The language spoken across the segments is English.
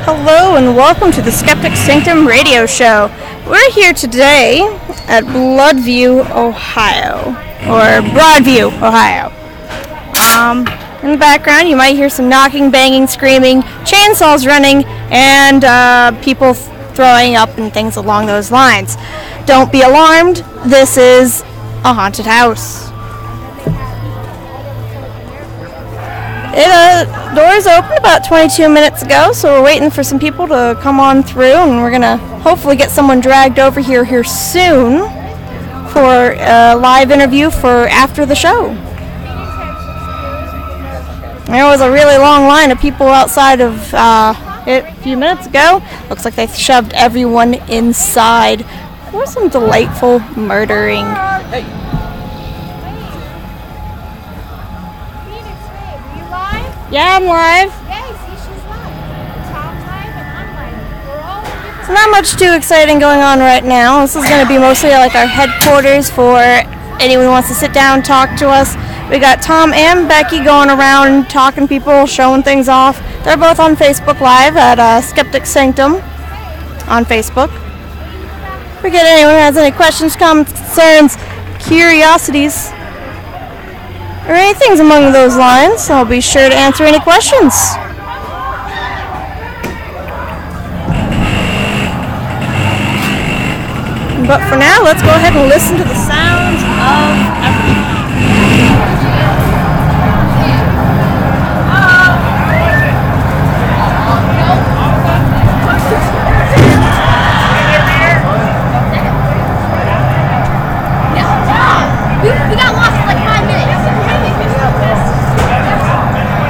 Hello and welcome to the Skeptic Sanctum radio show. We're here today at Bloodview, Ohio, or Broadview, Ohio. In the background you might hear some knocking, banging, screaming, chainsaws running, and people throwing up and things along those lines. Don't be alarmed, this is a haunted house. Doors opened about 22 minutes ago, so we're waiting for some people to come on through, and we're going to hopefully get someone dragged over here soon for a live interview for after the show. There was a really long line of people outside of it a few minutes ago. Looks like they shoved everyone inside. There was some delightful murdering. Yeah, I'm live. Yeah, see, she's live. Tom's live and I'm live. We're all different. There's not much too exciting going on right now. This is going to be mostly like our headquarters for anyone who wants to sit down and talk to us. We got Tom and Becky going around talking to people, showing things off. They're both on Facebook Live at Skeptic Sanctum on Facebook. If we get anyone who has any questions, comments, concerns, curiosities, or anything along those lines, I'll be sure to answer any questions. But for now, let's go ahead and listen to the sounds of everything. We got lost for like 5 minutes.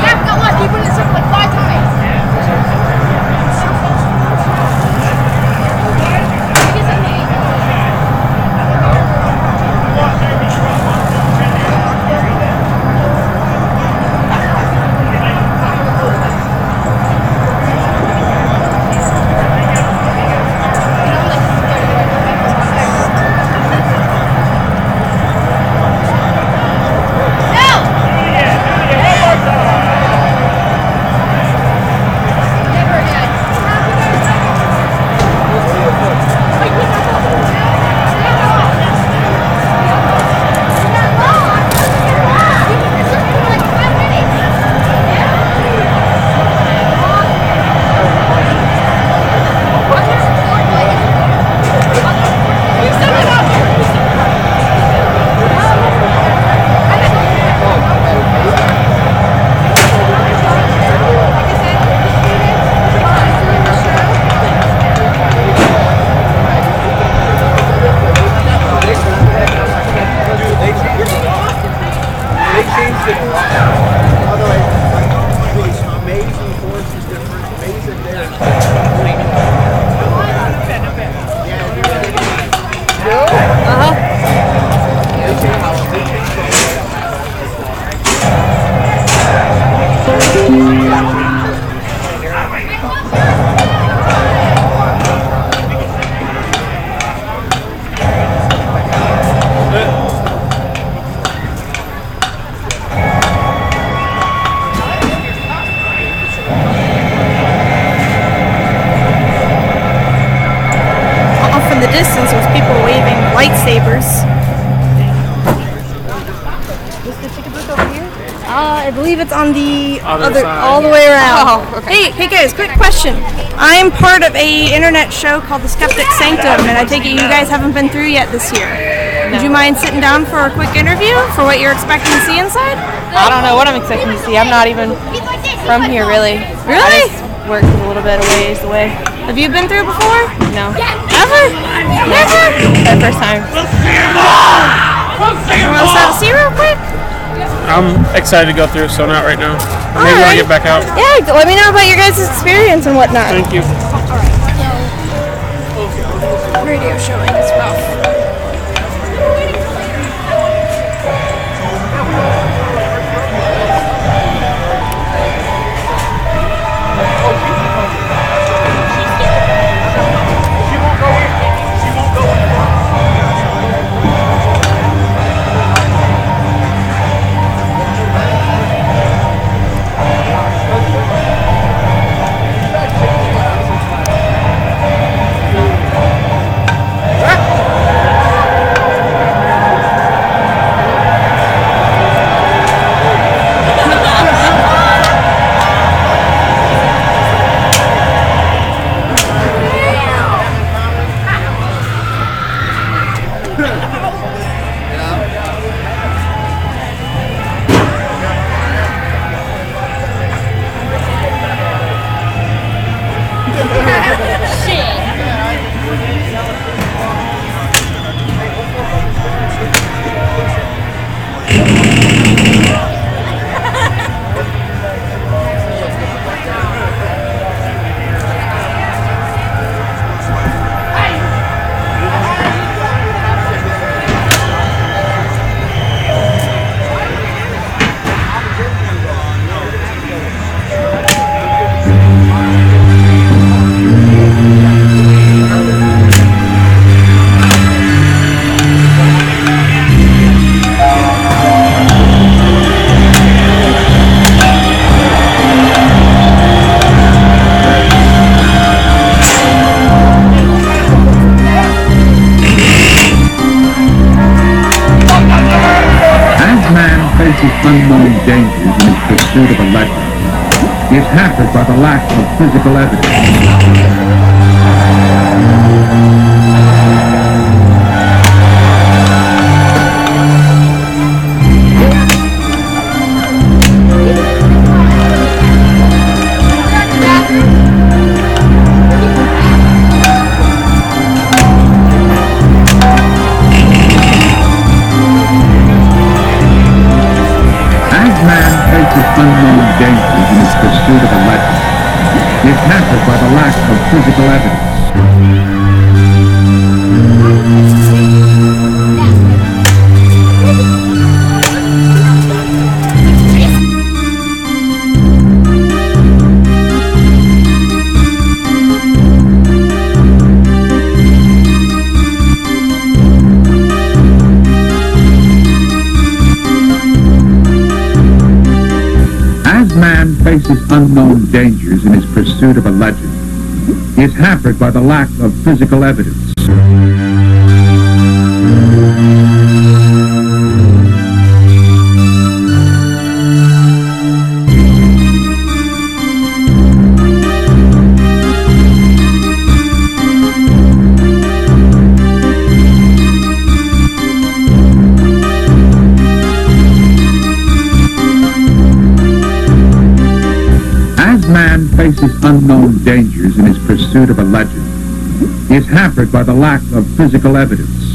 Yeah, we got lost. We put in the circle like 5 times. In the distance was people waving lightsabers. Is the ticket booth over here? I believe it's on the other all the way around. Oh, okay. Hey guys, quick question. I'm part of a internet show called the Skeptic Sanctum, and I take it you guys haven't been through yet this year. Would you mind sitting down for a quick interview for what you're expecting to see inside? I don't know what I'm expecting to see. I'm not even from here, really. Really? I just worked a little bit of ways away. Have you been through before? No. Ever? Never? My first time. You want us to see real quick? I'm excited to go through, so not right now. Maybe when I get back out. Yeah, let me know about your guys' experience and whatnot. Thank you. Radio showing is rough. pursuit of a legend is hampered by the lack of physical evidence. Unknown dangers in his pursuit of a legend is hampered by the lack of physical evidence. Man faces unknown dangers in his pursuit of a legend is hampered by the lack of physical evidence. Man faces unknown dangers in his pursuit of a legend is hampered by the lack of physical evidence.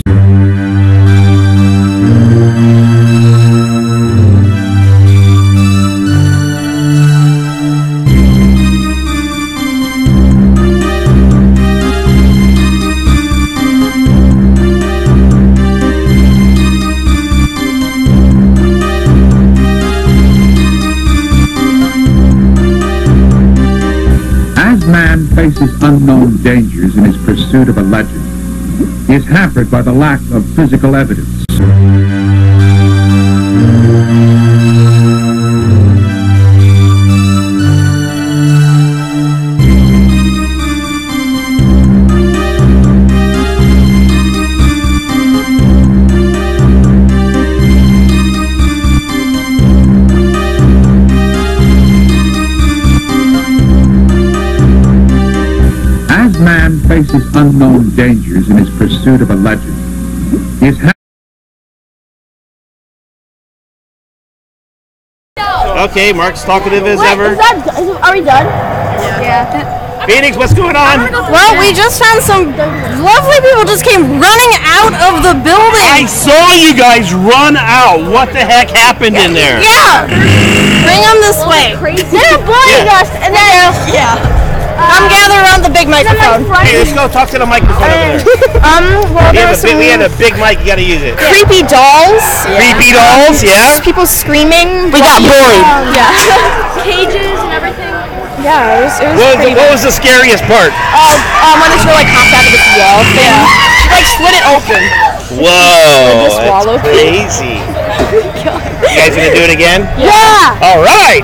Man faces unknown dangers in his pursuit of a legend is hampered by the lack of physical evidence. Man faces unknown dangers in his pursuit of a legend is Okay, Mark's talkative as ever. Are we done? Yeah. Phoenix, what's going on? Well, we just found some lovely people just came running out of the building. I saw you guys run out. What the heck happened in there? Yeah. Bring them this way. They're bullying us, and then Come gather around the big microphone. Hey, let's go talk to the microphone over there. Well, We had a big mic. You gotta use it. creepy dolls. Creepy dolls, yeah. People screaming. We got bullied. cages and everything. Yeah, it was What was the scariest part? when this girl hopped out of this wall thing. She split it open. Whoa, Just swallowed. that's crazy. You guys gonna do it again? Yeah. All right.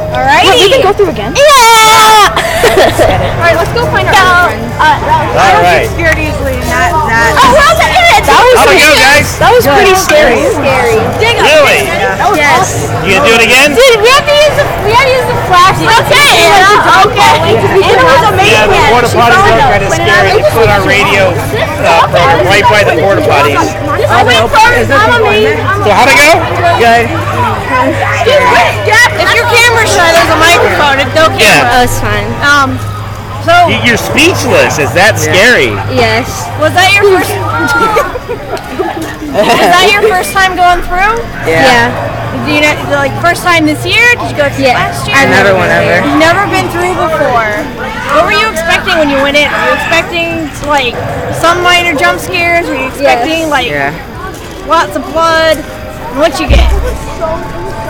Alright. We can go through again. Yeah! Alright, let's go find our other friends. All right. Scared easily, not that. Oh, how's it? How'd it go, guys? That was pretty scary. Really? Yes. You gonna do it again? Dude, we have to use the flashlight. Okay. It was amazing. Yeah, the porta potties are kind of scary. They put our radio program right by the porta potties. Oh, wait, I'm amazing. So how'd it go? Good. If your camera's shy, there's a microphone. No camera. Yeah. Oh, it's fine. So You're speechless. Is that scary? yes. Was that your first? Was that your first time going through? Yeah. Do you know, like first time this year? Did you go through last year? I've never went over. You've never been through before. What were you expecting when you went in? Were you expecting like some minor jump scares? Were you expecting like lots of blood? And what'd you get?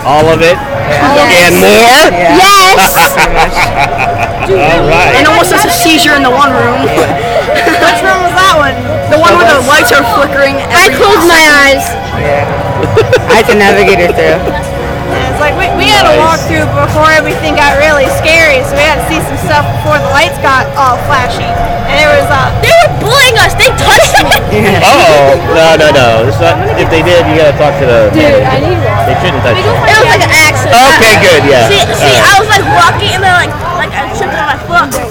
All of it? Yes. And more? Yes. All right. And almost as a seizure in the one room. Which room was that one? The one where the lights are flickering. I closed my eyes. I had to navigate her through. It's like like we had to walk through before everything got really scary, so we had to see some stuff before the lights got all flashy. And it was they were bullying us. They touched me. No. It's not, if they did, you gotta talk to the manager. I need one. They shouldn't touch you. It was like an accident. Okay, good, yeah. See, I was like walking and then like I tripped on my foot. And then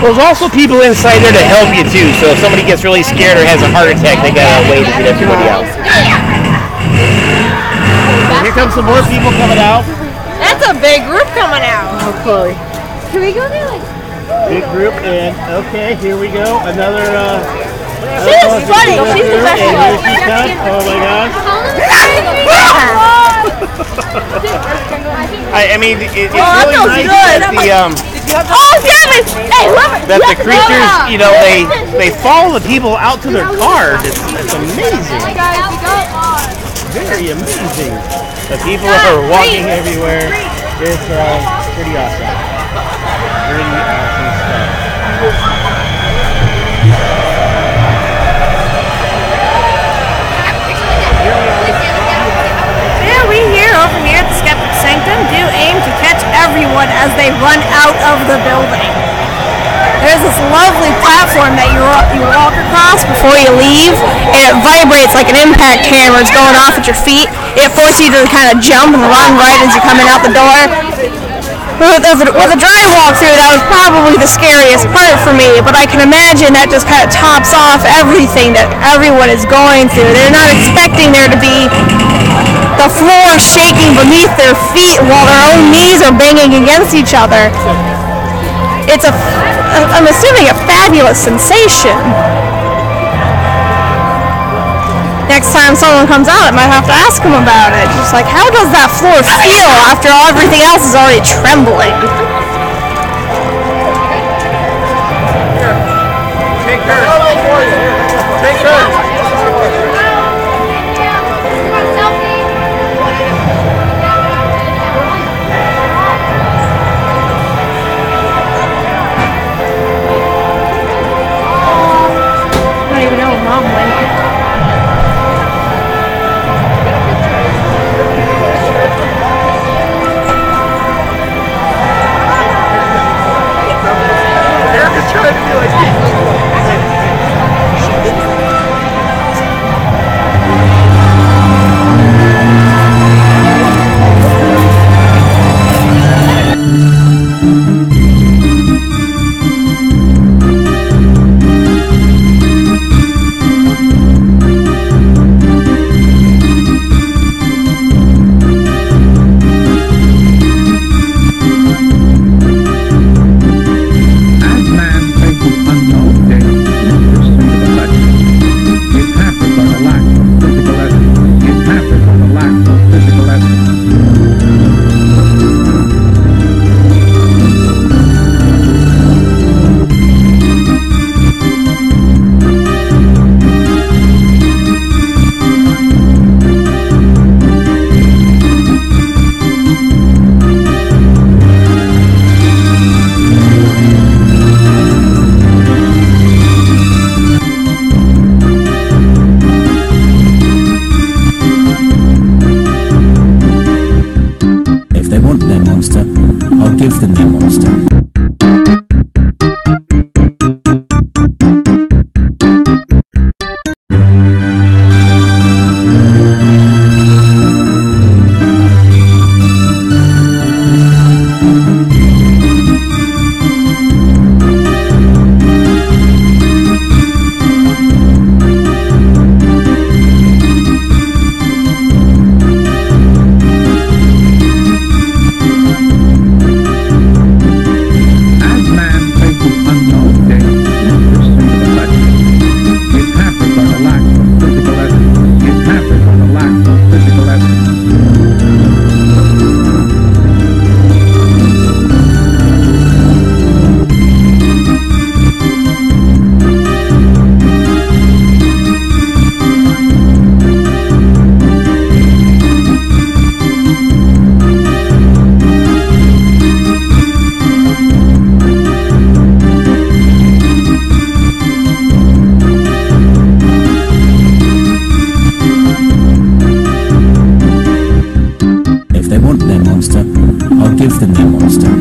Well, there's also people inside there to help you too. So if somebody gets really scared or has a heart attack, they got a way to get everybody out. Here comes some more people coming out. that's a big group coming out. Oh, Chloe. Can we go there? Like, Big group, and okay, here we go. Another. She's funny. She's the best and one. here she comes. Oh my gosh. I mean, it's really feels nice good. that Oh, damn it! Hey, love it. that the creatures, you know, they follow the people out to their cars. It's amazing. Very amazing. The people are walking everywhere. It's pretty awesome. Pretty awesome stuff. Yeah, we here over here at the Skeptic Sanctum do aim to catch everyone as they run out of the building. There's this lovely platform that you walk across before you leave, and it vibrates like an impact hammer. It's going off at your feet. It forces you to kind of jump and run right as you're coming out the door. With a dry walkthrough, that was probably the scariest part for me, but I can imagine that just kind of tops off everything that everyone is going through. They're not expecting there to be the floor shaking beneath their feet while their own knees are banging against each other. It's I'm assuming a fabulous sensation. Next time someone comes out, I might have to ask them about it. Just like, how does that floor feel after everything else is already trembling? Take her. Take her. I don't even know if Mom went. Trying to be like monster, I'll give them their monster.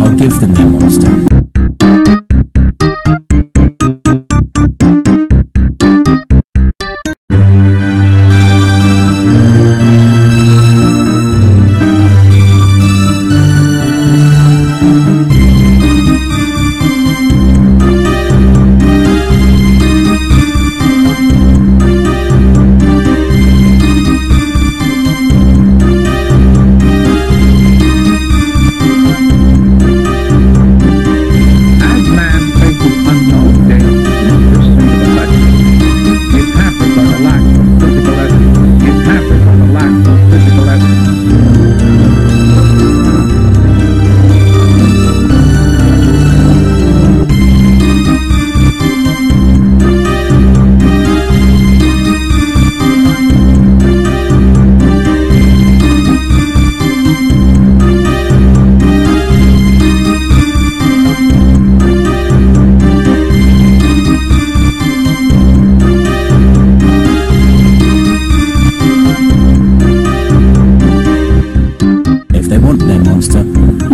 I'll give them their monster.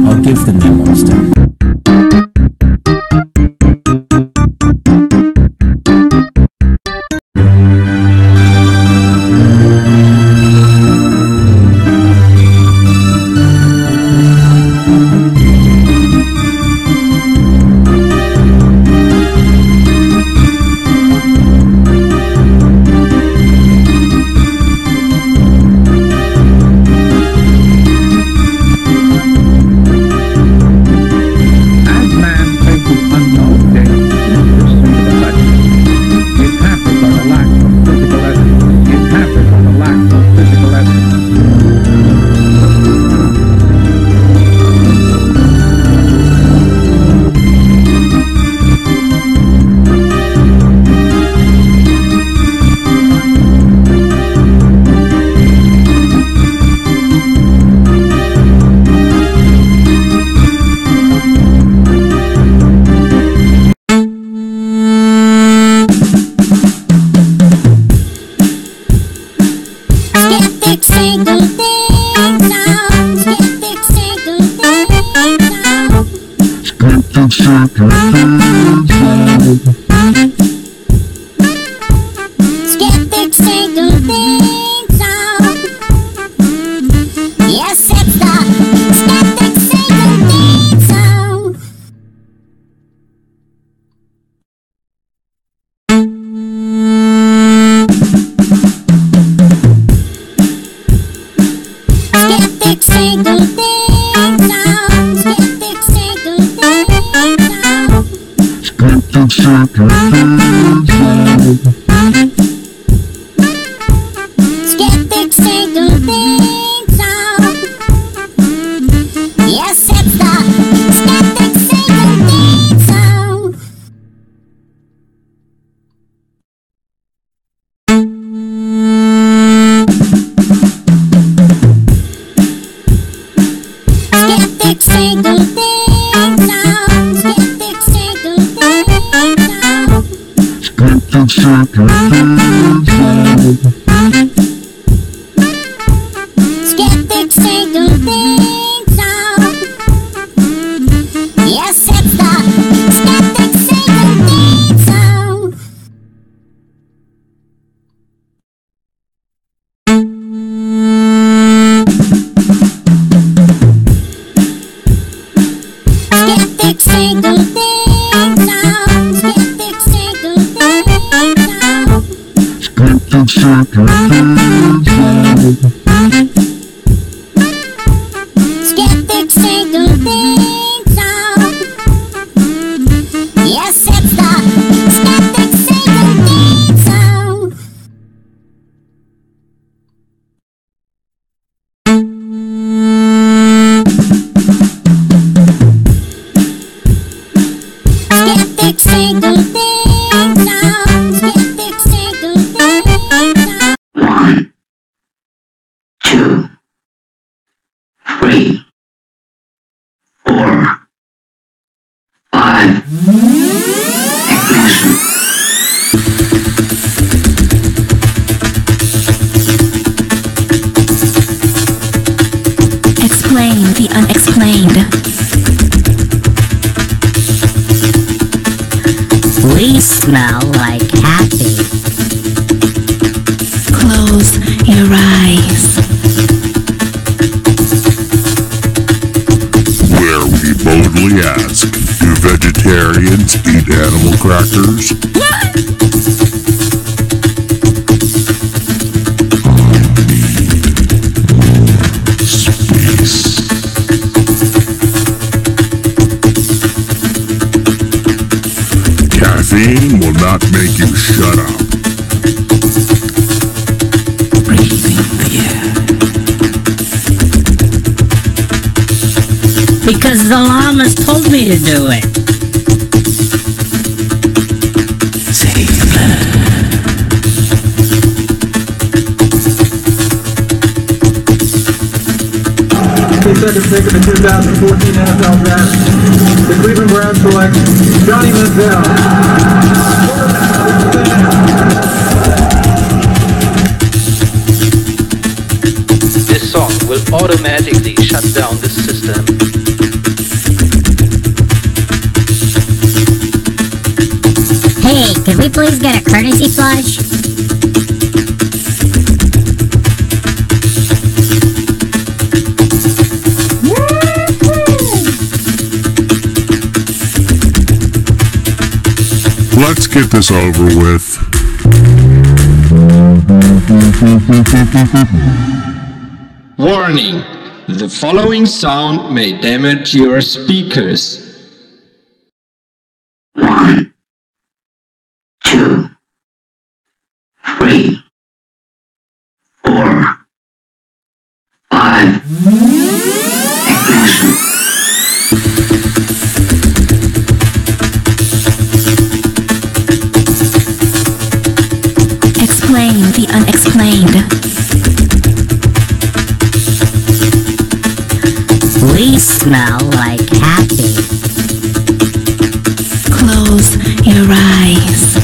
I'll give them their monster. Skeptic say good things out. Skeptic say good things out. Skeptic say good things out. Skeptic say good things out. Yes, it's the skeptic say good things out. Skeptic say good things out. Skeptic say good things out. Skeptic say good things out. Skeptic say good things out. Yes, it's the skeptic say good things out. Skeptic say good things out. Skeptic say good things out. Skeptic say good things out. Skeptic say good things out. Skeptic single theme song. Yes, it's the Skeptic single theme song. Skeptic single theme song. Skeptic single theme song. 1, 2, 3, 4, 5. Ignition. Explain the unexplained. We smell like happy. Close your eyes. Where we boldly ask, do vegetarians eat animal crackers? Space. Caffeine will not make you shut up. Breathing the air. Because the llamas told me to do it. Save the planet. Second pick of the 2014 NFL Draft. The Cleveland Browns select Johnny Manziel. This song will automatically shut down the system. Hey, could we please get a courtesy flush? Let's get this over with. Warning! The following sound may damage your speakers. 1, 2, 3, 4, 5. Ignition. Explain the unexplained. We smell like happy. Close your eyes.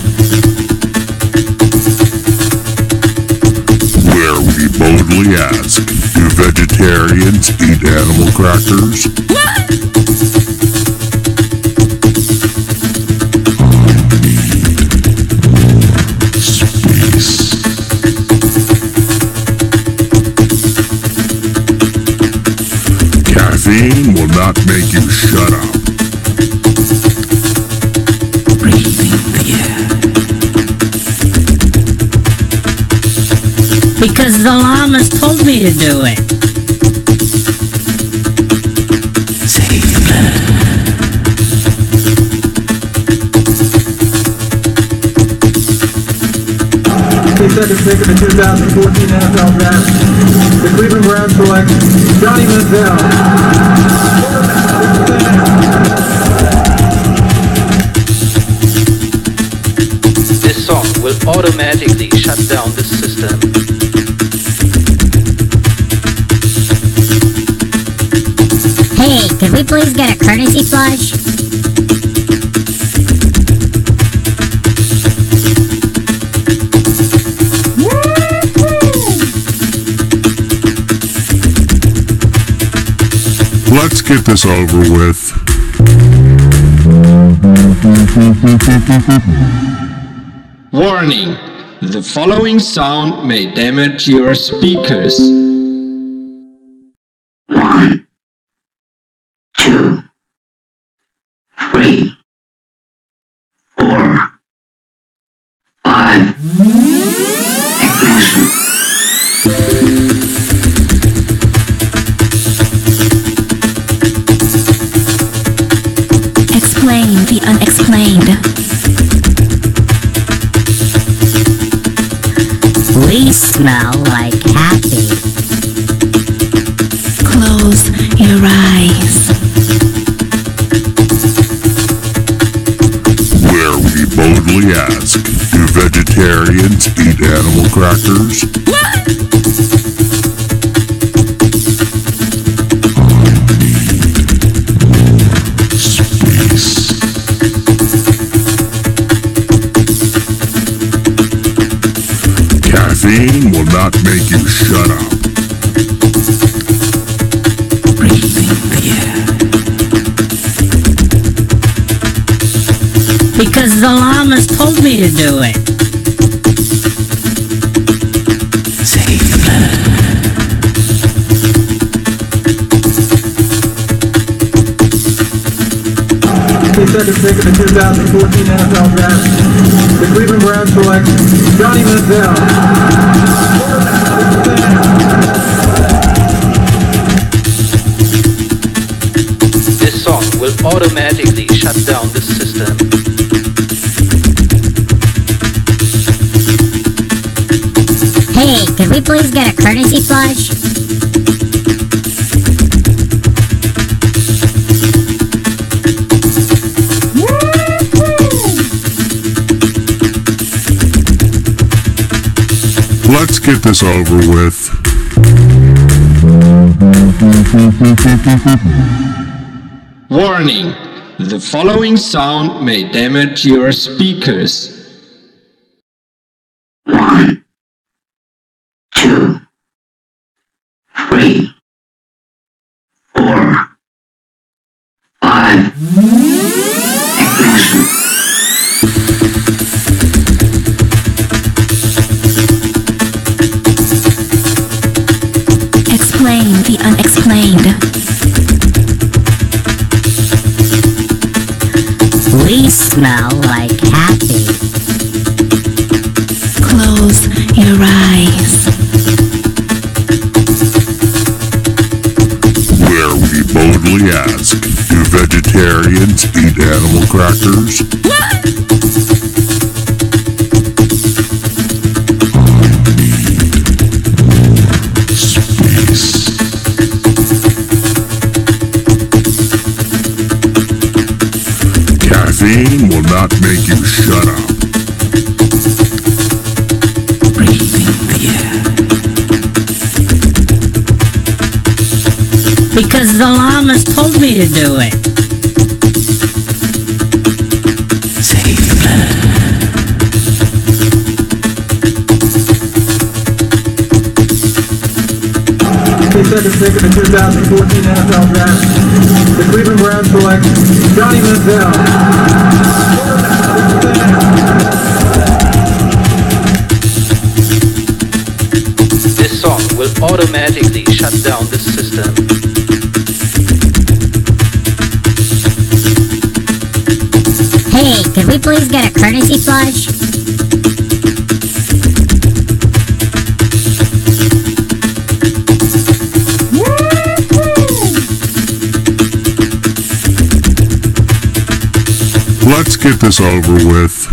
Where we boldly ask, do vegetarians eat animal crackers? Space. Caffeine will not make you shut up. Breathing the air. Because the llamas told me to do it. Save the planet. The second pick of the 2014 NFL Draft. The Cleveland Browns select Johnny Manziel. This song will automatically shut down the system. Hey, could we please get a courtesy flush? Let's get this over with. Warning! The following sound may damage your speakers. 1, 2, 3, 4, 5. Ignition. smell like happy. Close your eyes. Where we boldly ask, do vegetarians eat animal crackers? Caffeine will not make you shut up. Because the llamas told me to do it. The second pick in the 2014 NFL Draft, the Cleveland Browns select Johnny Manziel. This song will automatically shut down the system. Hey, could we please get a courtesy flush? Let's get this over with. Warning! The following sound may damage your speakers. 1, 2, 3, 4, 5. Ignition. Explain the unexplained. We smell like happy. Close your eyes. Where we boldly ask, do vegetarians eat animal crackers? Caffeine will not make you shut up. Because the llamas told me to do it. The second pick in the 2014 NFL Draft, the Cleveland Browns select Johnny Manziel. This song will automatically shut down the system. Hey, could we please get a courtesy flush? Let's get this over with.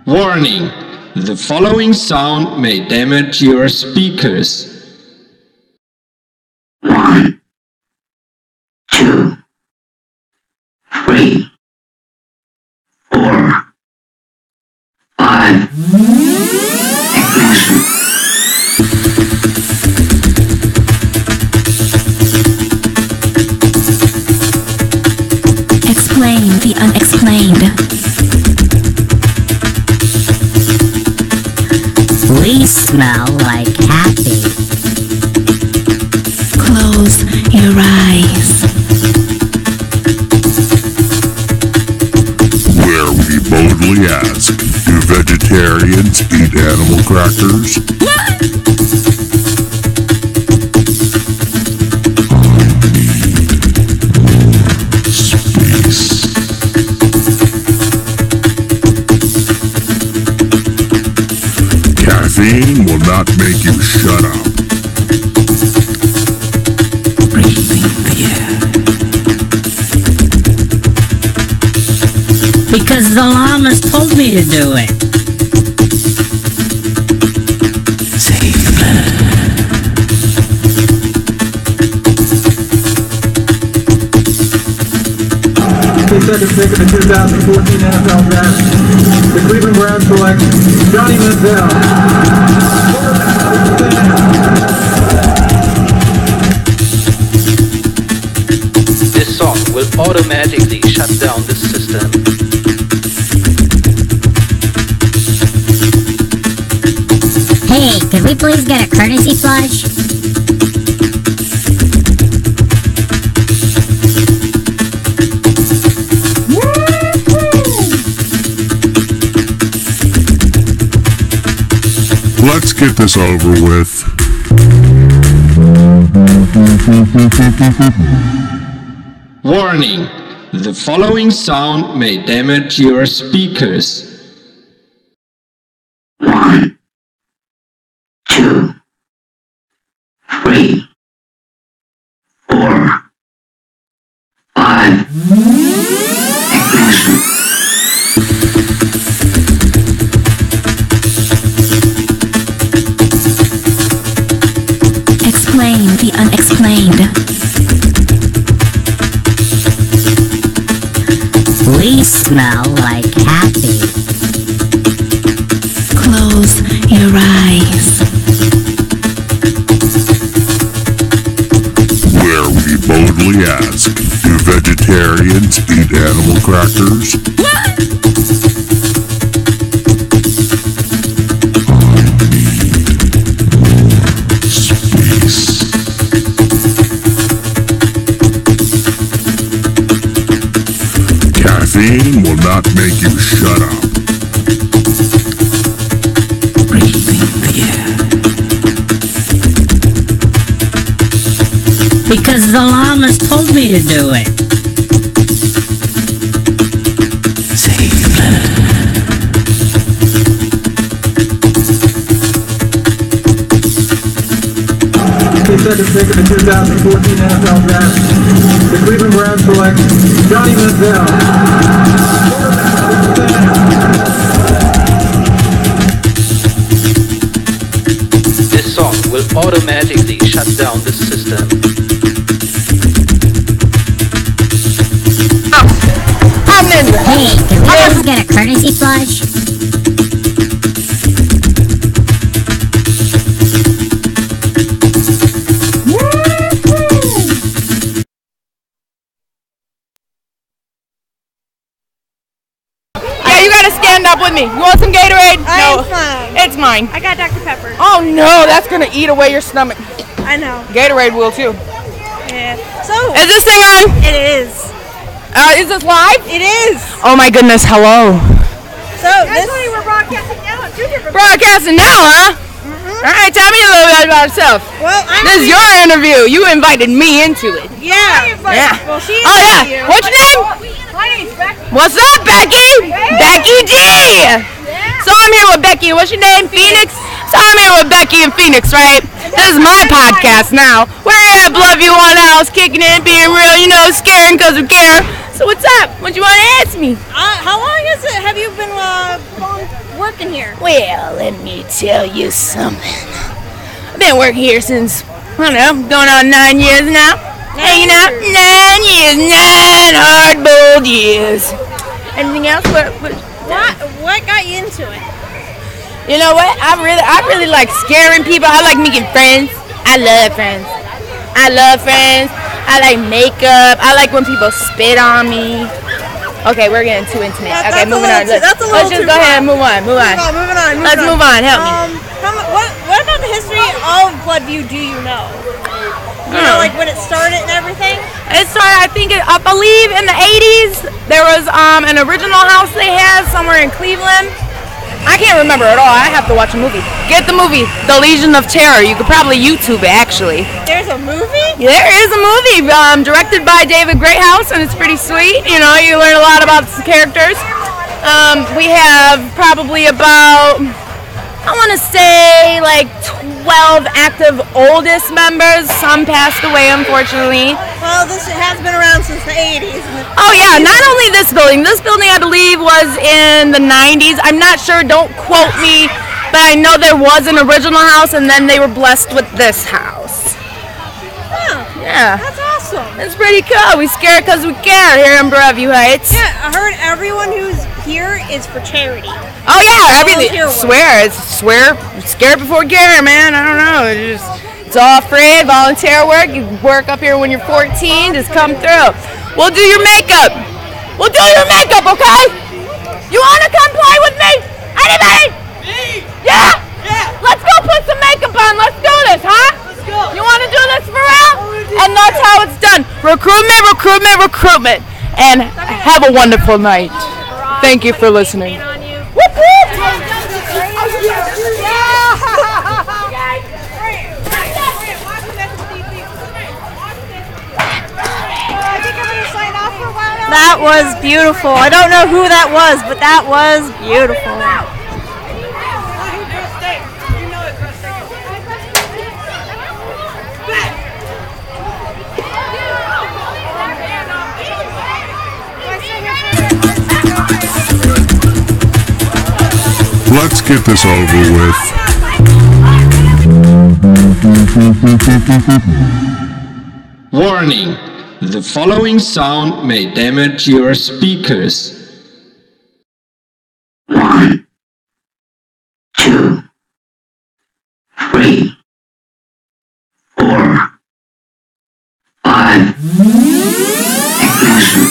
Warning! The following sound may damage your speakers. 1, 2, 3, 4, 5. Ignition. Explain the unexplained. We smell like happy. Close your eyes. Where we boldly ask, do vegetarians eat animal crackers? Caffeine will not make you shut up. Because the llamas told me me to do it. Save the planet. The second pick of the 2014 NFL Draft, the Cleveland Browns select Johnny Manziel. This song will automatically shut down the system. Hey, could we please get a courtesy flush? Let's get this over with. Warning! The following sound may damage your speakers. 1, 2, 3, 4, 5. Ignition. Explain the unexplained. We smell like happy. Close your eyes. Where we boldly ask, do vegetarians eat animal crackers? Caffeine will not make you shut up. Because the llamas told me to do it. Save the planet. The second pick of the 2014 NFL Draft, the Cleveland Browns select Johnny Manziel. This song will automatically shut down the system. Hey, could we please get a courtesy flush? Yeah, you gotta stand up with me. You want some Gatorade? No, it's mine. I got Dr. Pepper. Oh no, that's gonna eat away your stomach. I know. Gatorade will too. Yeah. So. Is this thing on? It is. Is this live? It is. Oh my goodness, hello. So this is we're broadcasting now. Two different. Broadcasting now, huh? All right, tell me a little bit about yourself. Well, this is your interview. You invited me into it. Yeah. Yeah. Well, she Oh yeah. you. What's your name? My name's Becky. What's up, Becky? Becky G. So I'm here with Becky. What's your name? Phoenix. So I'm here with Becky and Phoenix, right? This is my podcast now. We're here at Bloodview on House, kicking it, being real, you know, scaring because we care. So what's up? What you want to ask me? How long have you been working here? Well, let me tell you something. I've been working here since, I don't know, going on 9 years now. Hanging out 9 years, 9 hard-boiled years. Anything else? What got you into it? You know what? I really like scaring people. I like making friends. I love friends. I like makeup. I like when people spit on me. Okay, we're getting too intimate. Okay, moving on. Let's just go ahead and move on. Moving on. Let's move on. Help me. What about the history of Bloodview do you know? You know, like when it started and everything? It started, I believe in the 80s. There was an original house they had somewhere in Cleveland. I can't remember at all. I have to watch a movie. Get the movie, The Legion of Terror. You could probably YouTube it, actually. There's a movie? There is a movie directed by David Greathouse, and it's pretty sweet. You know, you learn a lot about the characters. We have probably about, I want to say, like 12 active oldest members. Some passed away, unfortunately. Well, this has been around since the 80s. Oh yeah, not only this building. This building, I believe, was in the 90s. I'm not sure, don't quote me, but I know there was an original house, and then they were blessed with this house. Oh, Yeah. that's awesome. It's pretty cool. We scare because we care here in Broadview Heights. Yeah, I heard everyone who's here is for charity. Oh yeah, everything. Volunteer work. Swear, scared before care, man. I don't know. It's all free, volunteer work. You work up here when you're 14. Just come through. We'll do your makeup. We'll do your makeup, okay? You wanna come play with me? Anybody? Me. Yeah. Let's go put some makeup on. Let's do this, huh? Let's go. You wanna do this for real? And that's how it's done. Recruitment, recruitment, recruitment. And have a wonderful night. Thank you for listening. Whoop, whoop. That was beautiful. I don't know who that was, but that was beautiful. Let's get this over with. Warning. The following sound may damage your speakers. 1, 2, 3, 4, 5. Ignition.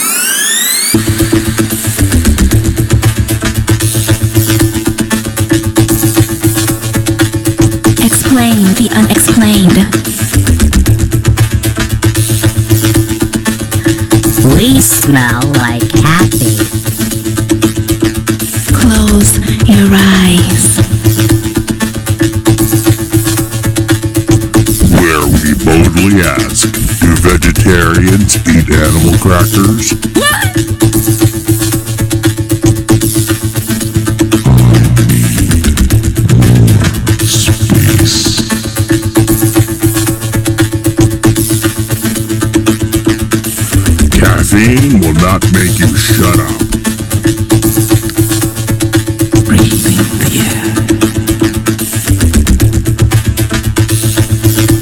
Explain the unexplained. We smell like happy. Close your eyes. Where we boldly ask, do vegetarians eat animal crackers? Caffeine will not make you shut up.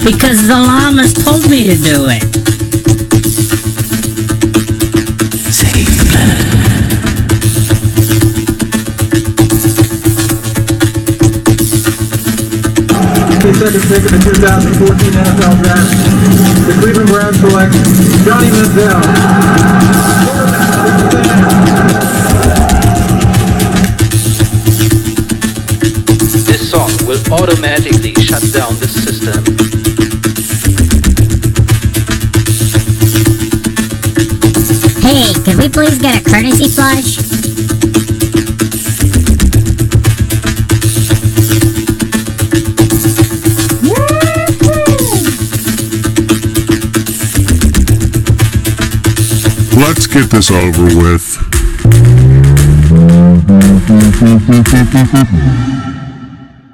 Because the llamas told me to do it. Save the planet. The second pick in the 2014 NFL Draft, the Cleveland Browns select Johnny Manziel. This song will automatically shut down the system. Hey, could we please get a courtesy flush? Let's get this over with.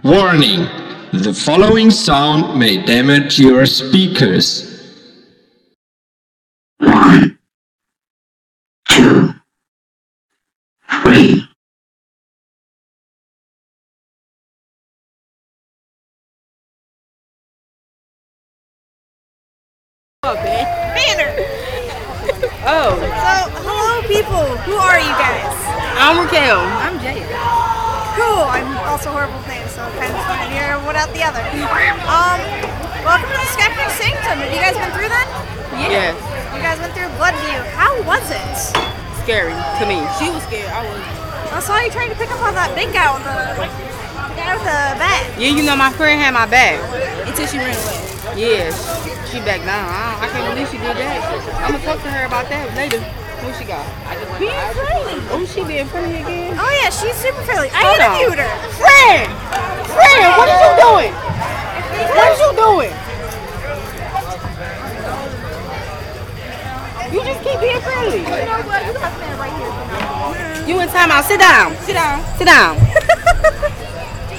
Warning. The following sound may damage your speakers. 1, 2, 3. Banner. Oh. So, hello people. Who are you guys? I'm Raquel. I'm Jay. Cool. I'm also horrible with names, so kind of fun to hear one out the other. Welcome to the Skeptic Sanctum. Have you guys been through that? Yes. You guys went through Bloodview. How was it? Scary to me. She was scared. I was. I saw you trying to pick up on that big guy with the guy with the bat. Yeah, you know my friend had my back until she ran away. Yeah, she back down. I can't believe she did that. I'm gonna talk to her about that later. What she got? Being friendly. Oh, she being friendly again? Oh yeah, she's super friendly. I Hold on. interviewed her. Friend, what are you doing? What are you doing? You just keep being friendly. You know what? You have to stand right here. You in timeout. Sit down. Sit down. Sit down.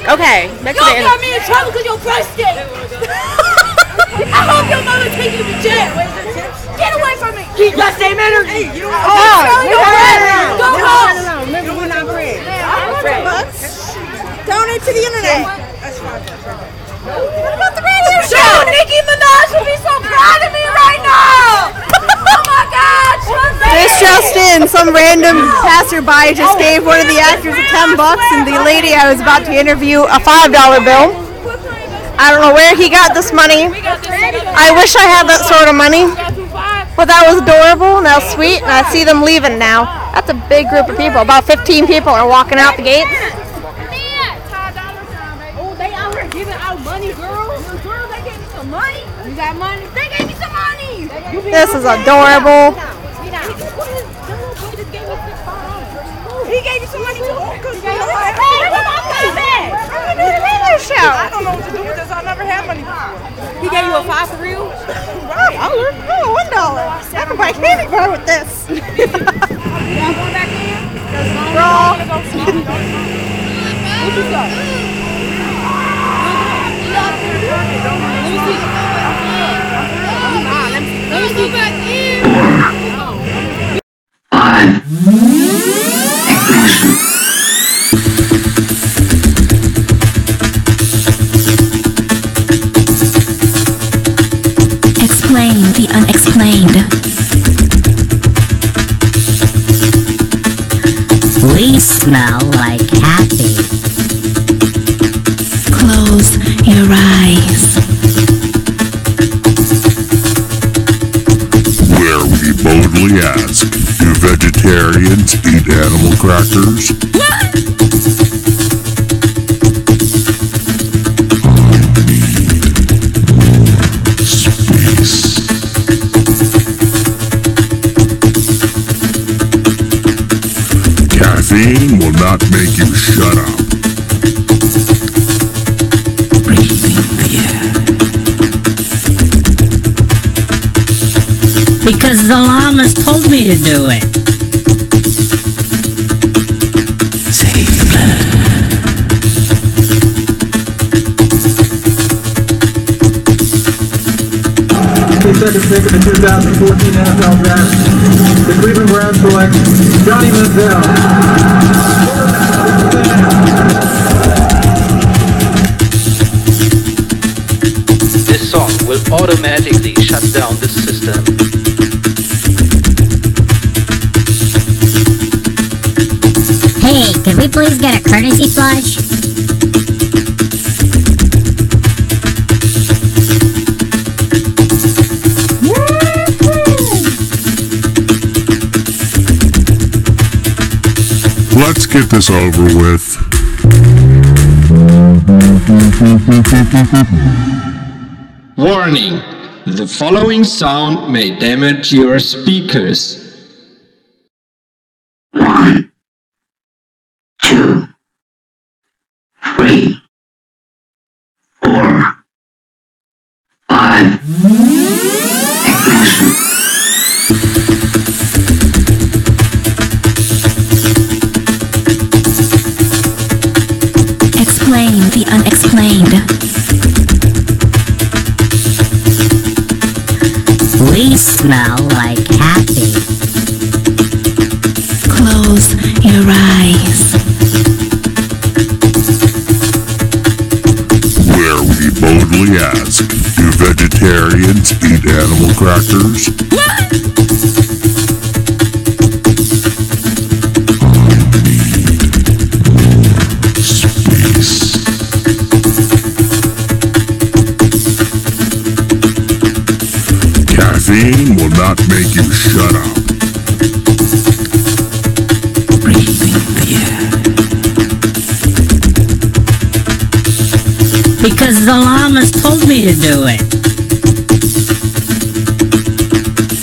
Okay, back to the Y'all got me in trouble because your price stink. I hope your mother take you to jail. Get Keep that same energy. Go Go home. Remember, we're not friends. Donate to the internet. What about the radio show? Show! Nicki Minaj would be so proud of me right now! Oh my God! This just in, some random passerby just gave one of the actors $10 and the lady I was about to interview a $5 bill. I don't know where he got this money. I wish I had that sort of money. But that was adorable and that was sweet, and I see them leaving now. That's a big group of people. About 15 people are walking out the gate. This is adorable. He gave you some money too. I don't know what to do with this. I've never had money before. He gave you a 5 for real? Right. Oh, $1. I can buy candy bar with this. Y'all going back in? Raw. What you got? Let me go back in. 5. Explain the unexplained. We smell like happy. Close your eyes. Where we boldly ask, do vegetarians eat animal crackers? Caffeine will not make you shut up. Because the llamas told me to do it. Save the planet. The second pick of the 2014 NFL Draft, the Cleveland Browns select Johnny Manziel. This song will automatically shut down the system. Hey, could we please get a courtesy flush? Let's get this over with. Warning! The following sound may damage your speakers. 1, 2, 3, 4, 5. Ignition. Explain the unexplained. We smell like happy. Close your eyes. Where we boldly ask, do vegetarians eat animal crackers? Caffeine will not make you shut up. Because the llamas told me to do it.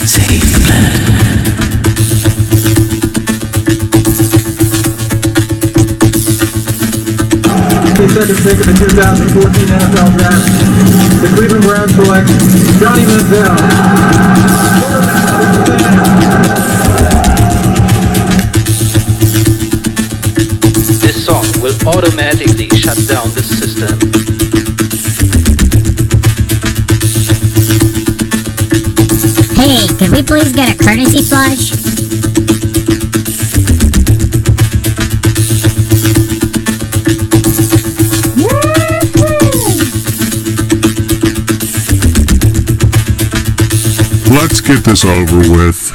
Save the planet. The second pick of the 2014 NFL Draft, the Cleveland Browns select Johnny Manziel. This song will automatically shut down the system. Hey, Hey, could we please get a courtesy flush? Let's get this over with.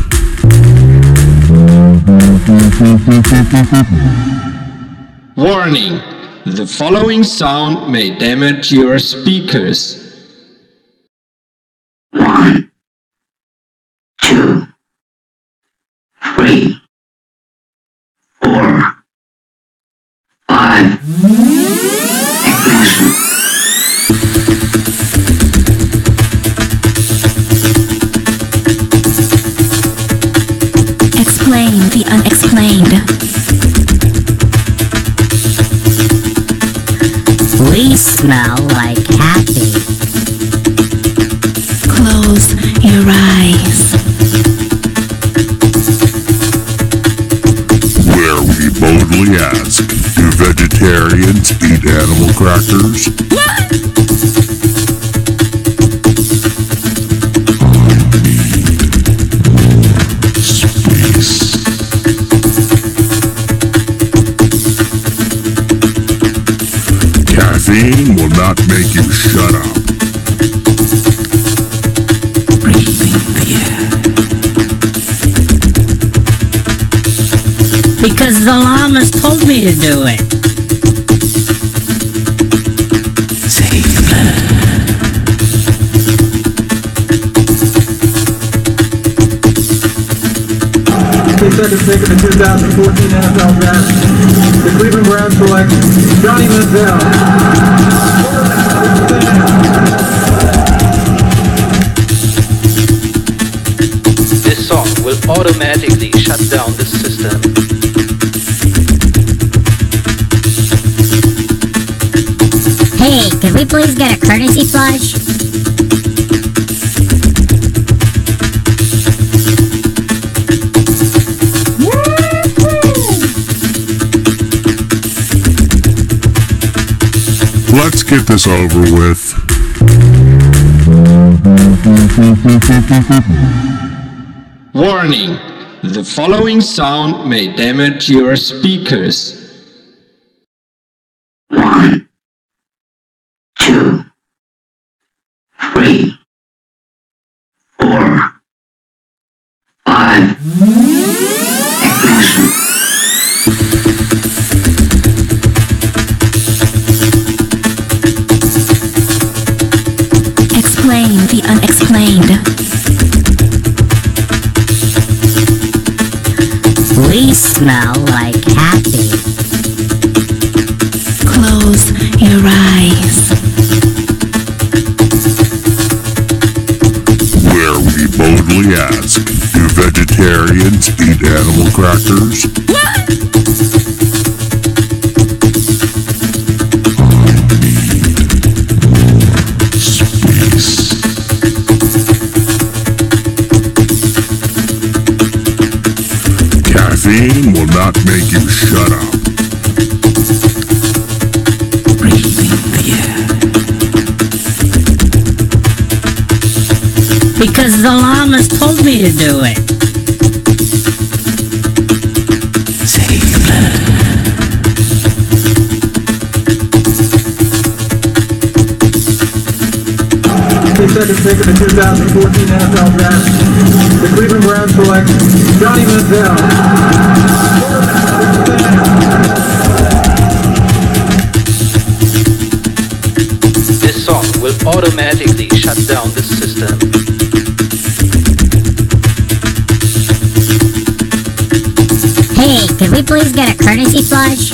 Warning! The following sound may damage your speakers. 1, 2, 3, 4, 5. Ignition. Explain the unexplained. We smell like happy. Close your eyes. Where we boldly ask, do vegetarians eat animal crackers? Caffeine will not make you shut up. Because the llamas told me to do it. Save the planet. The second pick in the 2014 NFL Draft, the Cleveland Browns select Johnny Manziel. This song will automatically shut down the system. Hey, could we please get a courtesy flush? Let's get this over with. Warning! The following sound may damage your speakers. 1, 2, 3, 4, 5. Ignition. Explain the unexplained. We smell like happy. Close your eyes. Where we boldly ask, do vegetarians eat animal crackers? Caffeine will not make you shut up. Because the llamas told me to do it. Save the planet. The second pick in the 2014 NFL Draft, the Cleveland Browns select Johnny Manziel. This song will automatically shut down the system. Hey, could we please get a courtesy flush?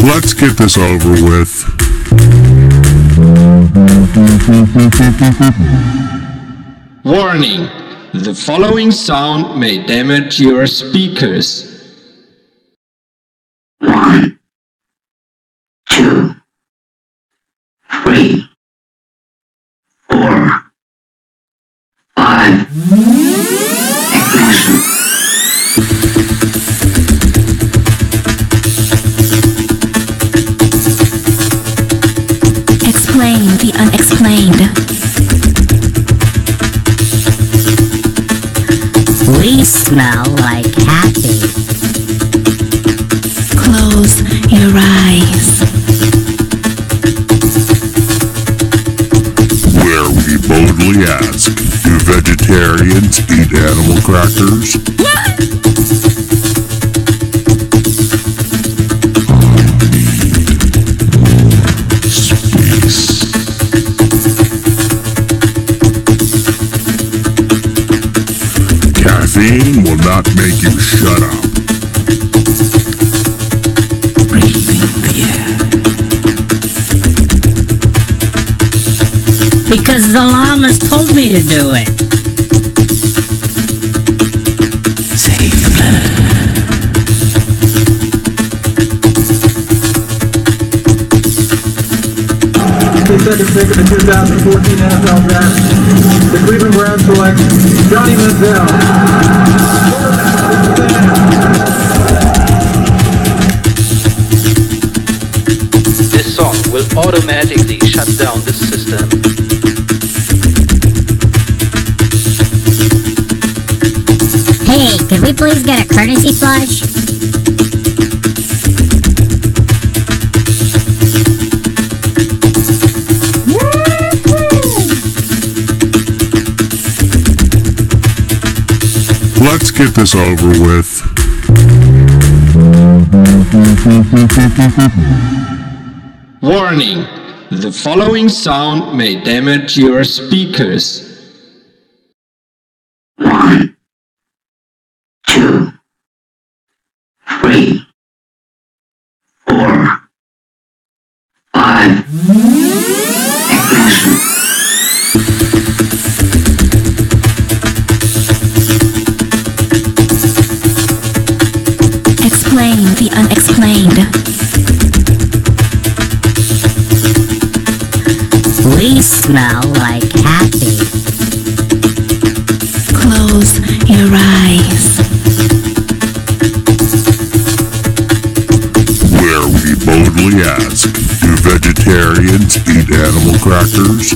Let's get this over with. Warning! The following sound may damage your speakers. 1, 2, 3, 4, 5. Ignition. smell like happy. Close your eyes. Where we boldly ask, do vegetarians eat animal crackers? Caffeine will not make you shut up. Because the llamas told me to do it. Save the planet. The second pick of the 2014 NFL Draft, the Cleveland Browns select Johnny Manziel. This song will automatically shut down the system. Hey, could we please get a courtesy flush? Let's get this over with. Warning! The following sound may damage your speakers. 1, 2, 3, 4, 5. Ignition. Explain the unexplained. We smell like happy. Close your eyes. Where we boldly ask, do vegetarians eat animal crackers?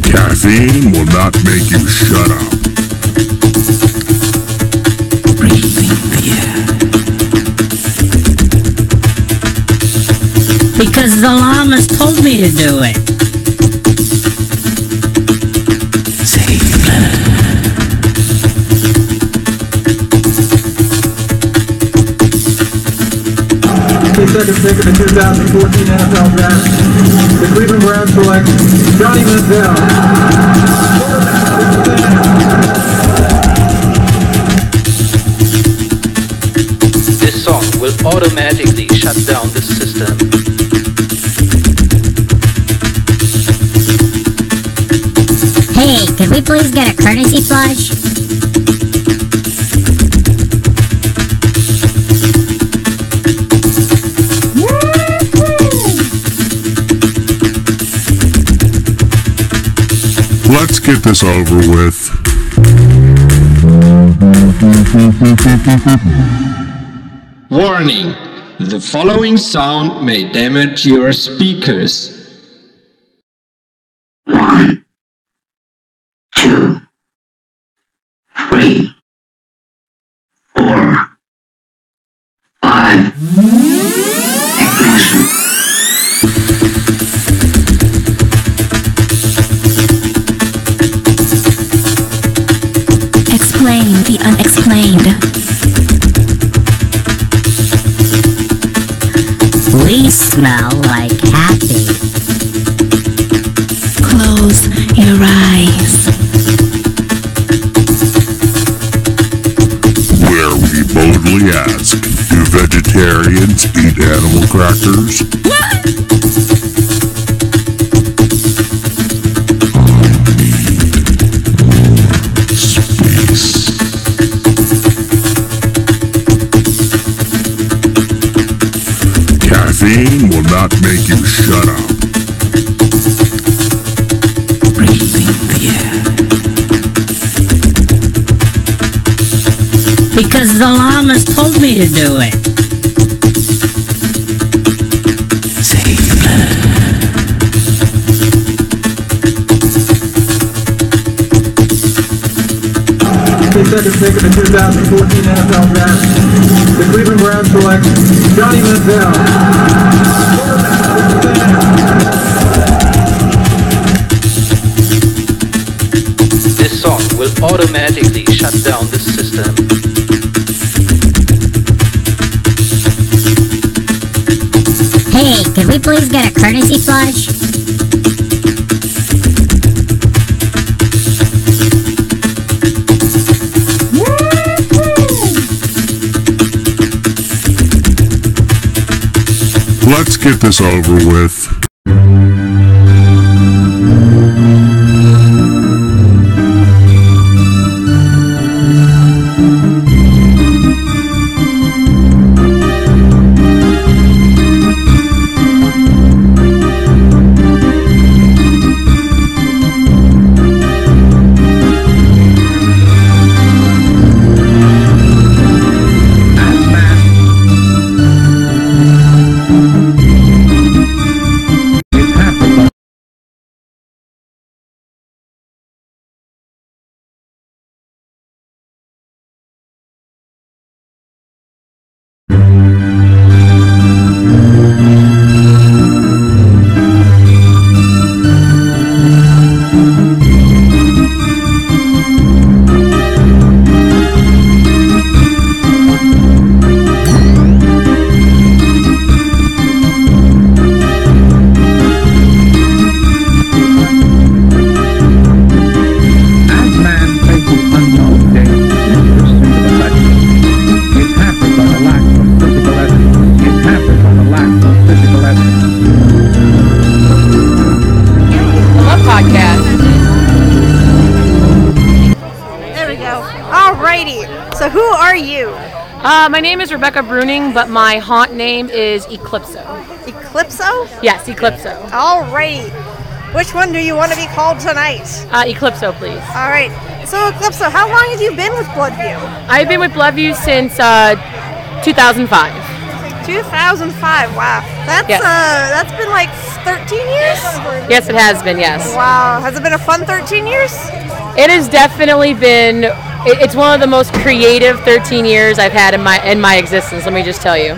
Caffeine will not make you shut up. Because the llamas told me to do it. Save the planet. The second pick of the 2014 NFL Draft, the Cleveland Browns select Johnny Manziel. This song will automatically shut down the system. Hey, could we please get a courtesy flush? Let's get this over with. Warning! The following sound may damage your speakers. 1, 2, 3, 4, 5. Ignition. Explain the unexplained. We smell like happy. Close your eyes. Where we boldly ask, do vegetarians eat animal crackers? Caffeine will not make you shut up. Because Because the llamas told me to do it. Save the planet. The second pick in the 2014 NFL Draft. The Cleveland Browns select Johnny Manziel. This song will automatically shut down the system. Hey, could we please get a courtesy flush? Let's get this over with. So who are you? My name is Rebecca Bruning, but my haunt name is Eclipso. Eclipso? Yes, Eclipso. Alrighty. Which one do you want to be called tonight? Eclipso, please. Alright. So Eclipso, how long have you been with Bloodview? I've been with Bloodview since 2005. 2005, wow. That's been like 13 years? Yes, it has been, yes. Wow. Has it been a fun 13 years? It has definitely been, it's one of the most creative 13 years I've had in my existence, let me just tell you.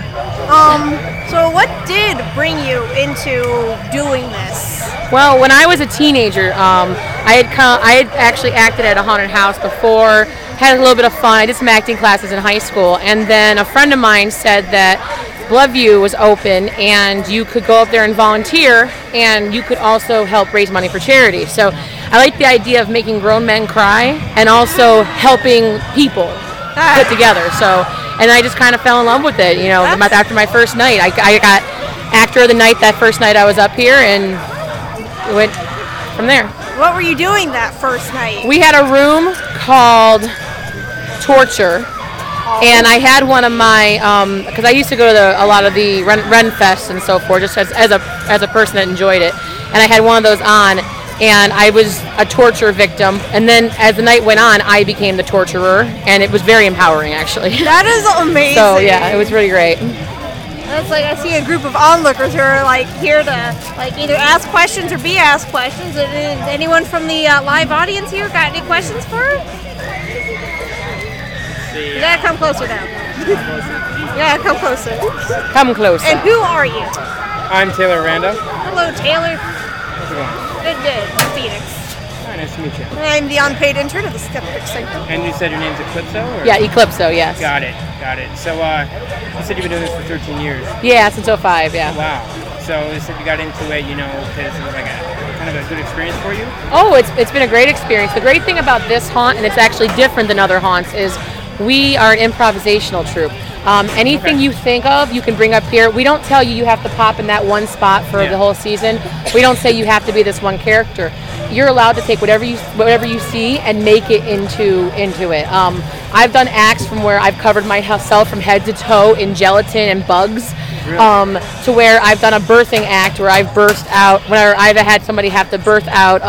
So what did bring you into doing this? Well, when I was a teenager, I had actually acted at a haunted house before, had a little bit of fun. I did some acting classes in high school, and then a friend of mine said that Bloodview was open and you could go up there and volunteer, and you could also help raise money for charity. So I like the idea of making grown men cry and also helping people put together. So, and I just kind of fell in love with it. You know, after my first night, I got actor of the night that first night I was up here, and it went from there. What were you doing that first night? We had a room called Torture. And I had one of my, because I used to go to a lot of the Ren Fests and so forth, just as a person that enjoyed it. And I had one of those on, and I was a torture victim. And then as the night went on, I became the torturer, and it was very empowering, actually. That is amazing. So yeah, it was really great. That's like, I see a group of onlookers who are like here to like either ask questions or be asked questions. And anyone from the live audience here got any questions for her? You gotta come closer now. Yeah, come closer. Come closer. And who are you? I'm Taylor Rando. Hello, Taylor. How's it going? Good. I'm Phoenix. Hi, nice to meet you. I'm the unpaid intern of the Skeptic Sanctum. And you said your name's Eclipso? Or? Yeah, Eclipso, yes. Got it. So, you said you've been doing this for 13 years. Yeah, since 2005, yeah. Wow. So you said you got into it, you know, because it was like a kind of a good experience for you? Oh, it's been a great experience. The great thing about this haunt, and it's actually different than other haunts, is we are an improvisational troupe. Anything you think of, you can bring up here. We don't tell you have to pop in that one spot for the whole season. We don't say you have to be this one character. You're allowed to take whatever you see and make it into it. I've done acts from where I've covered myself from head to toe in gelatin and bugs, to where I've done a birthing act where I've burst out, where I've had somebody have to birth out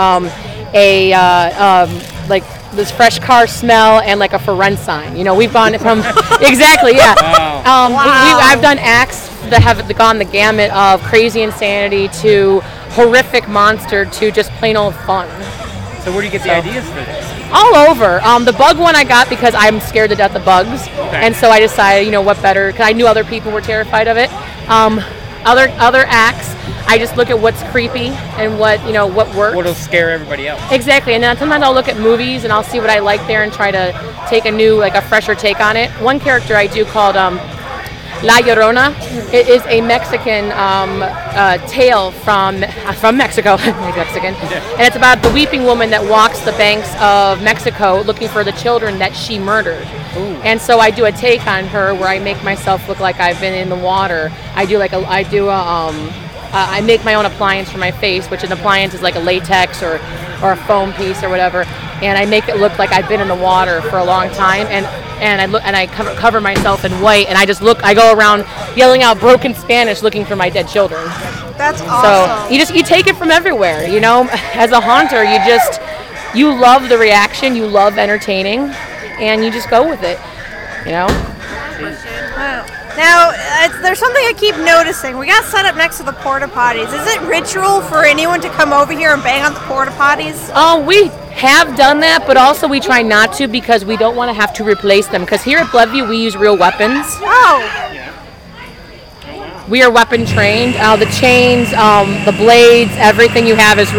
like this fresh car smell and like a for rent sign. You know, we've gone from exactly, yeah. Wow. I've done acts that have gone the gamut of crazy insanity to horrific monster to just plain old fun. So where do you get the ideas for this? All over. The bug one I got because I'm scared to death of bugs, and so I decided, you know, what better? Because I knew other people were terrified of it. Other acts, I just look at what's creepy and what works. What'll scare everybody else? Exactly, and then sometimes I'll look at movies and I'll see what I like there and try to take a fresher take on it. One character I do called La Llorona. It is a Mexican tale from Mexico, Mexican, and it's about the weeping woman that walks the banks of Mexico looking for the children that she murdered. Ooh. And so I do a take on her where I make myself look like I've been in the water. I make my own appliance for my face, which an appliance is like a latex or a foam piece or whatever, and I make it look like I've been in the water for a long time, and I cover myself in white, and I go around yelling out broken Spanish looking for my dead children. That's awesome. So you take it from everywhere, you know. As a haunter, you love the reaction, you love entertaining, and you just go with it, you know. Wow. Now, there's something I keep noticing. We got set up next to the porta potties. Is it ritual for anyone to come over here and bang on the porta potties? We have done that, but also we try not to because we don't want to have to replace them. Because here at Bloodview, we use real weapons. Oh. We are weapon trained. The chains, the blades, everything you have is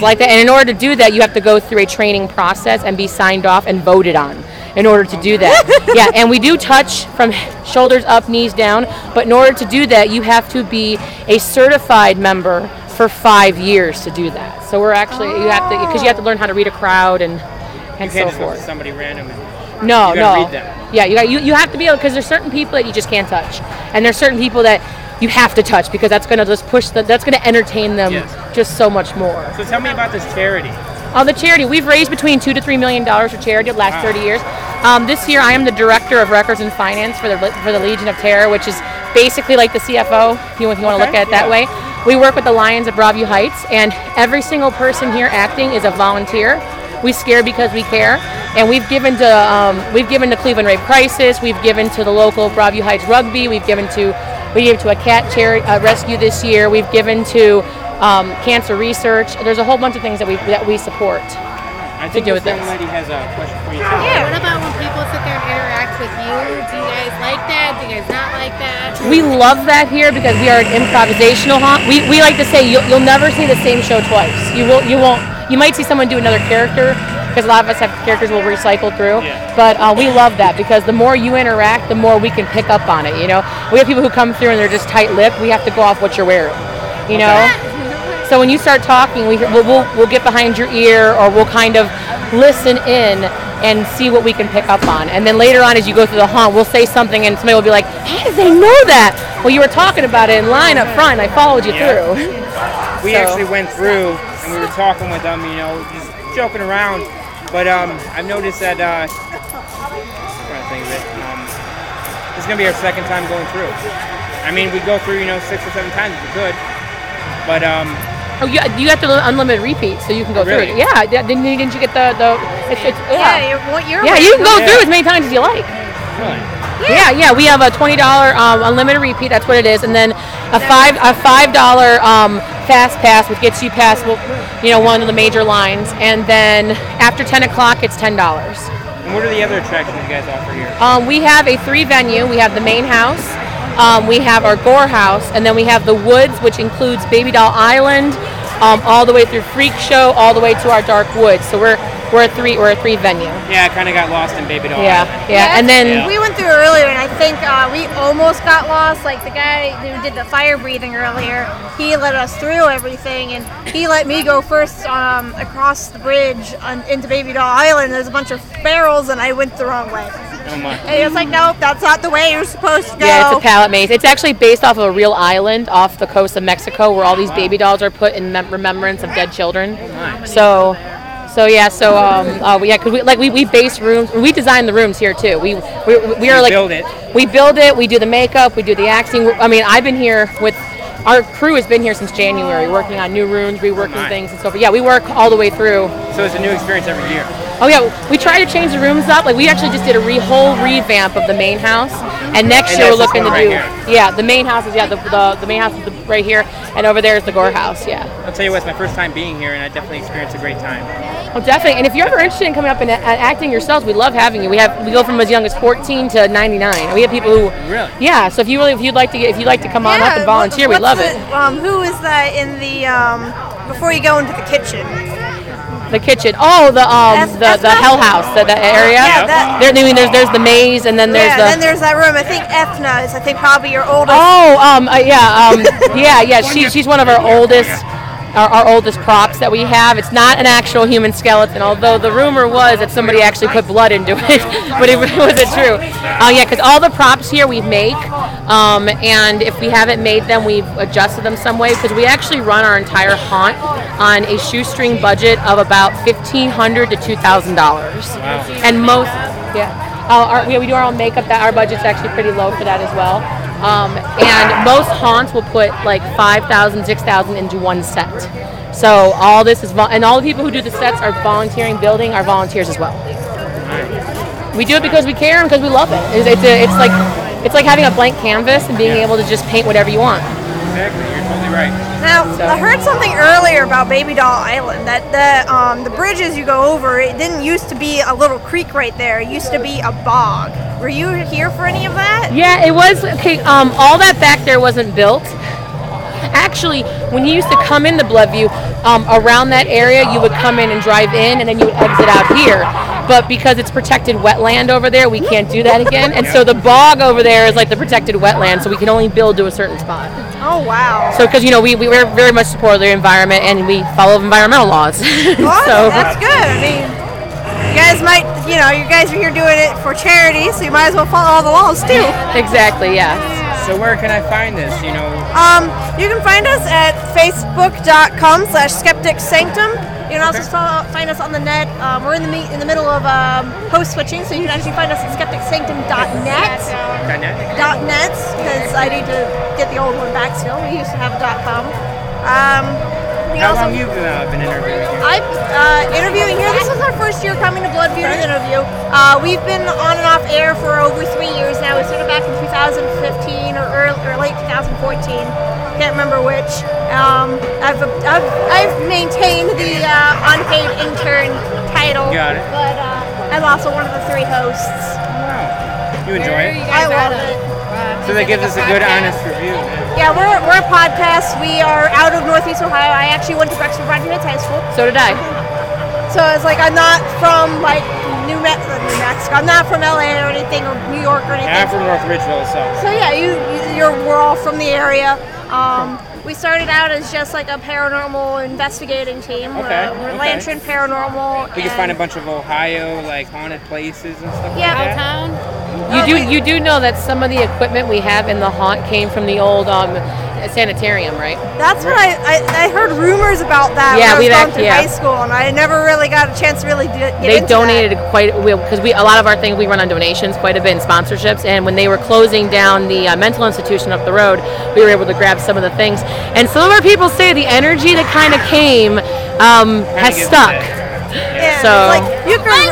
like that. And in order to do that, you have to go through a training process and be signed off and voted on in order to do that. Yeah, and we do touch from shoulders up, knees down, but in order to do that, you have to be a certified member for 5 years to do that. So we're actually, you have to learn how to read a crowd and so forth. Somebody random. No. Read them. Yeah, you have to be able, because there's certain people that you just can't touch, and there's certain people that you have to touch because that's going to just that's going to entertain them just so much more. So tell me about this charity. The charity, we've raised between $2 to $3 million for charity the last 30 years. This year, I am the director of records and finance for the Legion of Terror, which is basically like the CFO, if you want to look at it that way. We work with the Lions of Broadview Heights, and every single person here acting is a volunteer. We scare because we care, and we've given to Cleveland Rape Crisis, we've given to the local Broadview Heights Rugby, we gave to a cat charity rescue this year, we've given to cancer research. There's a whole bunch of things that we support. I think this young lady has a question for you too. Yeah. What about when people sit there and interact with you? Do you guys like that? Do you guys not like that? We love that here because we are an improvisational haunt. We like to say you'll never see the same show twice. You won't. You might see someone do another character because a lot of us have characters we'll recycle through. Yeah. But we love that because the more you interact, the more we can pick up on it. You know, we have people who come through and they're just tight-lipped. We have to go off what you're wearing. You know. So when you start talking, we'll get behind your ear, or we'll kind of listen in and see what we can pick up on. And then later on, as you go through the haunt, we'll say something, and somebody will be like, "How did they know that?" Well, you were talking about it in line up front. And I followed you through. We actually went through, and we were talking with them, you know, just joking around. But I've noticed that. I'm trying to think of it. This is gonna be our second time going through. I mean, we go through, 6 or 7 times if we could, but you have to unlimited repeat, so you can go through it. Yeah, didn't you get the you can go through as many times as you like. Really? Yeah. We have a $20 unlimited repeat. That's what it is, and then a $5 fast pass, which gets you past one of the major lines, and then after 10 o'clock, it's $10. And what are the other attractions you guys offer here? We have a 3-venue. We have the main house. We have our Gore House, and then we have the Woods, which includes Baby Doll Island, all the way through Freak Show, all the way to our Dark Woods. So we're a 3-venue. Yeah, I kind of got lost in Baby Doll Island. Yeah, and then we went through earlier, and I think we almost got lost. Like the guy who did the fire breathing earlier, he let us through everything, and he let me go first across the bridge into Baby Doll Island. There's a bunch of barrels, and I went the wrong way. Oh my. And he was like, "Nope, that's not the way you're supposed to go." Yeah, it's a pallet maze. It's actually based off of a real island off the coast of Mexico where all these baby dolls are put in remembrance of dead children. Nice. So we base rooms. We design the rooms here too. We are like build it. We build it. We do the makeup. We do the acting. I mean, I've been here with our crew has been here since January, working on new rooms, reworking things, and so forth. Yeah, we work all the way through. So it's a new experience every year. Oh yeah, we try to change the rooms up. Like we actually just did a whole revamp of the main house, and next year we're looking to do. Yeah, the main house is the main house is right here, and over there is the Gore house. Yeah. I'll tell you what, it's my first time being here, and I definitely experienced a great time. Oh, definitely. And if you're ever interested in coming up and acting yourselves, we love having you. We go from as young as 14 to 99. We have people who. Really? Yeah. So if you'd like to come on up and volunteer, we love it. Who is that in the before you go into the kitchen? The kitchen. Oh, the Hell House, that area. Yeah, there's the maze, and then there's then there's that room. I think Ethna is. I think probably your oldest. She's one of our oldest. Our oldest props that we have. It's not an actual human skeleton, although the rumor was that somebody actually put blood into it, but it wasn't true. Because all the props here we make, and if we haven't made them, we've adjusted them some way, because we actually run our entire haunt on a shoestring budget of about $1,500 to $2,000. Wow. And we do our own makeup. Our budget's actually pretty low for that as well. And most haunts will put like 5,000, 6,000 into one set. So all this is, and all the people who do the sets are volunteering, building are volunteers as well. We do it because we care and because we love it. It's like having a blank canvas and being able to just paint whatever you want. Exactly, you're totally right. Now, I heard something earlier about Baby Doll Island, that the bridges you go over, it didn't used to be a little creek right there. It used to be a bog. Were you here for any of that? Yeah, it was. Okay, all that back there wasn't built. Actually, when you used to come into Bloodview, around that area, you would come in and drive in, and then you would exit out here. But because it's protected wetland over there, we can't do that again. And so the bog over there is like the protected wetland, so we can only build to a certain spot. Oh, wow. So, because, we very much support the environment, and we follow environmental laws. Well, so that's good. I mean, you guys might, you guys are here doing it for charity, so you might as well follow all the laws, too. Exactly, yeah. So where can I find this, You can find us at facebook.com/Skeptic Sanctum. You can also find us on the net. We're in the middle of host switching, so you can actually find us at skepticsanctum.net. .net, because I need to get the old one back still. We used to have a .com. How long have you been interviewing here? I'm interviewing here. This is our first year coming to Bloodview to interview. We've been on and off air for over 3 years now. We started back in 2015 or late 2014. Can't remember which. I've maintained the unpaid intern title. Got it. But I'm also one of the 3 hosts. Wow. You enjoy it? I love it. So that gives us a good, honest review. Yeah, we're a podcast. We are out of Northeast Ohio. I actually went to Brexford Rodney High School. So did I. So it's like I'm not from like New Mexico. I'm not from LA or anything, or New York or anything. I'm from North Ridgeville, so. So yeah, we're all from the area. We started out as just like a paranormal investigating team. Okay. We're Lantern Paranormal. We can find a bunch of Ohio like haunted places and stuff like that. Town. You do know that some of the equipment we have in the haunt came from the old sanitarium, right? That's what I heard rumors about that when I was going through high school, and I never really got a chance to really get into They donated quite because a lot of our things we run on donations quite a bit in sponsorships, and when they were closing down the mental institution up the road, we were able to grab some of the things. And some of our people say the energy that kind of came has stuck. Yeah, so like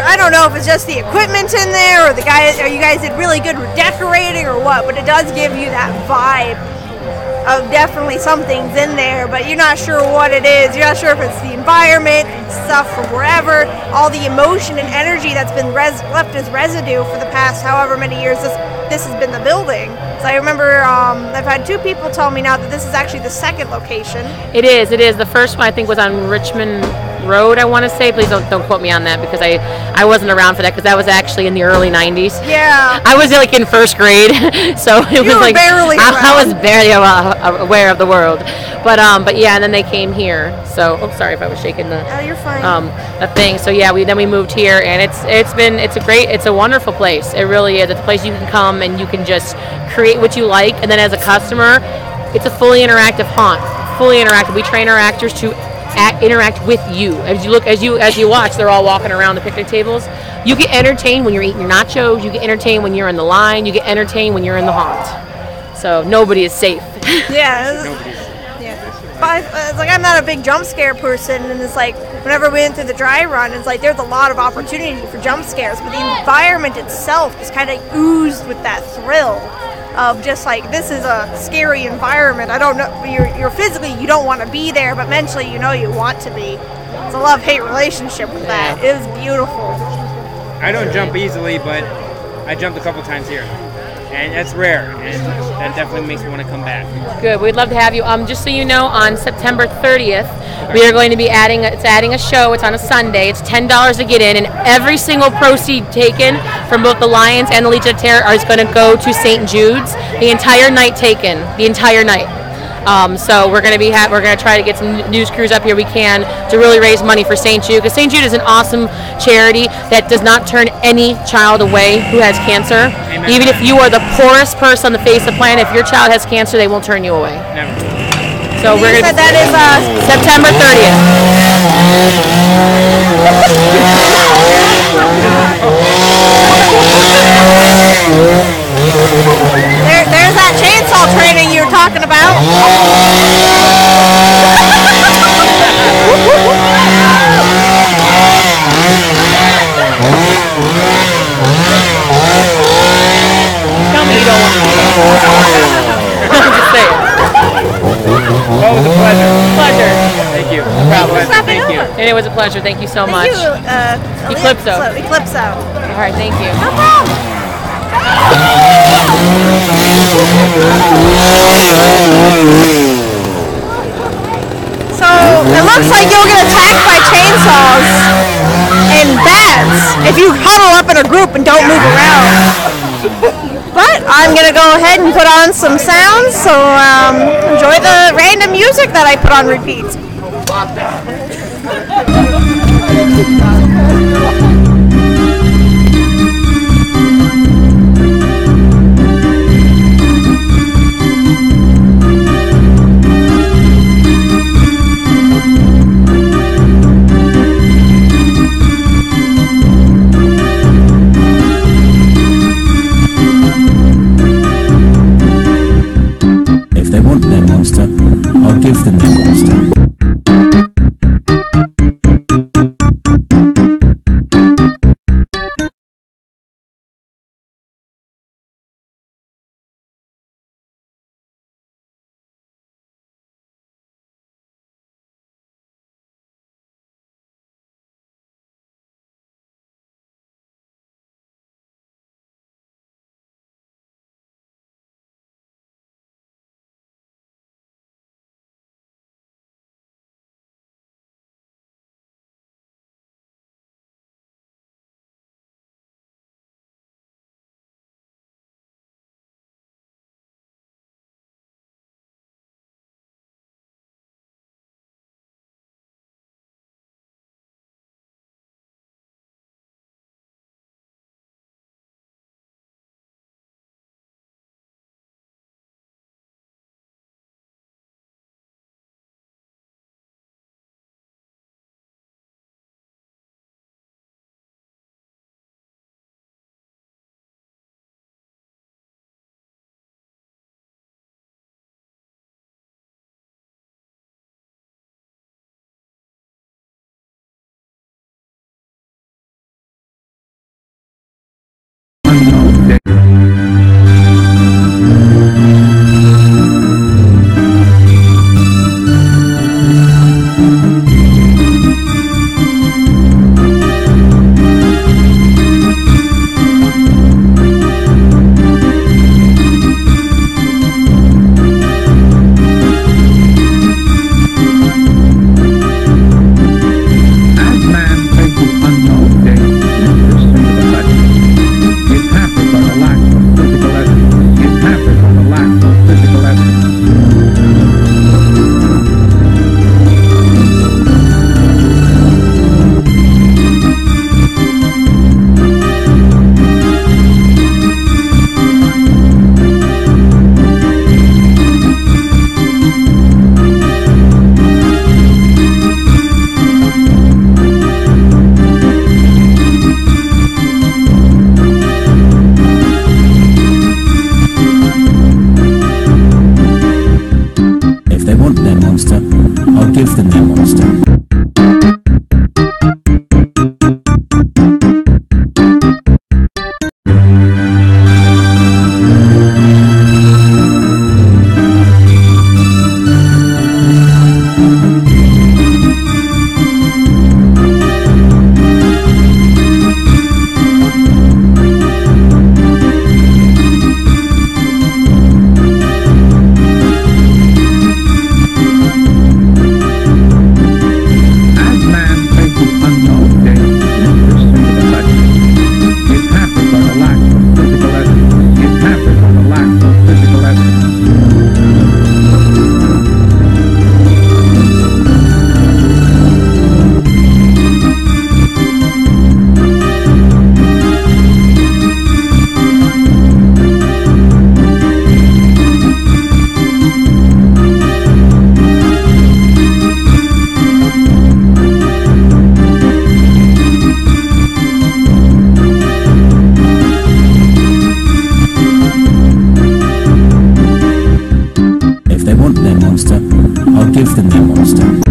I don't know if it's just the equipment in there, or you guys did really good with decorating or what, but it does give you that vibe of definitely something's in there, but you're not sure what it is. You're not sure if it's the environment, stuff from wherever, all the emotion and energy that's been left as residue for the past however many years this has been the building. So I remember I've had 2 people tell me now that this is actually the second location. It is. The first one I think was on Richmond Road, I want to say. Please don't quote me on that, because I wasn't around for that, because that was actually in the early 90s. Yeah. I was like in first grade, so it was like barely I was barely aware of the world. But yeah, and then they came here. So sorry if I was shaking the you're fine. The thing. So yeah, we moved here, and it's a wonderful place. It really is. It's a place you can come and you can just create what you like, and then as a customer, it's a fully interactive haunt. Fully interactive. We train our actors to interact with you. As you watch, they're all walking around the picnic tables. You get entertained when you're eating your nachos. You get entertained when you're in the line. You get entertained when you're in the haunt. So nobody is safe Yeah. But it's like I'm not a big jump scare person, and it's like whenever we went through the dry run, it's like there's a lot of opportunity for jump scares, but the environment itself is kind of oozed with that thrill of just like, this is a scary environment. I don't know, you're physically, you don't want to be there, but mentally you know you want to be. It's a love-hate relationship with that. It is beautiful. I don't jump easily, but I jumped a couple times here. And that's rare, and that definitely makes me want to come back. Good. We'd love to have you. Just so you know, on September 30th, we are going to be adding a show. It's on a Sunday. It's $10 to get in, and every single proceed taken from both the Lions and the Legion of Terror is going to go to St. Jude's. The entire night taken. The entire night. So we're going to try to get some news crews up here we can to really raise money for St. Jude, because St. Jude is an awesome charity that does not turn any child away who has cancer. Amen. Even if you are the poorest person on the face of the planet, if your child has cancer, they won't turn you away. Never. So we're going to. That is September 30th. There's that chainsaw training you were talking about. Tell me you don't want to. Just say it. Well, it was a pleasure. Pleasure. Thank you. No problem. Thank you. And it was a pleasure. Thank you so much. Thank you, Eclipso. All right, thank you. No problem. So it looks like you'll get attacked by chainsaws and bats if you huddle up in a group and don't move around. But I'm gonna go ahead and put on some sounds, so enjoy the random music that I put on repeat. If they want their monster, I'll give them their monster. give them their monster.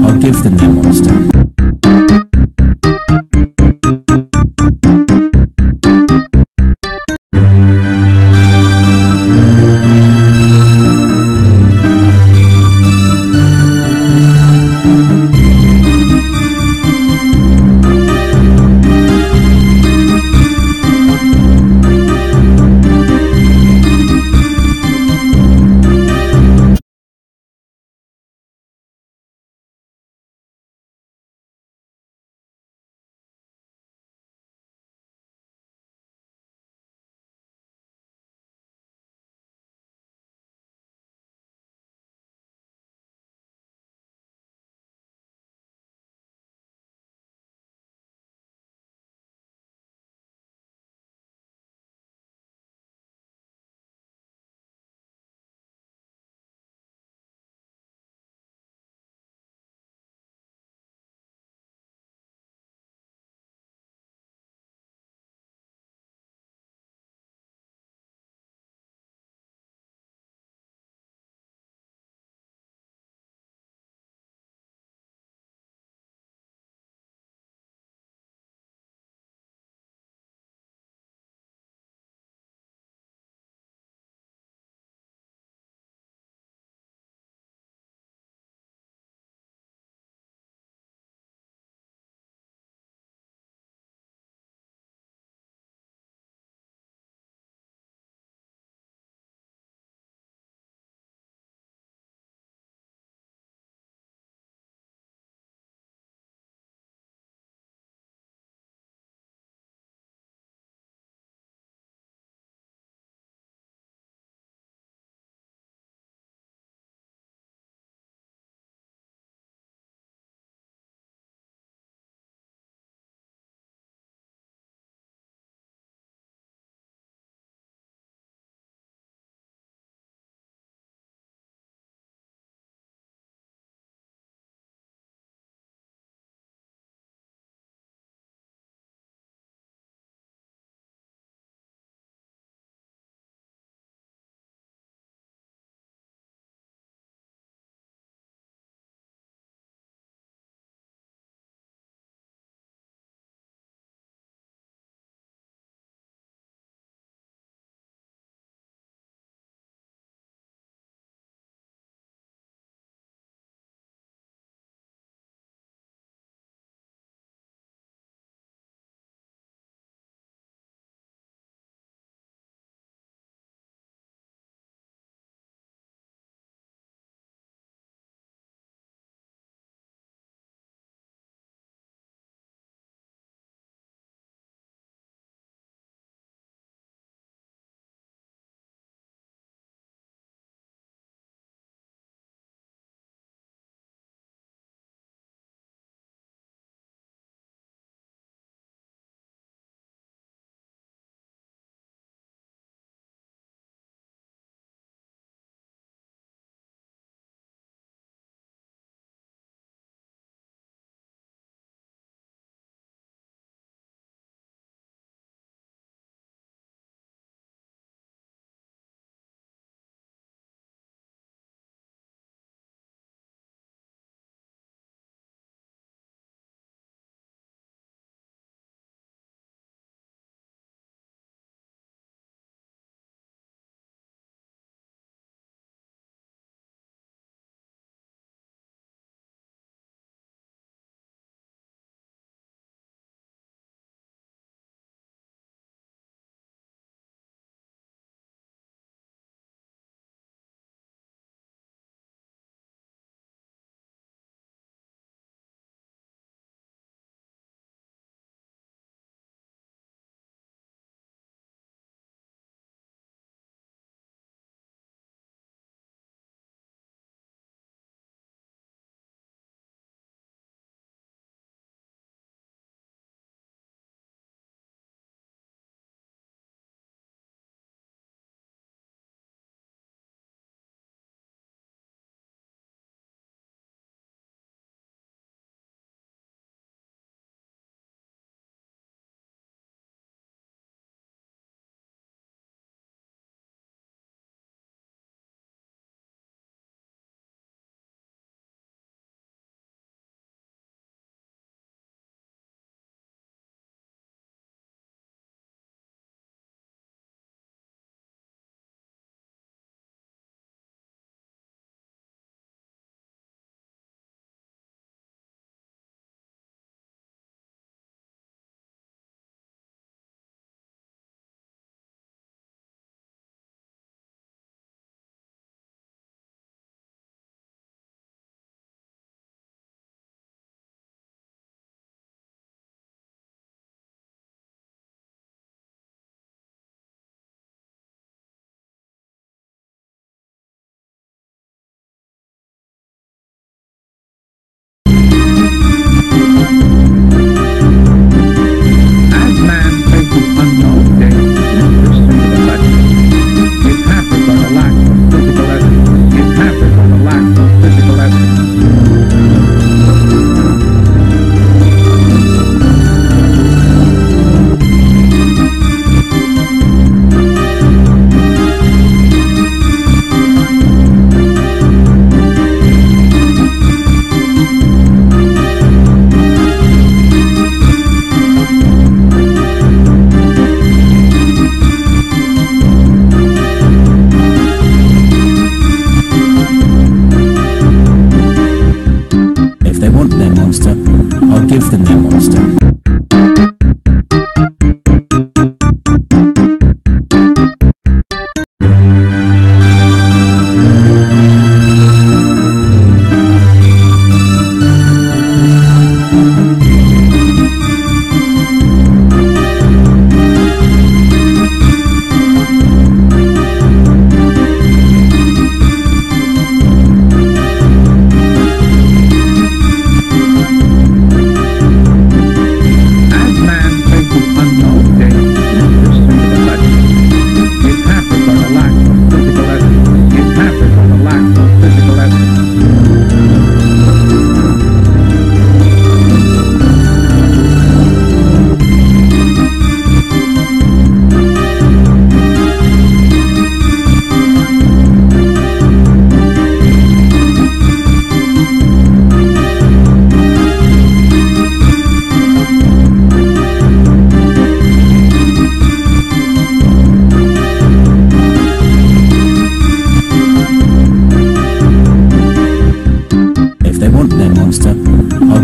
I'll give them their monster.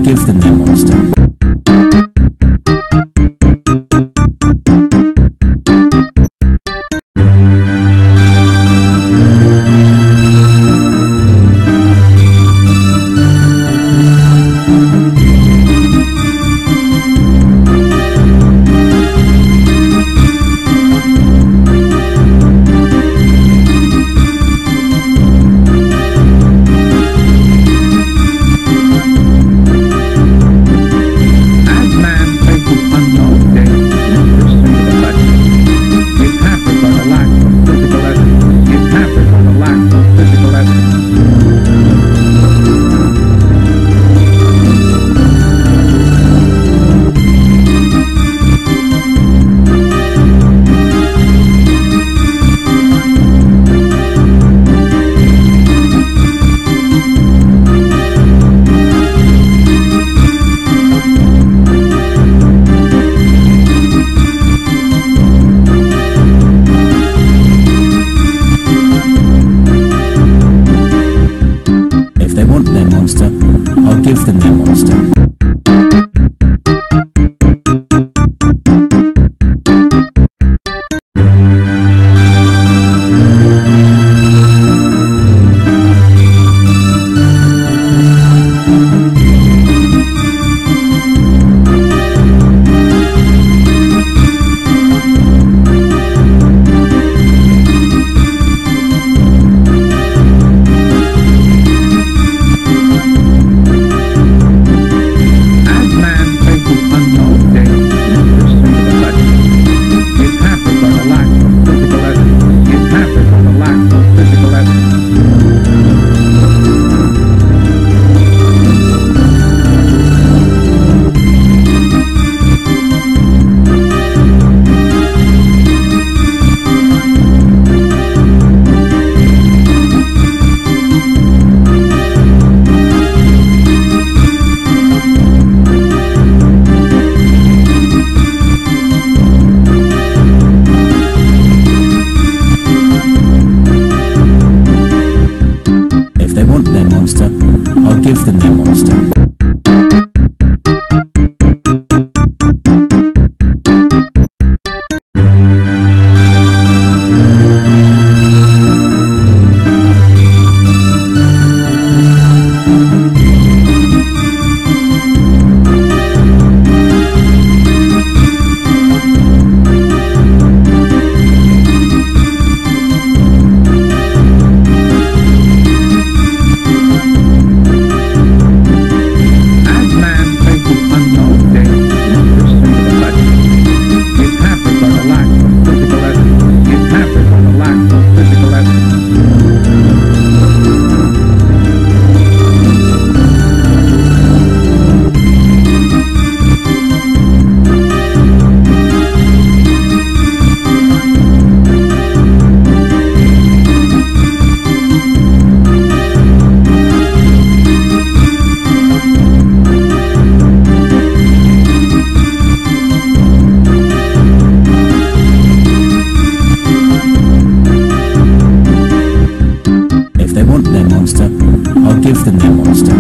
give them their monster. I'll give them their monster. I'll give them their monster. I'll give them their monster.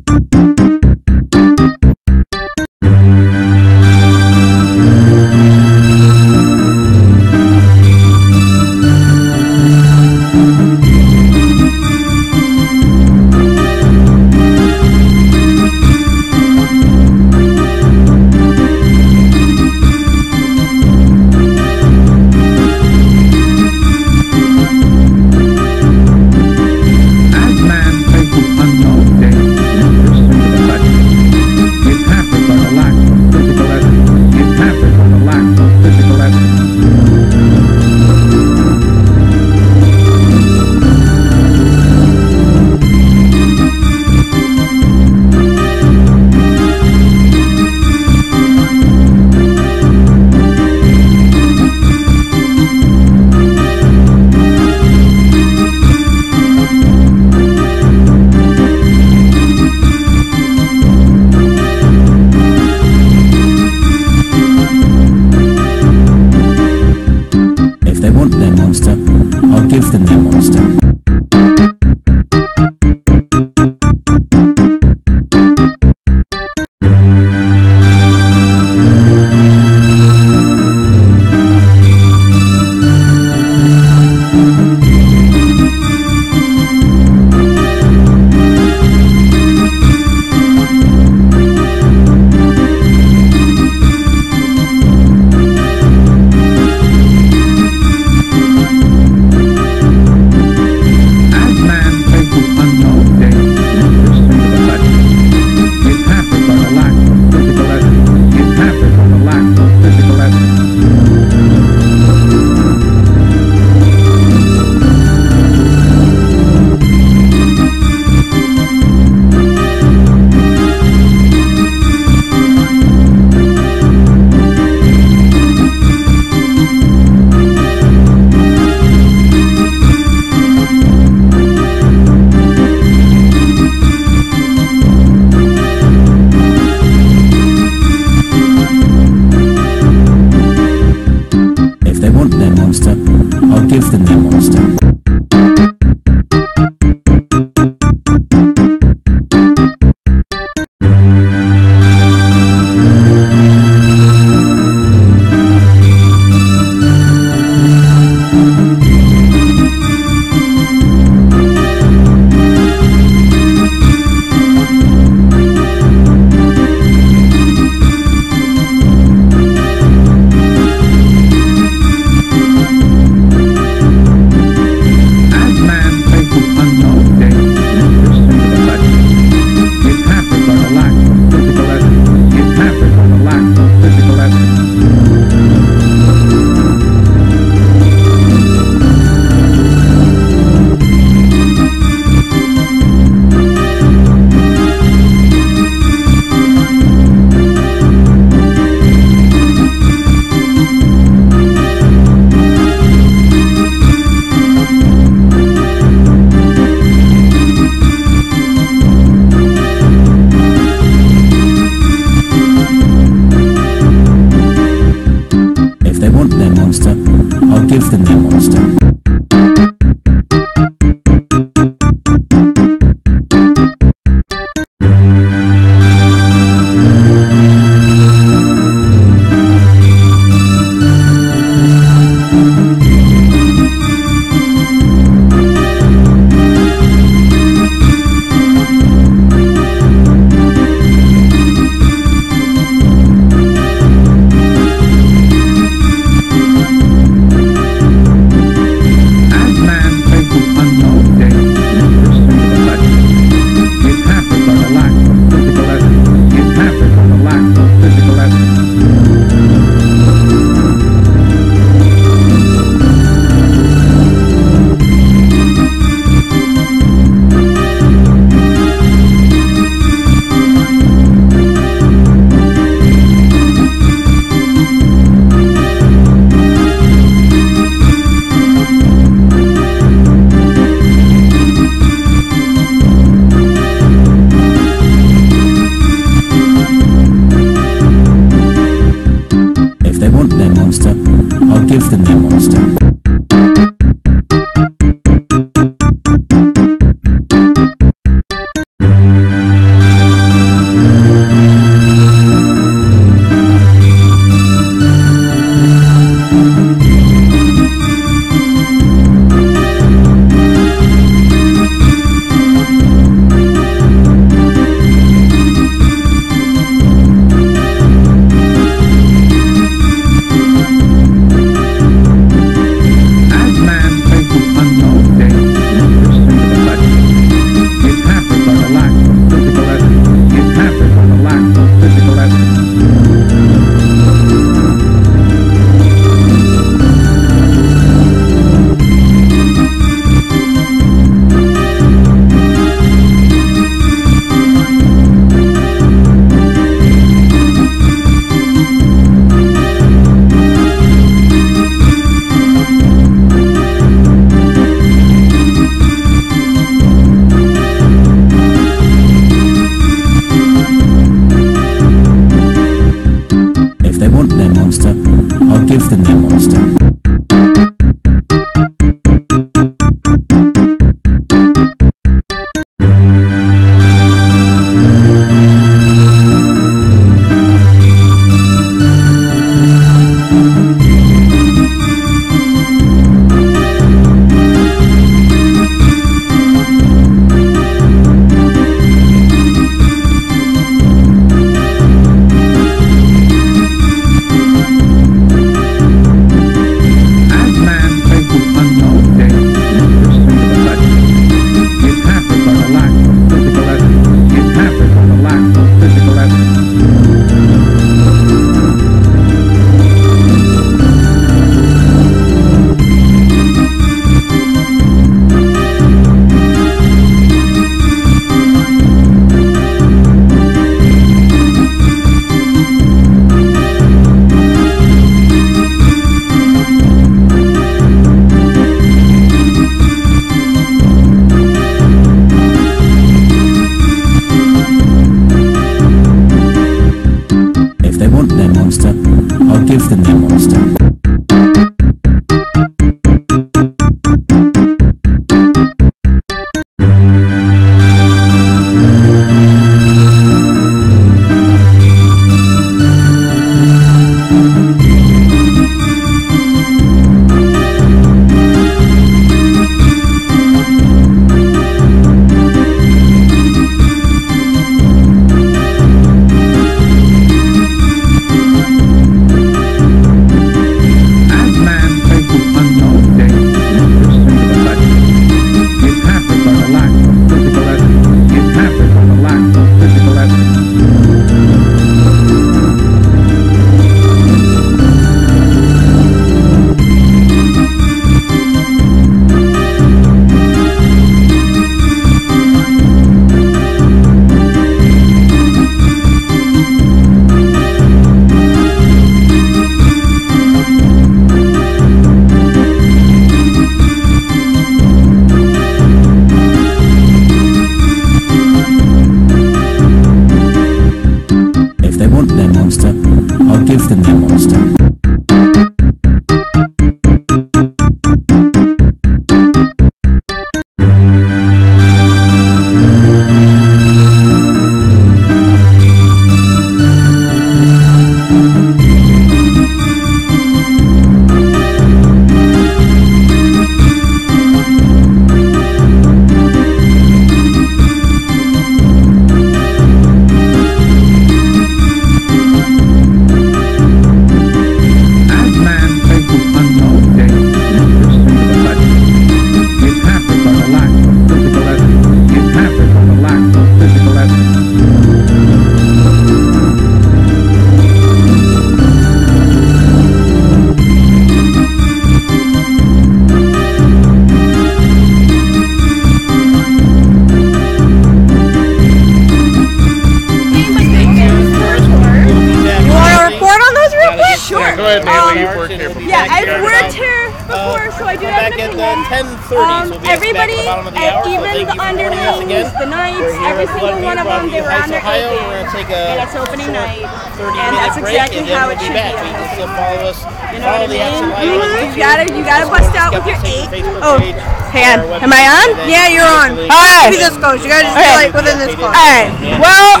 10:30. So we'll be everybody, back at the bottom of the hour. So even thank the you for joining us again. underlings, the knights, We're here every at single one of them, they were on their A Ohio. game. We're going to take And a it's opening night. 30-minute And that's break, exactly and then how we'll it be should back. be. So you can still follow us. You know Follow what I the action mean? live on YouTube. You gotta bust out with your Skeptic eight. Facebook Oh, page, hang on. our Am I on? website, and Yeah, you're on. then All right. Maybe this goes. You gotta just be like within this clock. All right. Well,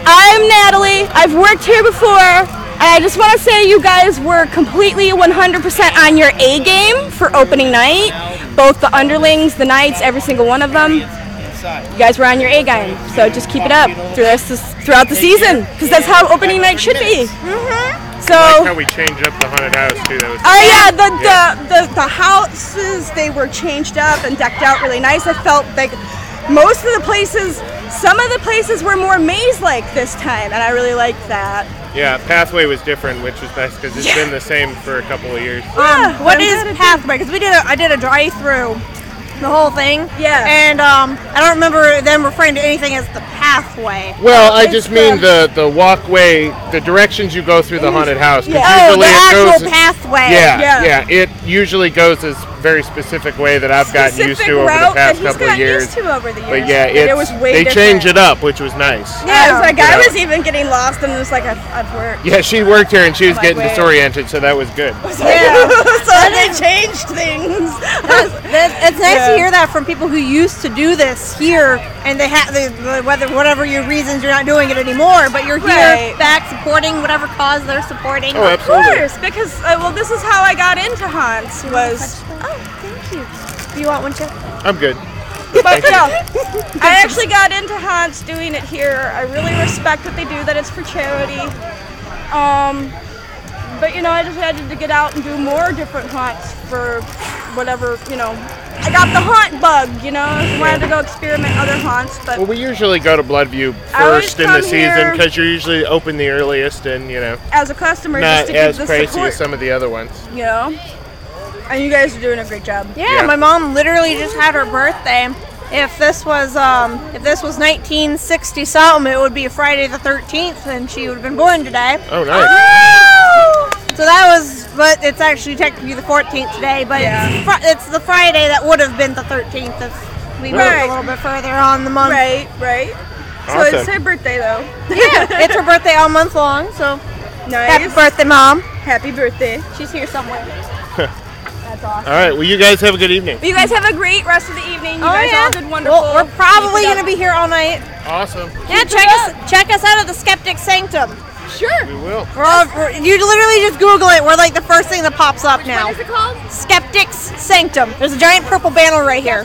I'm Natalie. I've worked here before, and I just want to say you guys were completely 100% on your A game for opening night. Both the underlings, the knights, every single one of them. You guys were on your A game, so just keep it up throughout the season, because that's how opening night should be. So. I like how we changed up the haunted house too. That was The houses, they were changed up and decked out really nice. I felt like most of the places, some of the places were more maze-like this time, and I really liked that. Yeah, Pathway was different, which was nice because it's been the same for a couple of years. What is Pathway? Because I did a drive-through, the whole thing. Yeah. And I don't remember them referring to anything as the pathway. Well, I just mean the walkway, the directions you go through the haunted house. 'Cause Oh, usually the it actual goes, pathway. Yeah. It usually goes this very specific way that I've gotten used to over the past couple of years. Over the years. But yeah, it was way they different. change it up, which was nice. Yeah, I was like, I Yeah. was even getting lost, and it was like, I've worked. Yeah, she worked here and she was Like, getting wait. disoriented, so that was good. Yeah, so they changed things. It's nice to hear that from people who used to do this here, and they have whatever your reasons you're not doing it anymore, but you're here Right. back supporting whatever cause they're supporting. Oh, Of absolutely. course, because this is how I got into haunts. Was Thank you. Do you want one too? I'm good. But no, I actually got into haunts doing it here. I really respect what they do, that it's for charity. But I just had to get out and do more different haunts for whatever, I got the haunt bug, I wanted to go experiment other haunts, but Well, we usually go to Bloodview I always first in the come season here- because you're usually open the earliest and, as a customer, not just to as give the crazy support, as some of the other ones. And you guys are doing a great job. Yeah, my mom literally just had her birthday. If this was 1960 something, it would be Friday the 13th, and she would have been born today. Oh, nice. So that was, but it's actually technically the 14th today, but it's the Friday that would have been the 13th if we moved a little bit further on the month. Right. So Awesome. it's her birthday, though. Yeah, it's her birthday all month long, so Nice. happy birthday, Mom. Happy birthday. She's here somewhere. That's awesome. All right, well, you guys have a good evening. Well, you guys have a great rest of the evening. You Oh, guys yeah. all did wonderful. Well, we're probably Keep it going to up. be here all night. Awesome. Yeah, check us out at the Skeptic Sanctum. Sure. We will. You literally just Google it. We're like the first thing that pops up now. What is it called? Skeptic's Sanctum. There's a giant purple banner right here.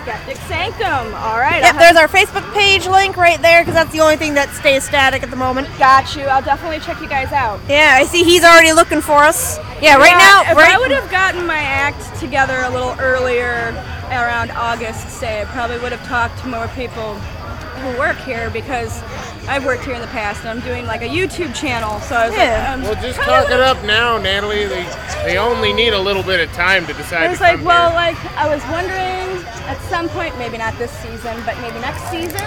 Skeptic Sanctum. All right. Yep, there's our Facebook page link right there because that's the only thing that stays static at the moment. Got you. I'll definitely check you guys out. Yeah, I see he's already looking for us. Yeah, right now. If I would have gotten my act together a little earlier, around August, say, I probably would have talked to more people who work here, because I've worked here in the past and I'm doing like a YouTube channel. So I was like, Well, just talk it up now, Natalie. They only need a little bit of time to decide I was to like, come well, here. like, I was wondering at some point, maybe not this season, but maybe next season,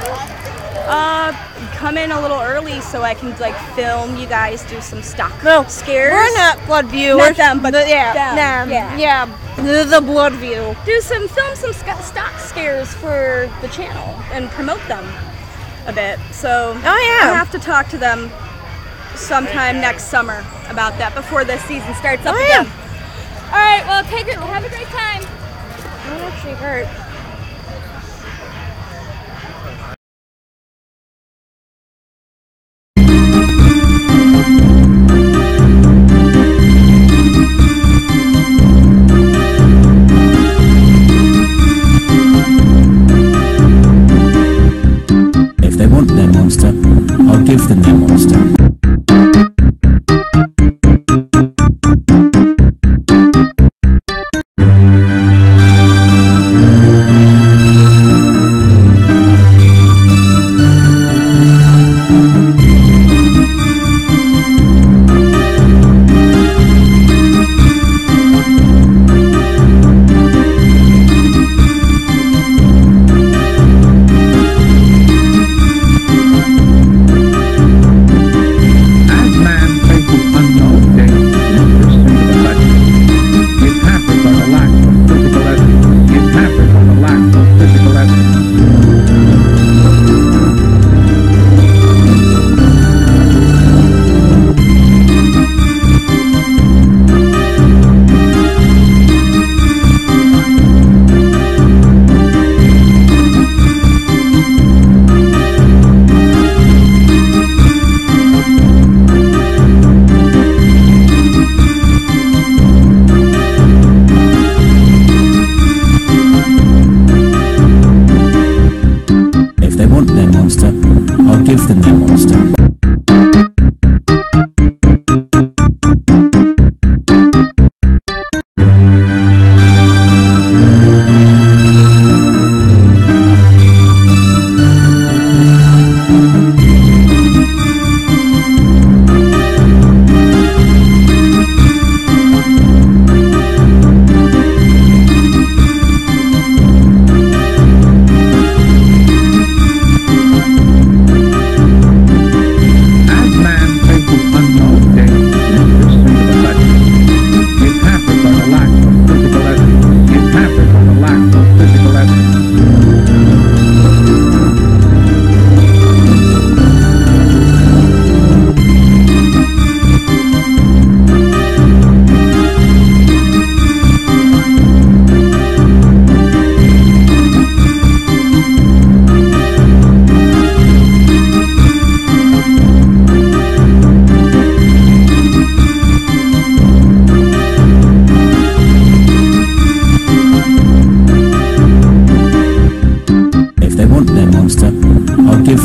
come in a little early so I can like film you guys do some stock scares. We're not Bloodview. Not them, but the Bloodview. Film some stock scares for the channel and promote them a bit. So I have to talk to them sometime next summer about that before this season starts up again. All right, well, have a great time. That actually hurt. If they want their monster, I'll give them their monster.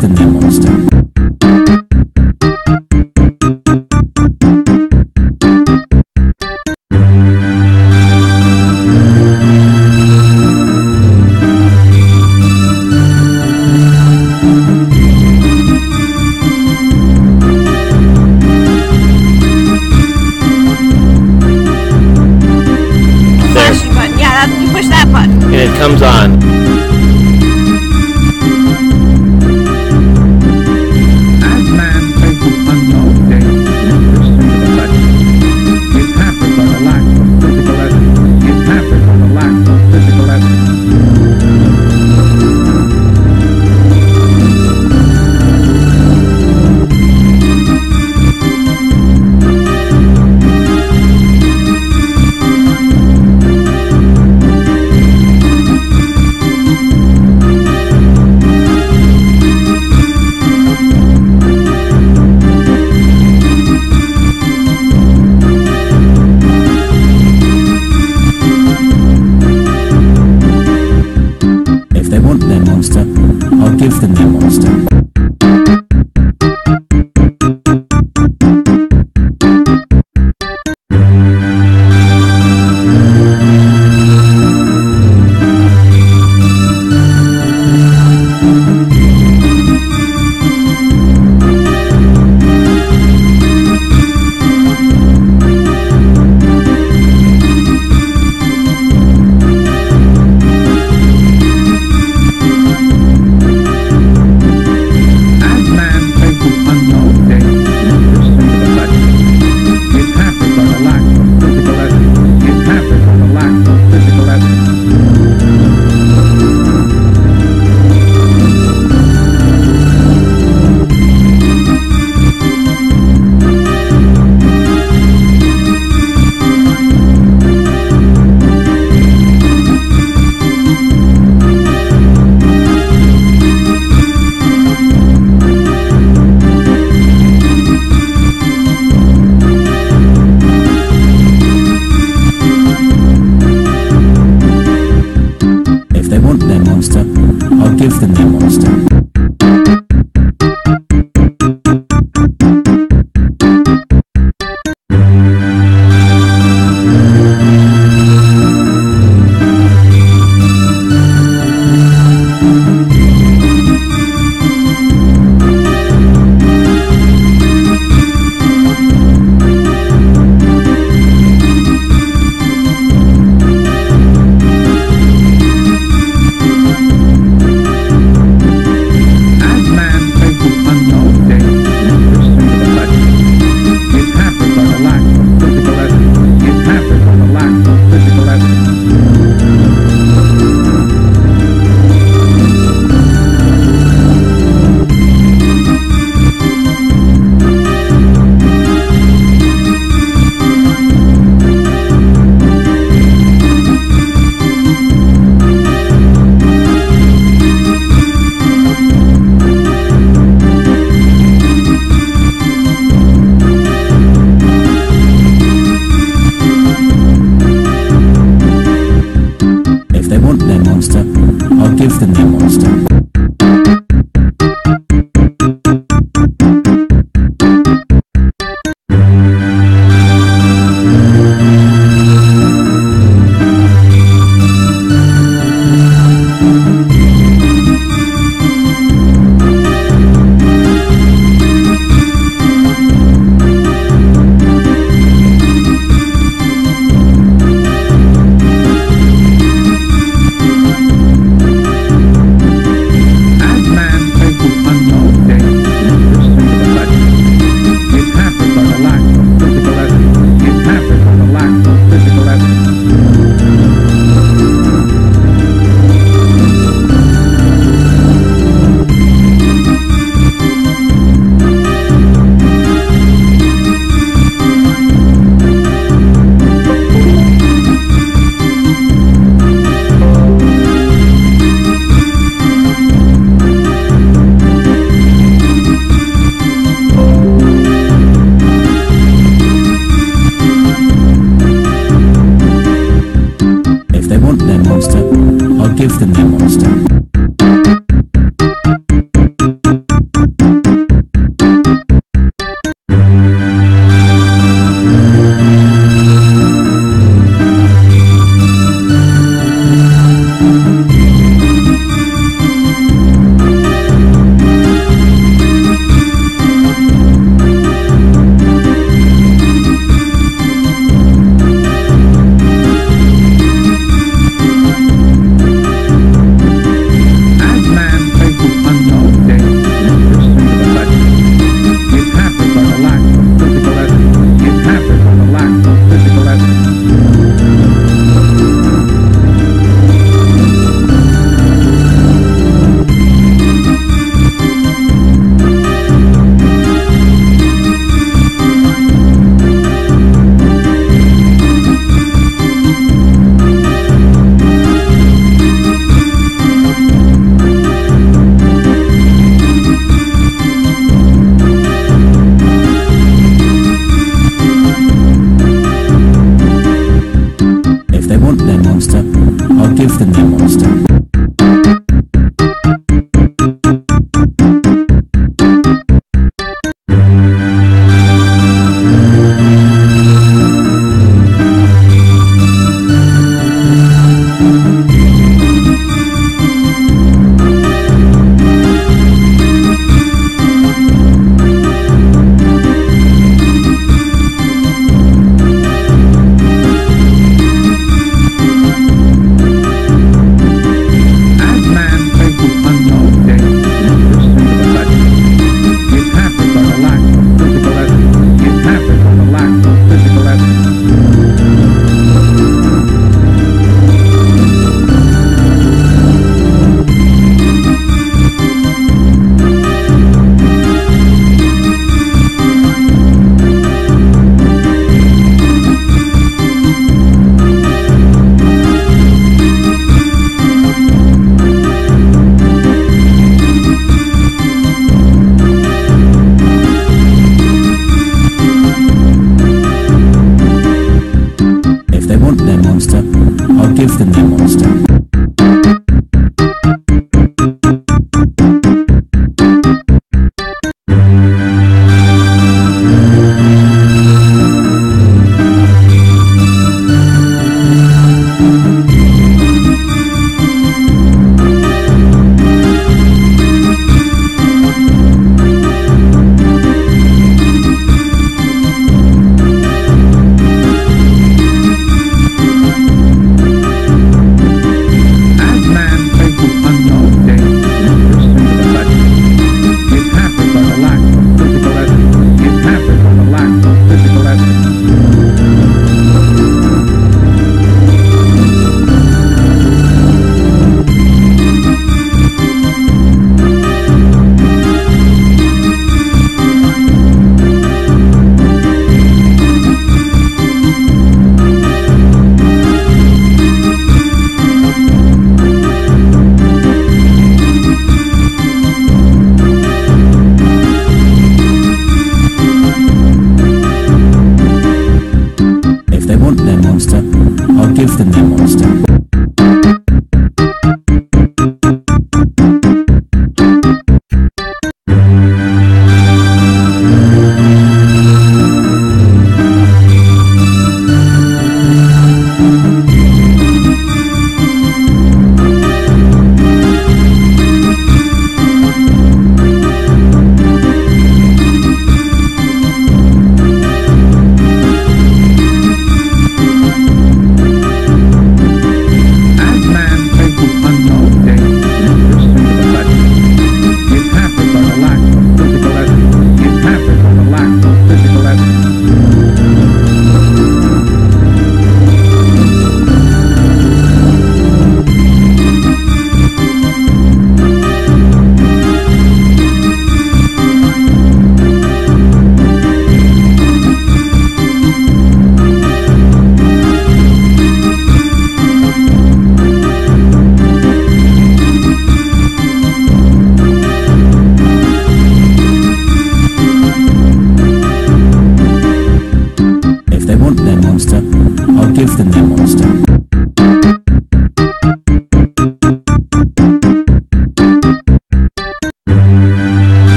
give them their monster. Flashing button. Yeah, you push that button. And it comes on. As man faces unknown dangers in his pursuit of a legend, is hampered by the lack of physical evidence. Is hampered by the lack of physical evidence. If they want their monster, I'll give them their monster. As man faces unknown dangers in his pursuit of a legend, is hampered by the lack of physical evidence. Is hampered by the lack of physical evidence. If they want their monster, I'll give them their monster.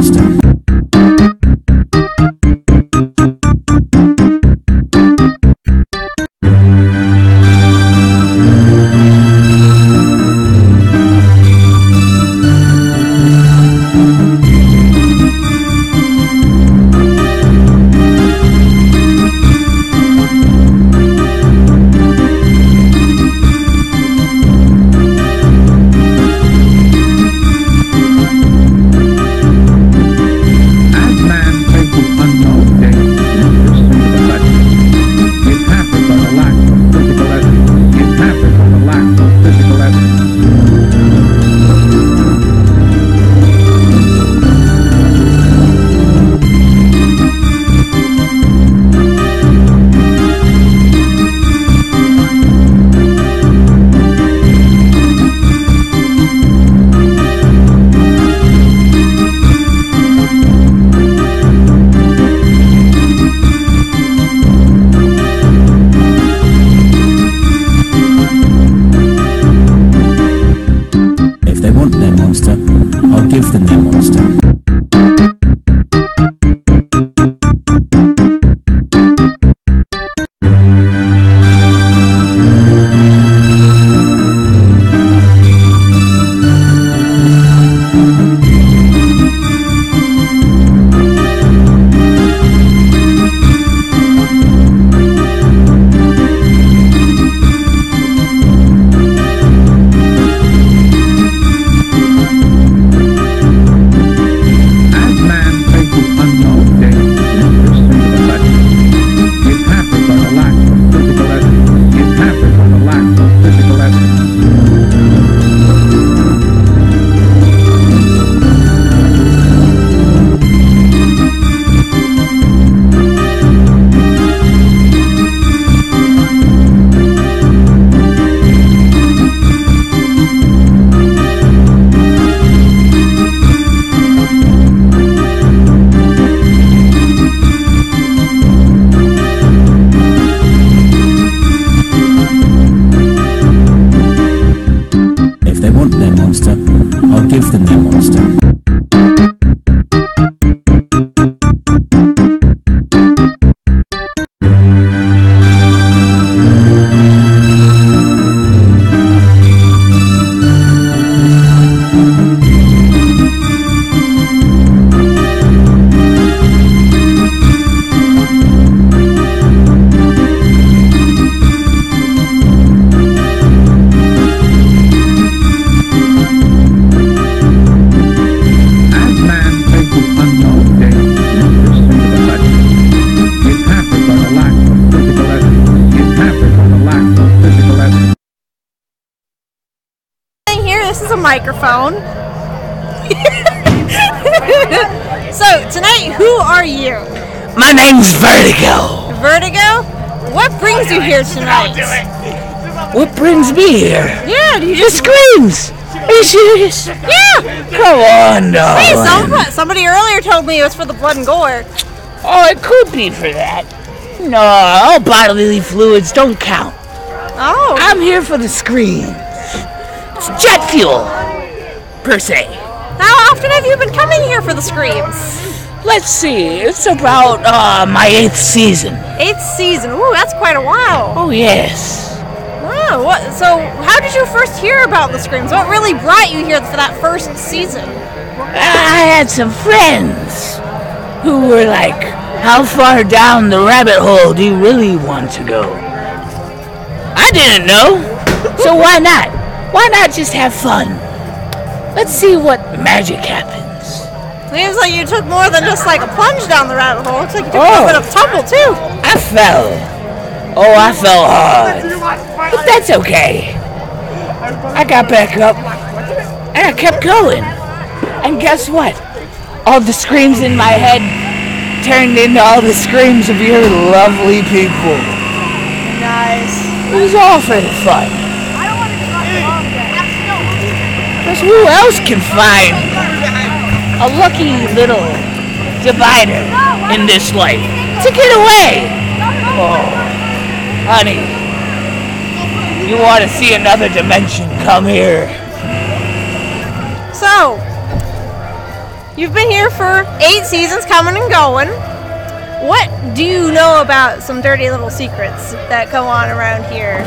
monster. I'll give them their monster. I'll give them their monster. This is a microphone. So tonight, who are you? My name's Vertigo. Vertigo? What brings you here tonight? What brings me here? Yeah, do you The just screams. Are you serious? Yeah. Come on, darling. Hey, somebody earlier told me it was for the blood and gore. Oh, it could be for that. No, all bodily fluids don't count. Oh. I'm here for the screams. It's jet fuel, per se. How often have you been coming here for the screams? Let's see, it's about my 8th season. 8th season? Ooh, that's quite a while. Oh, yes. Wow, so how did you first hear about the screams? What really brought you here for that first season? I had some friends who were like, how far down the rabbit hole do you really want to go? I didn't know, so why not? Why not just have fun? Let's see what magic happens. Seems like you took more than just like a plunge down the rabbit hole. Looks like you took a bit of tumble too. I fell. Oh, I fell hard. But that's okay. I got back up and I kept going. And guess what? All the screams in my head turned into all the screams of your lovely people. Nice. It was all for the fun. Because who else can find a lucky little divider in this life to get away? Oh, honey, you want to see another dimension? Come here. So, You've been here for 8 seasons, coming and going. What do you know about some dirty little secrets that go on around here?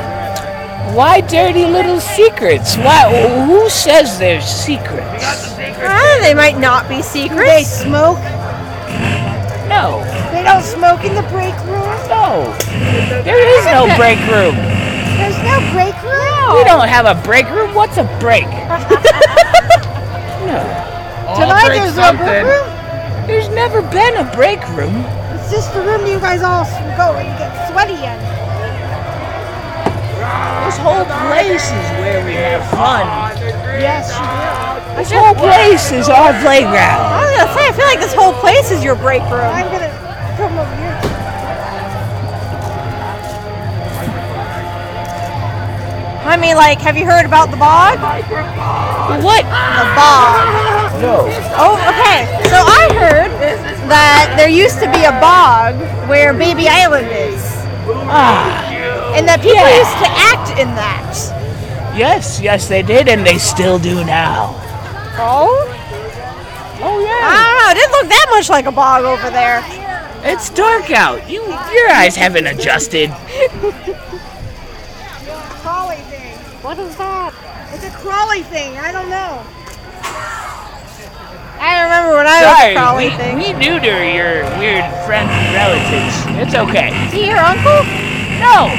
Why dirty little secrets? Why? Who says there's secrets? They might not be secrets. Do they smoke? No. They don't smoke in the break room? No. There is no break room. There's no break room? We don't have a break room. What's a break? No. Tonight there's no break room? There's never been a break room. It's just the room you guys all go and get sweaty in. This whole place is where we have fun. Yes, you do. This whole place is our playground. I was gonna say, I feel like this whole place is your break room. I'm gonna come over here. I mean, like, have you heard about the bog? What? The bog. No. Oh, okay. So I heard that there used to be a bog where Baby Island is. And that people used to act in that. Yes, they did, and they still do now. Oh? Oh, yeah. I don't know. It didn't look that much like a bog over there. It's dark out. Your eyes haven't adjusted. Crawly thing. What is that? It's a crawly thing. I don't know. I remember when I was a crawly thing. We neuter your weird friends and relatives. It's okay. Is he your uncle? No.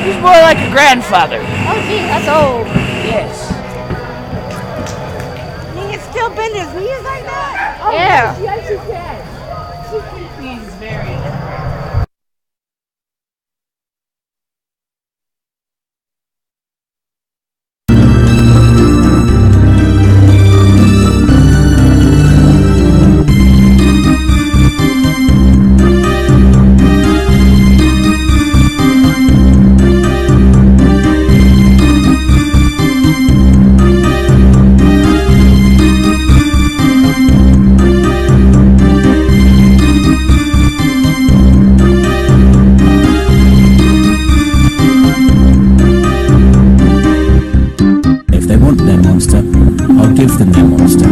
He's more like a grandfather. Oh, gee, that's old. Yes. He can still bend his knees like that? Oh, Yeah. Yes, you can. He's very... I'll give them their monster.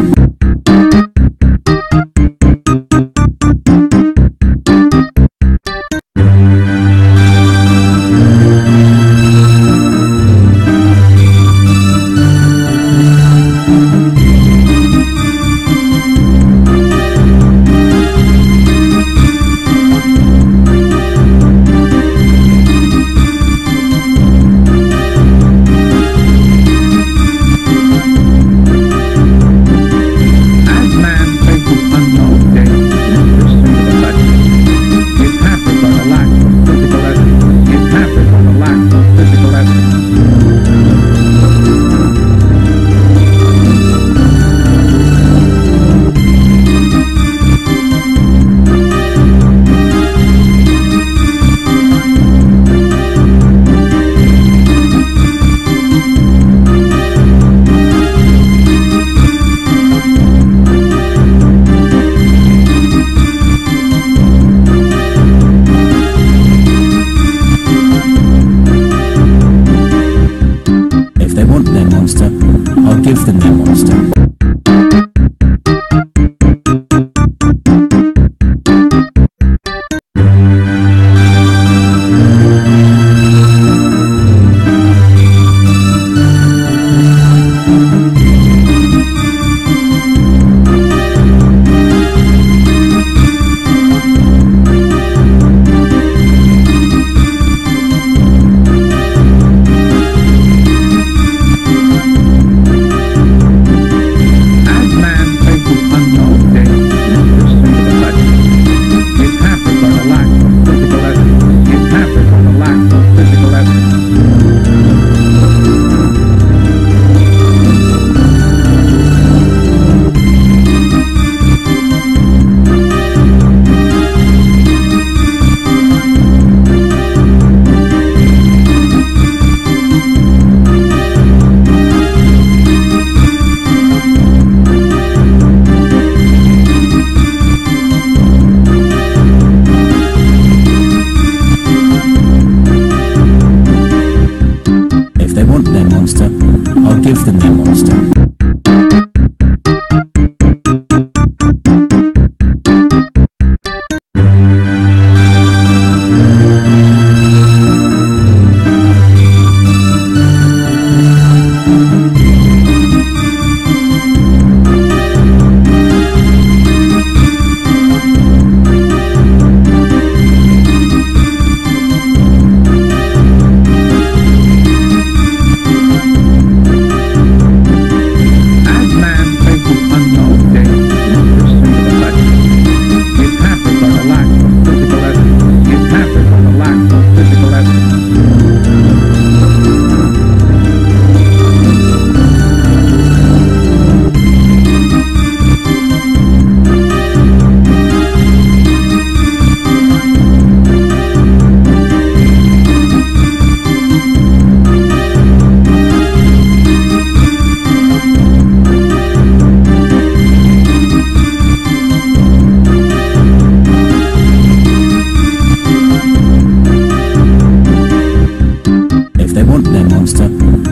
I'll give them their monster. I'll give them their monster.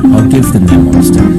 I'll give them their monster.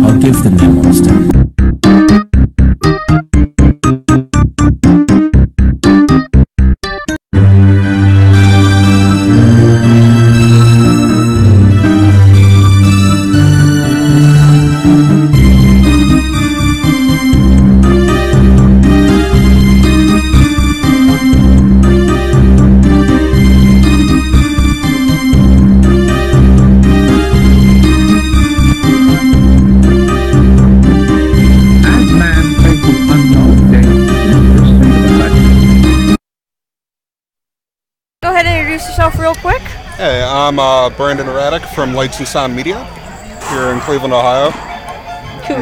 I'll give them their monster. Go ahead and introduce yourself real quick. Hey, I'm Brandon Raddick from Lights and Sound Media here in Cleveland, Ohio. Cool.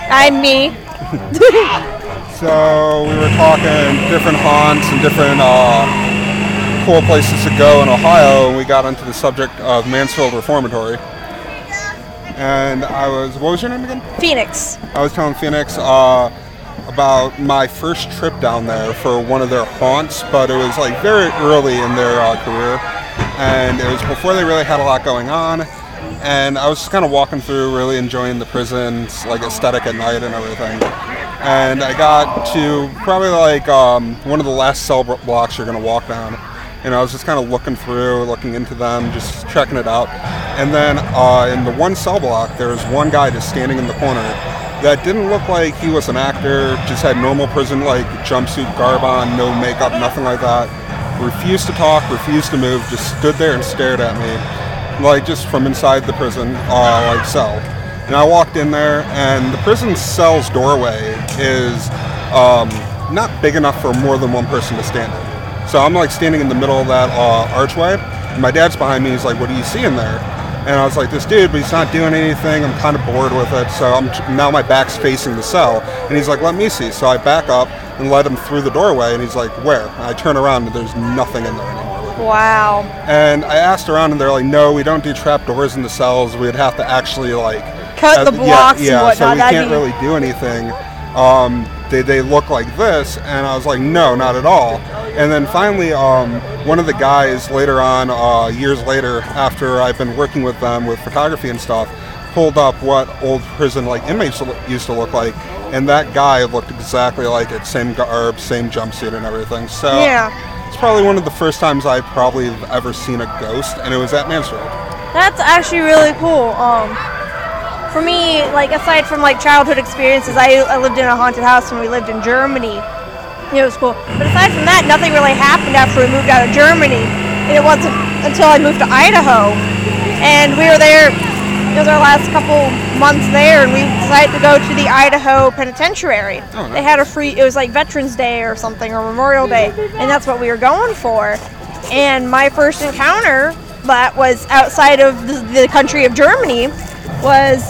I'm me. So we were talking different haunts and different cool places to go in Ohio, and we got into the subject of Mansfield Reformatory. And what was your name again? Phoenix. I was telling Phoenix about my first trip down there for one of their haunts, but it was like very early in their career, and it was before they really had a lot going on, and I was just kind of walking through, really enjoying the prison's like aesthetic at night and everything, and I got to probably like one of the last cell blocks you're going to walk down, and I was just kind of looking into them, just checking it out, and then in the one cell block there was one guy just standing in the corner that didn't look like he was an actor, just had normal prison like jumpsuit garb on, no makeup, nothing like that. Refused to talk, refused to move, just stood there and stared at me, like just from inside the prison like cell. And I walked in there, and the prison cell's doorway is not big enough for more than one person to stand in. So I'm like standing in the middle of that archway, and my dad's behind me, he's like, "What do you see in there?" And I was like, "This dude, but he's not doing anything. I'm kind of bored with it." So now my back's facing the cell. And he's like, "Let me see." So I back up and let him through the doorway. And he's like, "Where?" And I turn around and there's nothing in there anymore. Wow. And I asked around and they're like, "No, we don't do trap doors in the cells. We'd have to actually like cut the blocks and whatnot. So we can't really do anything. They look like this." And I was like, "No, not at all." And then finally, one of the guys later on, years later, after I've been working with them with photography and stuff, pulled up what old prison like inmates used to look like, and that guy looked exactly like it, same garb, same jumpsuit and everything. So yeah, it's probably one of the first times I probably have ever seen a ghost, and it was at Mansfield. That's actually really cool. For me, like aside from like childhood experiences, I lived in a haunted house when we lived in Germany. It was cool. But aside from that, nothing really happened after we moved out of Germany. And it wasn't until I moved to Idaho. And we were there, it was our last couple months there, and we decided to go to the Idaho Penitentiary. Oh, nice. They had it was like Veterans Day or something, or Memorial Day, and that's what we were going for. And my first encounter that was outside of the country of Germany was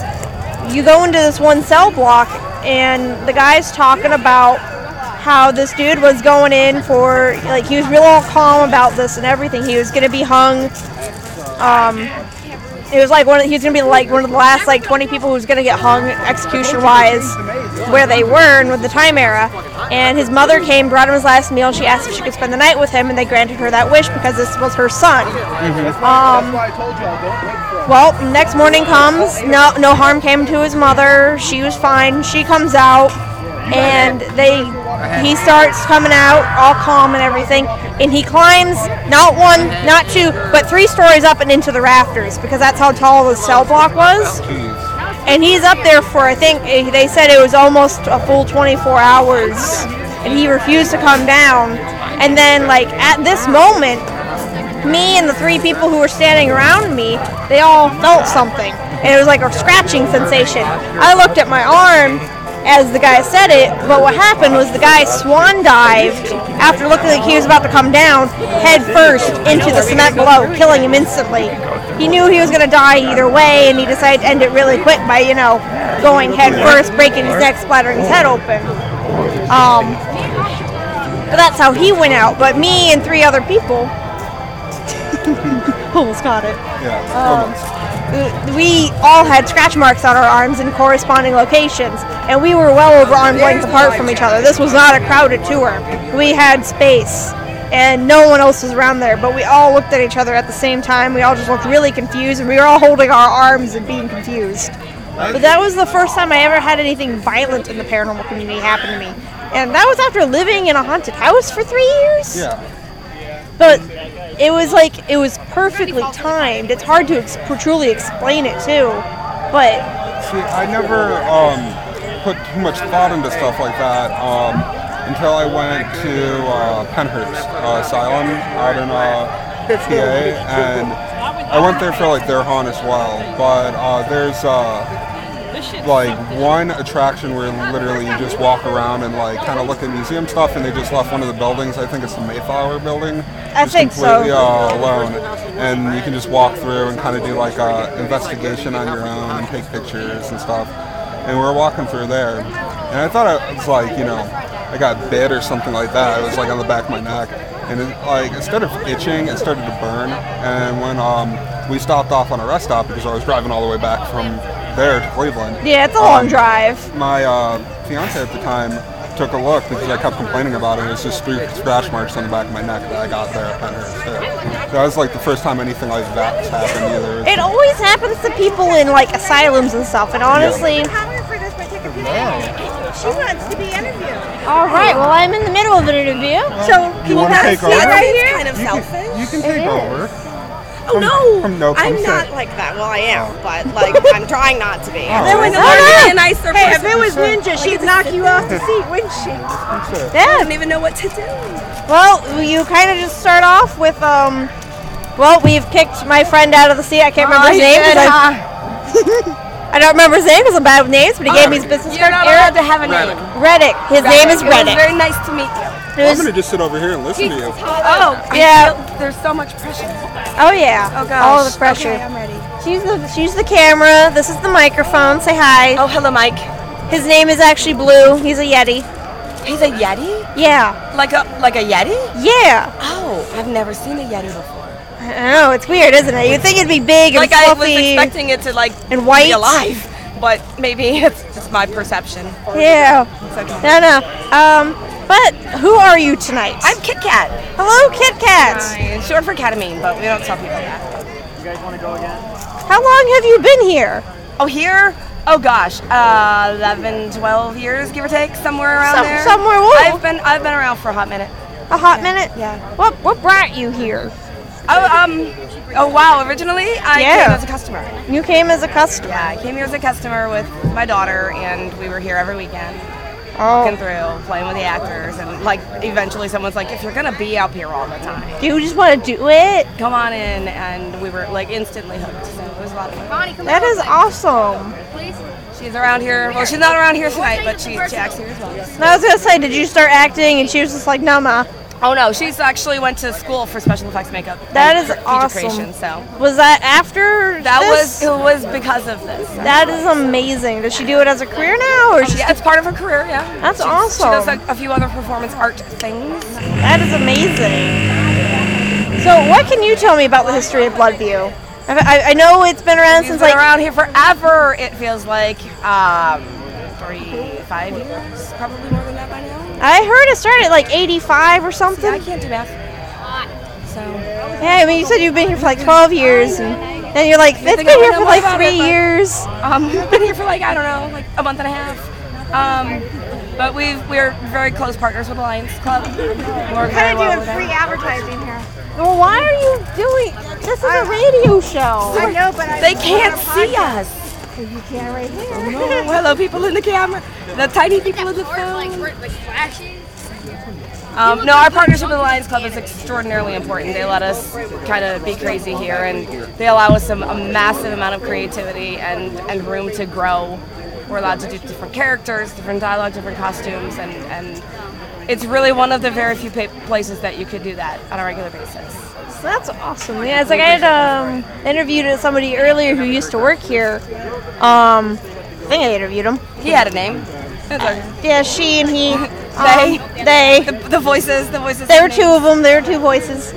you go into this one cell block, and the guy's talking about how this dude was going in for, like, he was real calm about this and everything. He was going to be hung It was like he was gonna be like one of the last like 20 people who was gonna get hung execution-wise where they were and with the time era. And his mother came, brought him his last meal. She asked if she could spend the night with him, and they granted her that wish because this was her son. Well, next morning comes, no harm came to his mother. She was fine. She comes out, and he starts coming out all calm and everything, and he climbs not one, not two, but 3 stories up and into the rafters because that's how tall the cell block was. And he's up there for, I think they said it was almost a full 24 hours, and he refused to come down. And then like at this moment, me and the 3 people who were standing around me, they all felt something, and it was like a scratching sensation. I looked at my arm as the guy said it, but what happened was the guy swan dived after looking like he was about to come down head first into the cement below, killing him instantly. He knew he was going to die either way, and he decided to end it really quick by, going head first, breaking his neck, splattering his head open. But that's how he went out. But me and 3 other people almost got it. We all had scratch marks on our arms in corresponding locations, and we were well over arm's length apart from each other. This was not a crowded tour. We had space, and no one else was around there, but we all looked at each other at the same time. We all just looked really confused, and we were all holding our arms and being confused. But that was the first time I ever had anything violent in the paranormal community happen to me. And that was after living in a haunted house for 3 years. Yeah. But it was perfectly timed. It's hard to truly explain it too. But see, I never put too much thought into stuff like that until I went to Penhurst Asylum out in PA, and I went there for like their haunt as well. But there's like one attraction where literally you just walk around and like kind of look at museum stuff, and they just left one of the buildings. I think it's the Mayflower building. I think completely, so. Alone, and you can just walk through and kind of do like a investigation on your own and take pictures and stuff. And we were walking through there, and I thought it was like I got bit or something like that. It was like on the back of my neck, and instead of itching, it started to burn. And when we stopped off on a rest stop because I was driving all the way back from there to Cleveland. Yeah, it's a long drive. My fiance at the time took a look because I kept complaining about it. It was just 3 scratch marks on the back of my neck that I got there at Penhurst. So that was like the first time anything like that's happened either. It always happens to people in like asylums and stuff, and honestly. She wants to be interviewed. All right. Well, I'm in the middle of an interview, so can you want to take over? Right here? Kind of selfish. You can take over. Oh no! No I'm consent. not like that. Well, I am, but like I'm trying not to be. Oh. There was a nicer. Hey, if it was Ninja, she'd knock you off the seat, wouldn't she? I don't even know what to do. Well, you kind of just start off with well, we've kicked my friend out of the seat. I can't remember his name. I don't remember his name because I'm bad with names, but he gave me his business card. You're not allowed to have a name. Reddick. His name is It Reddick. was very nice to meet you. I'm going to just sit over here and listen to you. Oh, yeah. There's so much pressure. Oh yeah. Oh gosh. All the pressure. Okay, I'm ready. She's the camera. This is the microphone. Say hi. Oh, hello, Mike. His name is actually Blue. He's a Yeti. He's a Yeti? Yeah. Like a Yeti? Yeah. Oh, I've never seen a Yeti before. I know, it's weird, isn't it? You'd think it'd be big and like I was fluffy expecting it to and white. be alive, but maybe it's just my perception. Yeah. It's okay. No. But who are you tonight? I'm Kit Kat. Hello, Kit Kat. Hi. Short for ketamine, but we don't tell people that. You guys want to go again? How long have you been here? Oh, here? Oh gosh, 11, 12 years, give or take, somewhere around there. Somewhere. I've been around for a hot minute. A hot minute? Yeah. What brought you here? Oh wow, originally I came as a customer. You came as a customer? Yeah, I came here as a customer with my daughter, and we were here every weekend. Walking through, playing with the actors, and like eventually someone's like, if you're gonna be up here all the time, do you just want to do it? Come on in, and we were like instantly hooked. So it was a lot of fun. That is awesome. She's around here. Well, she's not around here tonight, but she acts here as well. And I was gonna say, did you start acting? And she was just like, no, ma. Oh no, she's actually went to school for special effects makeup. That is feature awesome. Creation, so was that after it was because of this. That is amazing. Does she do it as a career now, or yeah, it's part of her career? Yeah, that's awesome. She does a few other performance art things. That is amazing. So, what can you tell me about the history of Bloodview? I know it's been around since been around here forever. It feels like 35 years, probably more than that by now. I heard it started at like 85 or something. See, I can't do math. So. Yeah, I mean, you said you've been here for like 12 years, and then you're like, it's been here for like 3 years. We've been here for like, I don't know, like a month and a half. But we're very close partners with the Lions Club. We're kind of doing free advertising here. Well, why are you doing? This is a radio show. I know, but they can't see us. You can't right here. Oh, hello, people in the camera. The tiny people in the phone. Like flashing. No, our partnership with the Lions Club is extraordinarily important. They let us kind of be crazy here, and they allow us a massive amount of creativity and room to grow. We're allowed to do different characters, different dialogue, different costumes, and it's really one of the very few places that you could do that on a regular basis. So that's awesome. Yeah, it's like I had interviewed somebody earlier who used to work here. I think I interviewed him. He had a name. Yeah, she and he. They. The voices. There were two of them. There were two voices.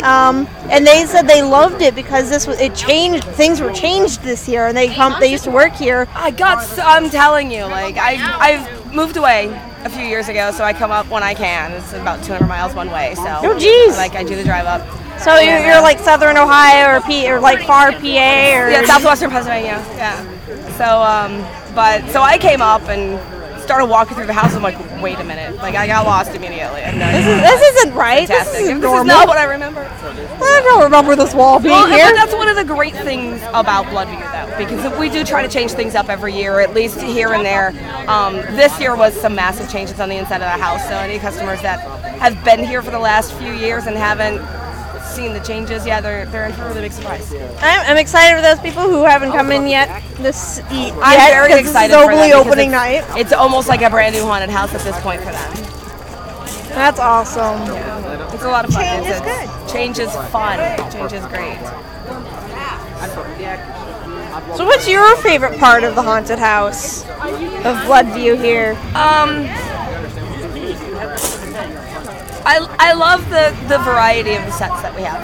And they said they loved it because it changed. Things were changed this year, and they used to work here. I'm telling you, like I've moved away a few years ago, so I come up when I can. It's about 200 miles one way, so. Oh, geez. Like I do the drive up. So you're like Southern Ohio or like far PA or. Yeah, Southwestern Pennsylvania. Yeah. So so I came up and started walking through the house. I'm like, wait a minute. Like I got lost immediately. This isn't right. Fantastic. This is normal. This is not what I remember. I don't remember this wall being here. But that's one of the great things about Bloodview, though, because we do try to change things up every year, at least here and there. This year was some massive changes on the inside of the house. So any customers that have been here for the last few years and haven't seen the changes, yeah, they're in for a really big surprise. I'm excited for those people who haven't come in yet. I'm very excited for them opening night. It's almost like a brand new haunted house at this point for them. That's awesome. Yeah. It's a lot of fun. Change is good. Change is fun. Change is great. So what's your favorite part of the haunted house of Bloodview here? I love the variety of the sets that we have.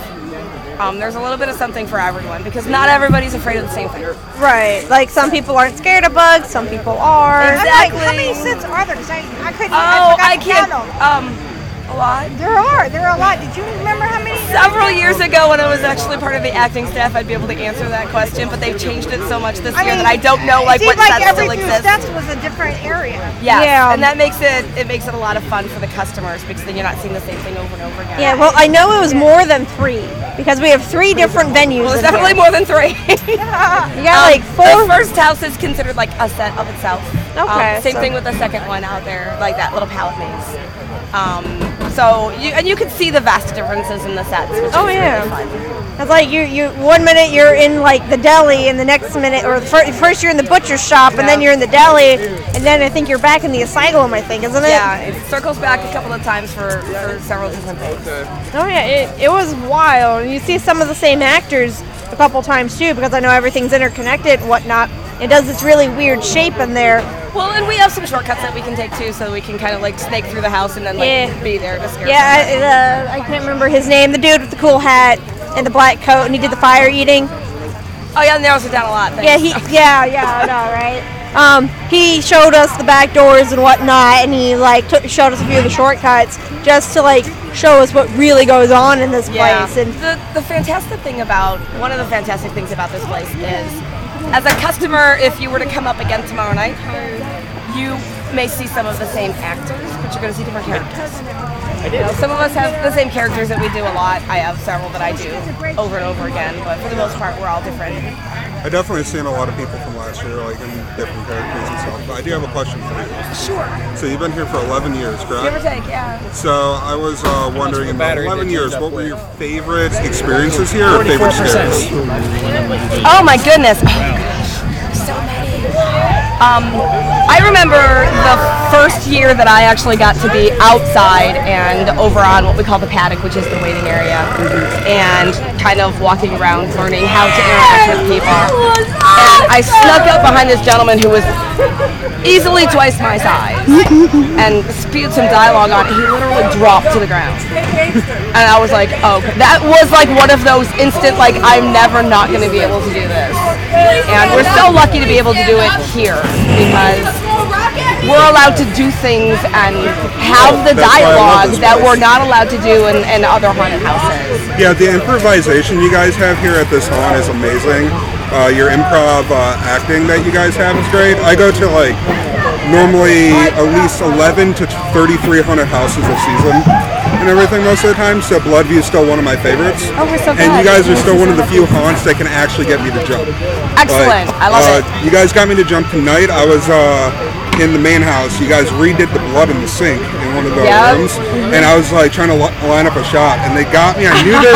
There's a little bit of something for everyone because not everybody's afraid of the same thing. Right. Like some people aren't scared of bugs, some people are. Exactly. How many sets are there? Because I couldn't. I can't. A lot. There are a lot. Did you remember how many? Several years ago, when I was actually part of the acting staff, I'd be able to answer that question. But they've changed it so much this year that I don't know what sets still exist. Every few sets was a different area. Yeah. And that makes it a lot of fun for the customers because then you're not seeing the same thing over and over again. Yeah. Well, I know it was more than 3 because we have 3 different venues. Well, it's definitely more than 3. Yeah. You got like 4. The first house is considered like a set of itself. Okay. Same thing with the second one out there, like that little pallet maze. So you can see the vast differences in the sets. Which is really fun. It's like you 1 minute you're in like the deli, and the next minute, or first you're in the butcher shop, and then you're in the deli, and then I think you're back in the asylum. I think, isn't it? Yeah, it circles back a couple of times for several different things. Oh yeah, it was wild. And you see some of the same actors a couple times too, because I know everything's interconnected and whatnot. It does this really weird shape in there. Well, and we have some shortcuts that we can take too, so we can kind of like snake through the house and then be there to scare. Yeah, I can't remember his name. The dude with the cool hat and the black coat, and he did the fire eating. Oh yeah, narrows it down a lot. Thanks. Yeah, I know, right? He showed us the back doors and whatnot, and he like showed us a few of the shortcuts just to like show us what really goes on in this place. And the fantastic thing about one of the fantastic things about this place is, as a customer, if you were to come up again tomorrow night, you may see some of the same actors, but you're going to see different characters. You know, some of us have the same characters that we do a lot. I have several that I do over and over again, but for the most part, we're all different. I definitely seen a lot of people from last year, like in different characters and stuff. But I do have a question for you. Sure. So you've been here for 11 years, correct? Give or take, yeah. So I was wondering, in about 11 years, what were your favorite experiences here, or favorite scares? Oh my goodness. Oh, gosh. So many. I remember the first year that I actually got to be outside and over on what we call the paddock, which is the waiting area, and kind of walking around learning how to interact with people. And I snuck up behind this gentleman who was easily twice my size and spewed some dialogue on it. He literally dropped to the ground. And I was like, oh, that was like one of those instant, like, I'm never not going to be able to do this. And we're so lucky to be able to do it here because we're allowed to do things and have the dialogue that we're not allowed to do in other haunted houses. Yeah, the improvisation you guys have here at this haunt is amazing. Your improv acting that you guys have is great. I go to like normally at least 11 to 33 haunted houses a season and everything most of the time, so Bloodview is still one of my favorites. Oh, we're so glad. And you guys are still one of the few haunts that can actually get me to jump. Excellent. I love it. You guys got me to jump tonight. I was in the main house. You guys redid the blood in the sink in one of the rooms, and I was like trying to line up a shot, and they got me. I knew there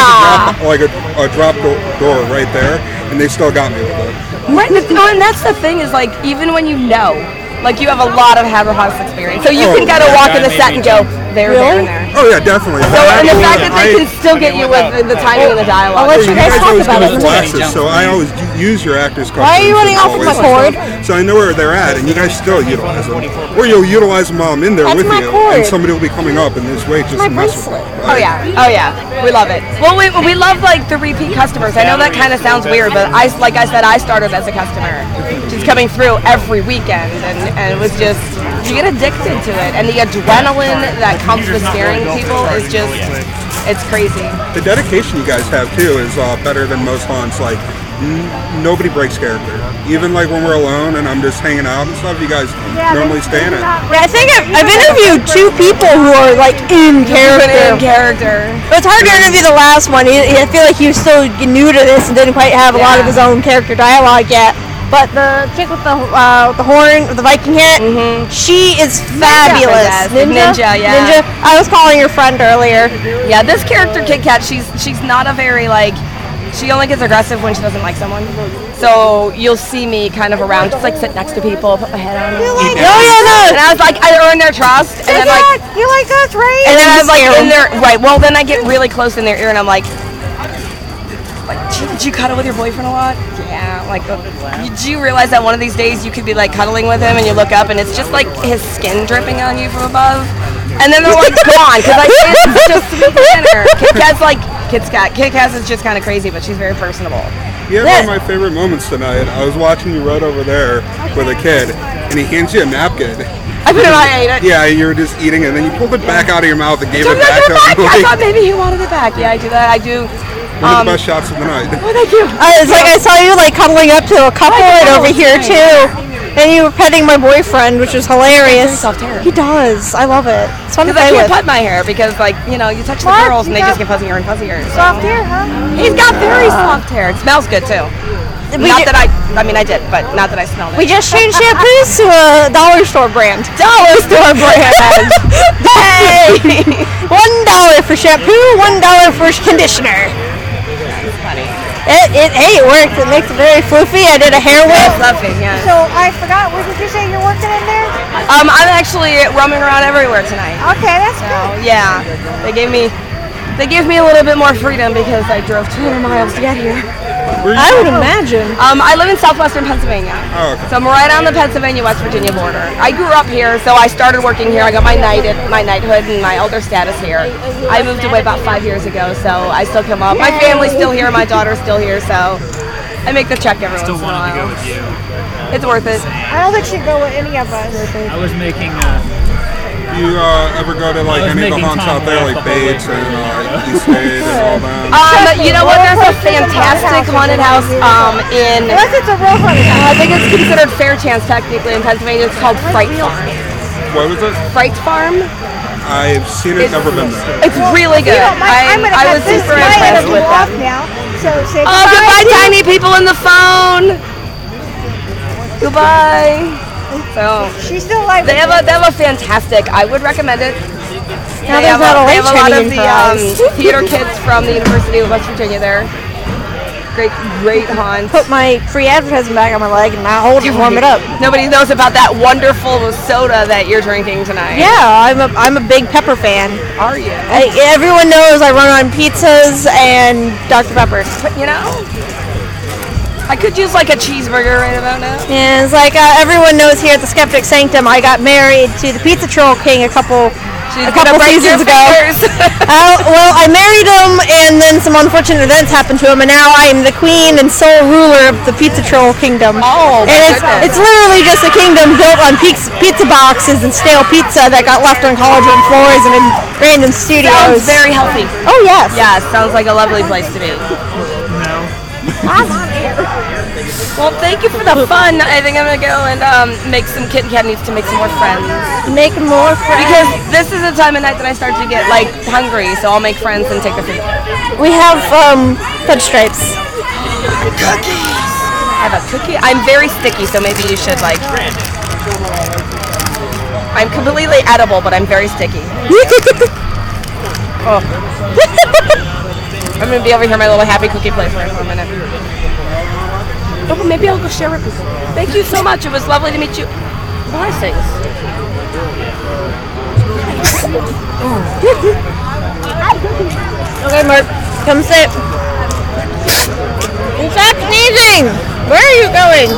was a drop door right there, and they still got me with it. Right, and that's the thing is like even when you know, like you have a lot of Haver House experience, so you can kind of walk in the set and go, there, there, and there. Oh yeah, definitely. So and the fact that they can still get you with the timing and the dialogue. I'll let you guys talk about it in a minute. Classes, so I always use your actors' costumes. Why are you running off with my cord? So I know where they're at, and you guys still utilize them. Or you'll utilize them while I'm in there with you, and somebody will be coming up in this way just to mess with them. Oh yeah, we love it. Well, we love like the repeat customers. I know that kind of sounds weird, but like I said, I started as a customer, just coming through every weekend, and it was just, you get addicted to it, and the adrenaline that comes with staring at people is just, it's crazy. The dedication you guys have too is better than most haunts. Like nobody breaks character. Even like when we're alone and I'm just hanging out and stuff, you guys normally stay in it. Yeah, I think I've interviewed 2 people who are like in character. But it's hard to interview the last one. I feel like he was still new to this and didn't quite have a lot of his own character dialogue yet. But the chick with the horn, with the Viking hat, she is fabulous. Ninja, yeah. Ninja. I was calling your friend earlier. Yeah, this character, Kit Kat, she's not a very like, she only gets aggressive when she doesn't like someone. So you'll see me kind of around, just like sit next to people, put my head on them. And I was like, I earn their trust. And then like, you like us, right? And then I was like in their, right, well then I get really close in their ear and I'm like, did you cuddle with your boyfriend a lot? Yeah. Like, do you realize that one of these days you could be like cuddling with him and you look up and it's just like his skin dripping on you from above? And then they're like gone because it's just sweet dinner. Kit Kat's like, Kit Kat is just kind of crazy, but she's very personable. You have one of my favorite moments tonight. I was watching you right over there with a kid, and he hands you a napkin. I put it on, I ate it. Yeah, you were just eating it, and then you pulled it back out of your mouth and gave it back to him. I thought maybe he wanted it back. Yeah, I do that. I do. One of the best shots of the night. Oh, thank you. It's like I saw you like cuddling up to a couple right over here too. And you were petting my boyfriend, which was hilarious. Soft hair. He does. I love it. It's fun to play I can't with. put my hair because, like, you know, you touch the girls and they just get fuzzier and fuzzier. So. Soft hair, huh? He's got very soft hair. It smells good too. Not that I mean I did, but not that I smelled it. We just changed shampoos to a dollar store brand. Dollar store brand. Hey! $1 for shampoo, $1 for conditioner. That's funny. It worked. It makes it very floofy. I did a hair whip. Fluffy, yeah. So I forgot. What did you say you're working in there? I'm actually roaming around everywhere tonight. Okay, that's good. Yeah, they gave me a little bit more freedom because I drove 200 miles to get here. I would imagine. I live in southwestern Pennsylvania. Oh, okay. So I'm right on the Pennsylvania-West Virginia border. I grew up here, so I started working here. I got my knighthood and my elder status here. I moved away about 5 years ago, so I still come up. My family's still here. My daughter's still here, so I make the trek every once in a while. Still wanted to go with you. It's worth it. I don't think she'd go with any of us. I was making. You ever go to like any of the haunts out there, like Bates and Eastgate and all that? You know what? There's a fantastic haunted house in. Unless it's a real haunted house. I think it's considered Fair Chance technically in Pennsylvania. It's called Fright Farm. What was it? Fright Farm. I've seen it, never been there. It's really good. I was super impressed with them. Now, so say goodbye, tiny people in the phone. Goodbye. So she's still alive. They have a fantastic. I would recommend it. Now they have a lot of the the theater kids from the University of West Virginia there. great haunts. Put my free advertising bag on my leg and I hold it and warm it up. Nobody knows about that wonderful soda that you're drinking tonight. Yeah, I'm a big pepper fan. Are you? Everyone knows I run on pizzas and Dr. Pepper. But you know, I could use like a cheeseburger right about now. Yeah, it's like everyone knows here at the Skeptic Sanctum, I got married to the Pizza Troll King a couple seasons ago. Well, I married him, and then some unfortunate events happened to him, and now I am the queen and sole ruler of the Pizza Troll Kingdom. Oh, and it's literally just a kingdom built on pizza boxes and stale pizza that got left on college room floors and in random studios. Sounds very healthy. Oh yes. Yeah, sounds like a lovely place to be. Well, thank you for the fun. I think I'm gonna go and make some Kit Kat needs to make some more friends. Make more friends. Because this is the time of night that I start to get like hungry, so I'll make friends and take their food. We have fudge stripes. Cookies. I have a cookie. I'm very sticky, so maybe you should like. I'm completely edible, but I'm very sticky. Oh. I'm gonna be over here, my little happy cookie place for a minute. Oh, but maybe I'll go share with people. Thank you so much. It was lovely to meet you. Blessings. Okay, Mark, come sit. And stop sneezing. Where are you going?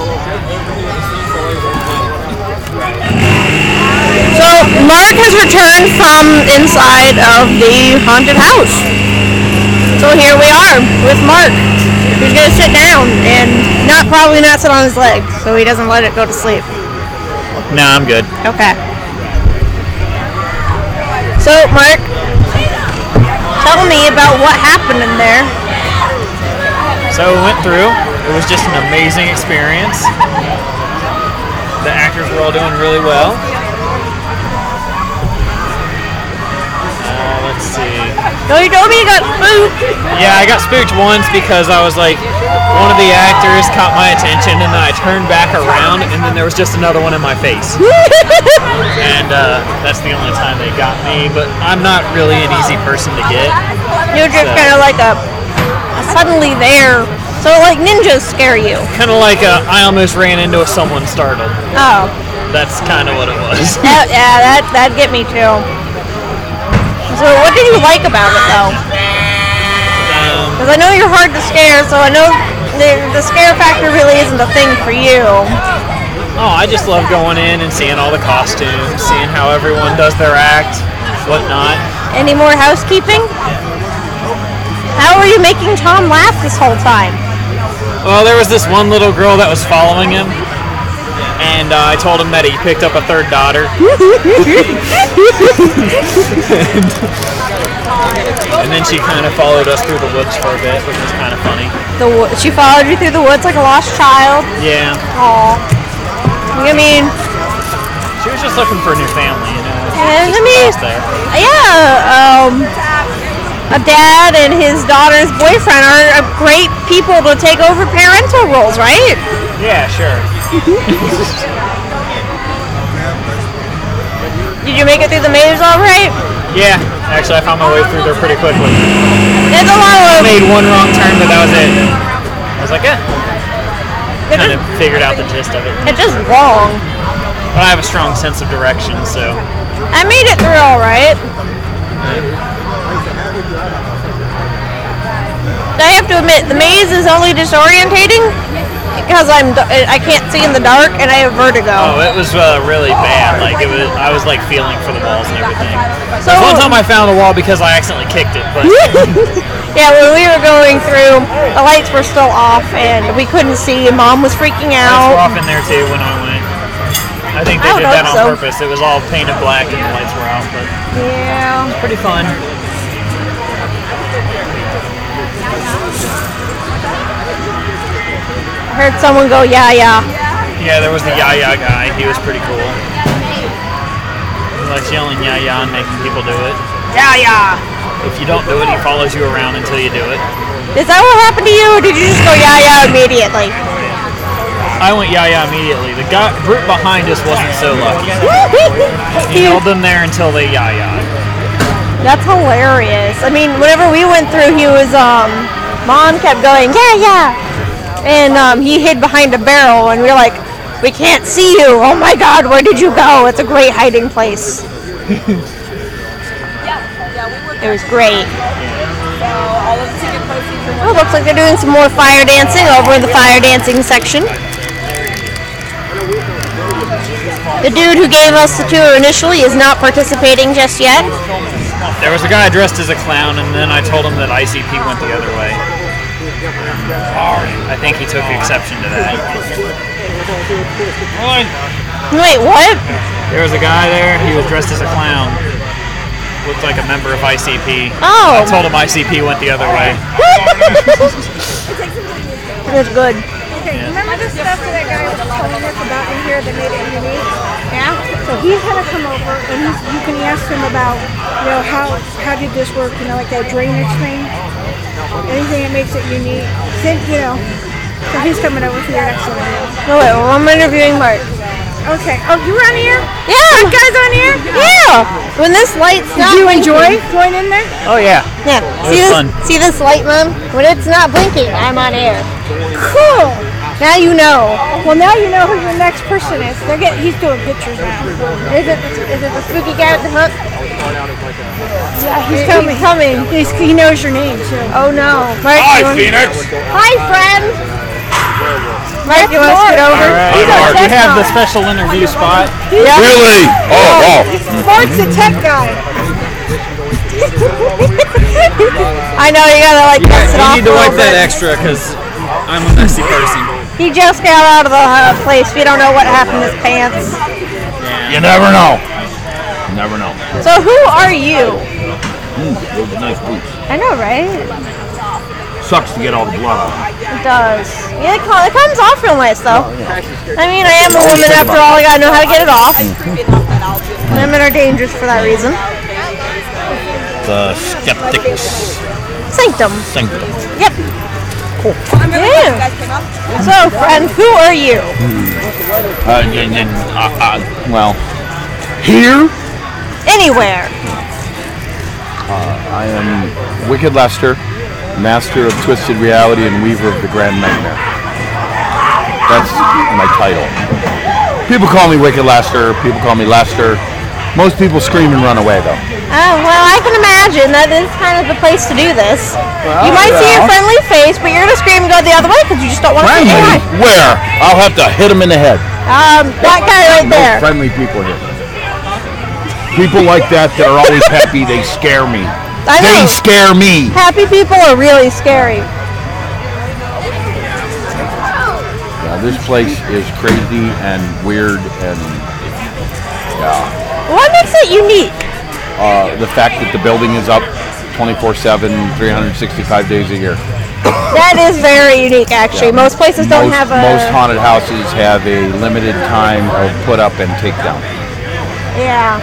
So Mark has returned from inside of the haunted house. So here we are with Mark. He's gonna sit down and probably not sit on his leg, so he doesn't let it go to sleep. No, I'm good. Okay. So Mark, tell me about what happened in there. So we went through. It was just an amazing experience. The actors were all doing really well. Let's see. No, you told me you got spooked. Yeah, I got spooked once because I was like, one of the actors caught my attention and then I turned back around and then there was just another one in my face. And that's the only time they got me, but I'm not really an easy person to get. You're just kind of like a suddenly there. So like ninjas scare you. Kind of like I almost ran into someone startled. Oh. That's kind of what it was. Yeah, that'd get me too. So what did you like about it though? Because I know you're hard to scare, so I know the scare factor really isn't a thing for you. Oh, I just love going in and seeing all the costumes, seeing how everyone does their act, whatnot. Any more housekeeping? How were you making Tom laugh this whole time? Well, there was this one little girl that was following him, and I told him that he picked up a third daughter. And then she kind of followed us through the woods for a bit, which was kind of funny. She followed you through the woods like a lost child? Yeah. Aw. I mean... She was just looking for a new family, you know? I mean, yeah, a dad and his daughter's boyfriend are great people to take over parental roles, right? Yeah, sure. Did you make it through the maze all right? Yeah, actually I found my way through there pretty quickly. There's a lot of... I made one wrong turn, but that was it. I was like, kind of figured out the gist of it. It's just wrong. But I have a strong sense of direction, so... I made it through all right. I have to admit, the maze is only disorientating because I can't see in the dark and I have vertigo. Oh, it was really bad. Like I was like feeling for the walls and everything. So one time I found the wall because I accidentally kicked it. But yeah, when we were going through, the lights were still off and we couldn't see. And Mom was freaking out. Lights were off in there too when I went. I think they did that on purpose. It was all painted black and the lights were off. But yeah, it was pretty fun. I heard someone go, yeah. Yeah, there was the yeah guy. He was pretty cool. He likes yelling yeah and making people do it. Yeah. If you don't do it, he follows you around until you do it. Is that what happened to you, or did you just go yeah immediately? I went yeah immediately. The group behind us wasn't so lucky. He held them there until they yeah. That's hilarious. I mean, whenever we went through, he was Mon kept going, yeah. And he hid behind a barrel, and we were like, we can't see you. Oh my God, where did you go? It's a great hiding place. It was great. Oh, looks like they're doing some more fire dancing over in the fire dancing section. The dude who gave us the tour initially is not participating just yet. There was a guy dressed as a clown, and then I told him that ICP went the other way. I think he took exception to that. Wait, what? There was a guy there, he was dressed as a clown. Looked like a member of ICP. Oh! I told him ICP went the other way. That's good. Okay, remember the stuff that guy was telling us about in here that made it unique? Yeah? So he's going to come over and you can ask him about, how did this work, like that drainage thing? Anything that makes it unique. So he's coming over for your next one. No, wait, well, I'm interviewing Mark. Okay. Oh, you were on here? Yeah. That guy's on here? Yeah. When this light's not Did you blinking, enjoy going in there? Oh, yeah. Yeah. It was fun. See this light, Mom? When it's not blinking, I'm on air. Cool. Now you know. Well, now you know who your next person is. He's doing pictures now. Is it the spooky guy with the hook? Yeah, he's coming. He knows your name, too. Oh, no. Mark, Hi, Phoenix. Hi, friend. Mark, you want to scoot over? Alright, you have the special interview spot. Yeah. Really? Oh. Mark's a tech guy. I know, you gotta piss it off. You need to wipe that extra because I'm a messy person. He just got out of the place. We don't know what happened to his pants. You never know. You never know. So who are you? Those are nice boots. I know, right? Sucks to get all the blood out. It does. Yeah, it comes off real nice, though. I mean, I am a woman after all. I gotta know how to get it off. Women are dangerous for that reason. The Skeptics. Sanctum. Yep. Cool. Yeah. So, friend, who are you? Well, here? Anywhere. I am Wicked Lester, Master of Twisted Reality and Weaver of the Grand Nightmare. That's my title. People call me Wicked Lester, people call me Lester. Most people scream and run away, though. Oh, well, I can imagine that is kind of the place to do this. Well, you might see your friendly face, but you're going to scream and go the other way because you just don't want to say hi. Where? I'll have to hit him in the head. That guy right there. No friendly people here. People like that are always happy, they scare me. I know. They scare me. Happy people are really scary. Yeah, this place is crazy and weird and yeah. What makes it unique? The fact that the building is up 24/7, 365 days a year. That is very unique, actually. Yeah. Most places don't have a... Most haunted houses have a limited time of put up and take down. Yeah.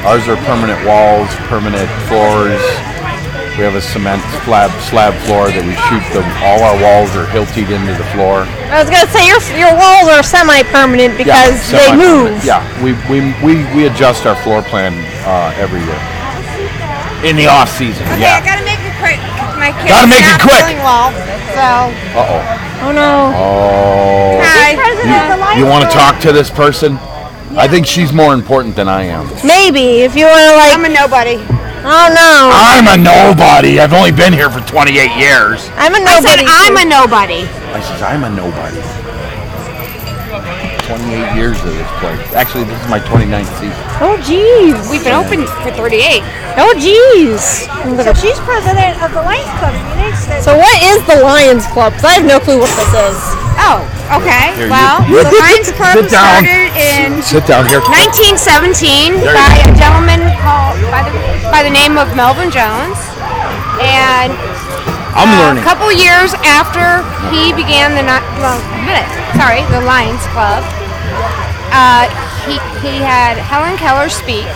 Ours are permanent walls, permanent floors. We have a cement slab floor that we shoot them. All our walls are hilted into the floor. I was gonna say your walls are semi-permanent because they move. Yeah, we adjust our floor plan every year. In the off season, Okay, yeah. I gotta make it quick. My kid's Gotta make it not quick. feeling well, so. Uh-oh. Oh no. Oh. Hi. You want to talk to this person? I think she's more important than I am. Maybe if you want to I'm a nobody. Oh no. I'm a nobody. I've only been here for 28 years. I'm a nobody. I said I'm a nobody. I says I'm a nobody. 28 years of this place. Actually, this is my 29th season. Oh jeez. We've been open for 38. Oh jeez. So she's president of the Lions Club in the United States. So what is the Lions Club? 'Cause I have no clue what this is. Oh, okay. Here, Well, you- the Lions Club Sit down. started in Sit down here. 1917 There you by go. a gentleman called by the name of Melvin Jones, and I'm learning. a couple years after he began the Lions Club, he had Helen Keller speak,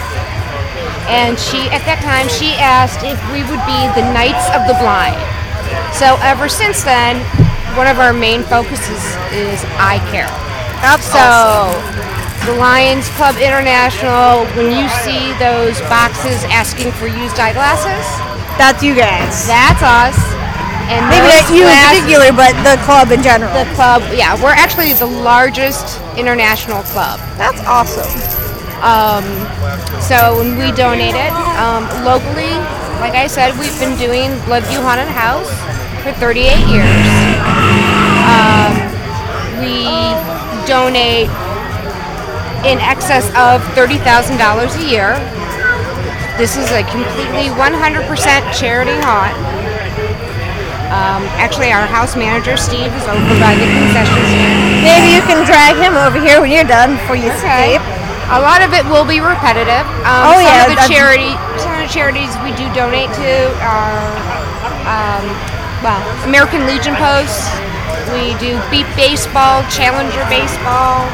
and at that time she asked if we would be the Knights of the Blind. So ever since then, one of our main focuses is eye care. So the Lions Club International, when you see those boxes asking for used eyeglasses, that's you guys. That's us. And Maybe not you in particular, but the club in general. The club, yeah. We're actually the largest international club. That's awesome. So when we donate it, locally, like I said, we've been doing Bloodview Haunted House for 38 years. We donate in excess of $30,000 a year. This is a completely 100% charity haunt. Actually, our house manager, Steve, is over by the concession stand. Maybe you can drag him over here when you're done before you escape. A lot of it will be repetitive. Some of the charities we do donate to are, American Legion posts. We do beep baseball, challenger baseball.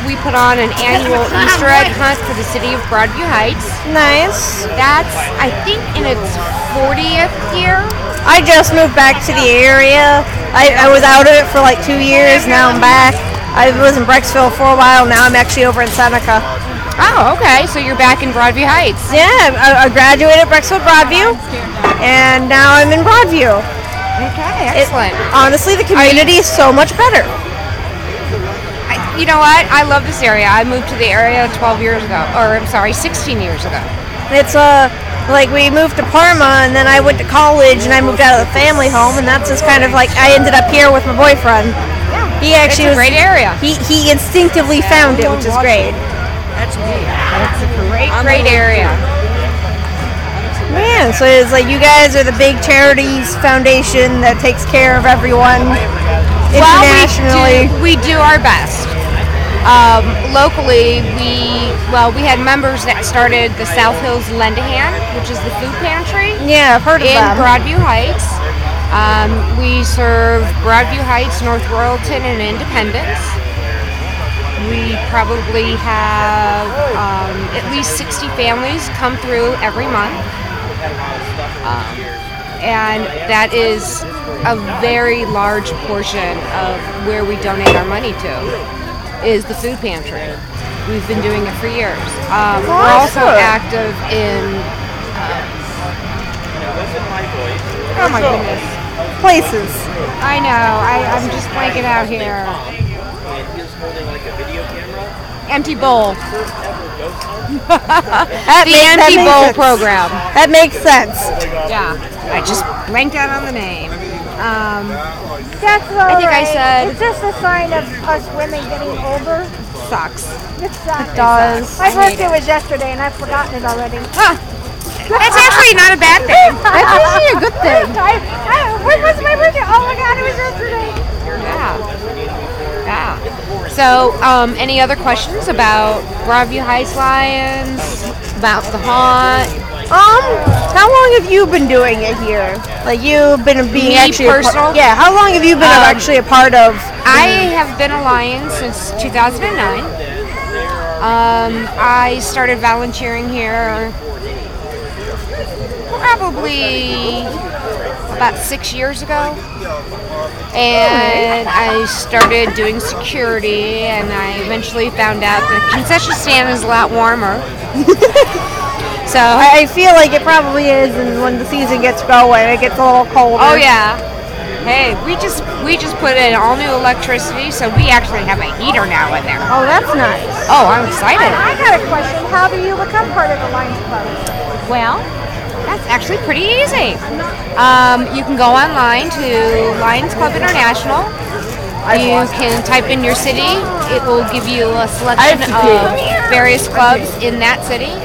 We put on an annual Easter egg hunt for the city of Broadview Heights. Nice. That's, I think, in its 40th year. I just moved back to the area. I was out of it for like 2 years. Now I'm back. I was in Brecksville for a while. Now I'm actually over in Seneca. Oh, okay. So you're back in Broadview Heights. Yeah, I graduated at Brecksville Broadview, and now I'm in Broadview. Okay, excellent. Honestly, the community is so much better. You know what? I love this area. I moved to the area 16 years ago. It's like we moved to Parma, and then I went to college, and I moved out of the family home, and that's just kind of like I ended up here with my boyfriend. Yeah, he actually it's a great area. He instinctively found it, which is great. That's neat. It's a great area. Man, so it's like you guys are the big charities foundation that takes care of everyone internationally. Well, we do our best. Locally, we had members that started the South Hills Lend-A-Hand, which is the food pantry. Yeah, I've heard of in them. Broadview Heights. We serve Broadview Heights, North Royalton, and Independence. We probably have at least 60 families come through every month. And that is a very large portion of where we donate our money to, is the food pantry. We've been doing it for years. We're also active in, oh my goodness. Places. I know, I'm just blanking out here. Empty Bowl. The Empty Bowl program. That makes sense. Yeah, I just blanked out on the name. That's all I think I right. said. Is this a sign of us women getting older? Sucks. It sucks. It does. My birthday was yesterday and I've forgotten it already. Huh. That's actually not a bad thing. That's actually a good thing. When was my birthday? Oh my god, it was yesterday. Yeah. So, any other questions about Broadview Heights Lions? About the haunt? How long have you been doing it here? Like you've been being actually personal? Yeah. How long have you been actually a part of? I have been a Lion since 2009. I started volunteering here probably about 6 years ago. And I started doing security, and I eventually found out the concession stand is a lot warmer. So I feel like it probably is, and when the season gets going, it gets a little colder. Oh yeah. Hey, we just put in all new electricity, so we actually have a heater now in there. Oh, that's nice. Oh, I'm excited. I got a question. How do you become part of the Lions Club? Well, that's actually pretty easy. You can go online to Lions Club International. You can type in your city. It will give you a selection of various clubs in that city.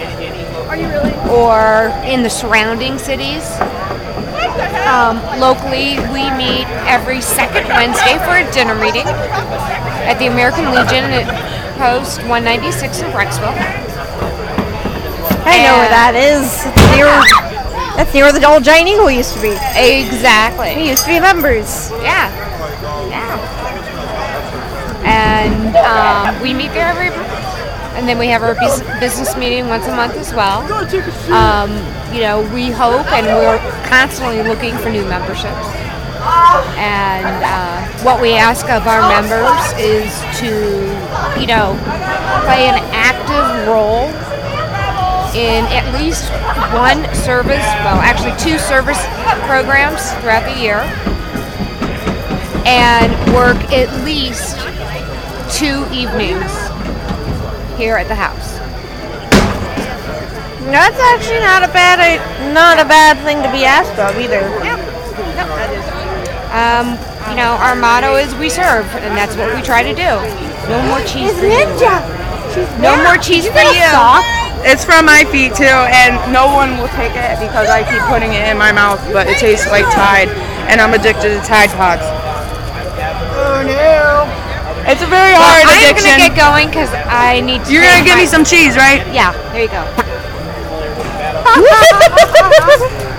Are you really? Or in the surrounding cities. Locally, we meet every second Wednesday for a dinner meeting at the American Legion at Post 196 in Brecksville. I know where that is. That's near where the old Giant Eagle used to be. Exactly. We used to be members. Yeah. And we meet there every month. And then we have our business meeting once a month as well. We hope, and we're constantly looking for new memberships. And what we ask of our members is to, play an active role in at least one service, well, actually 2 service programs throughout the year, and work at least 2 evenings here at the house. That's actually not a bad thing to be asked of either. You know, our motto is we serve, and that's what we try to do. No more cheese for you. No more cheese for you. It's from my feet too, and no one will take it because I keep putting it in my mouth, but it tastes like Tide, and I'm addicted to Tide Pods. Oh no. It's a very hard addiction. I'm going to get going because I need to... You're going to give me some cheese, right? Yeah, there you go.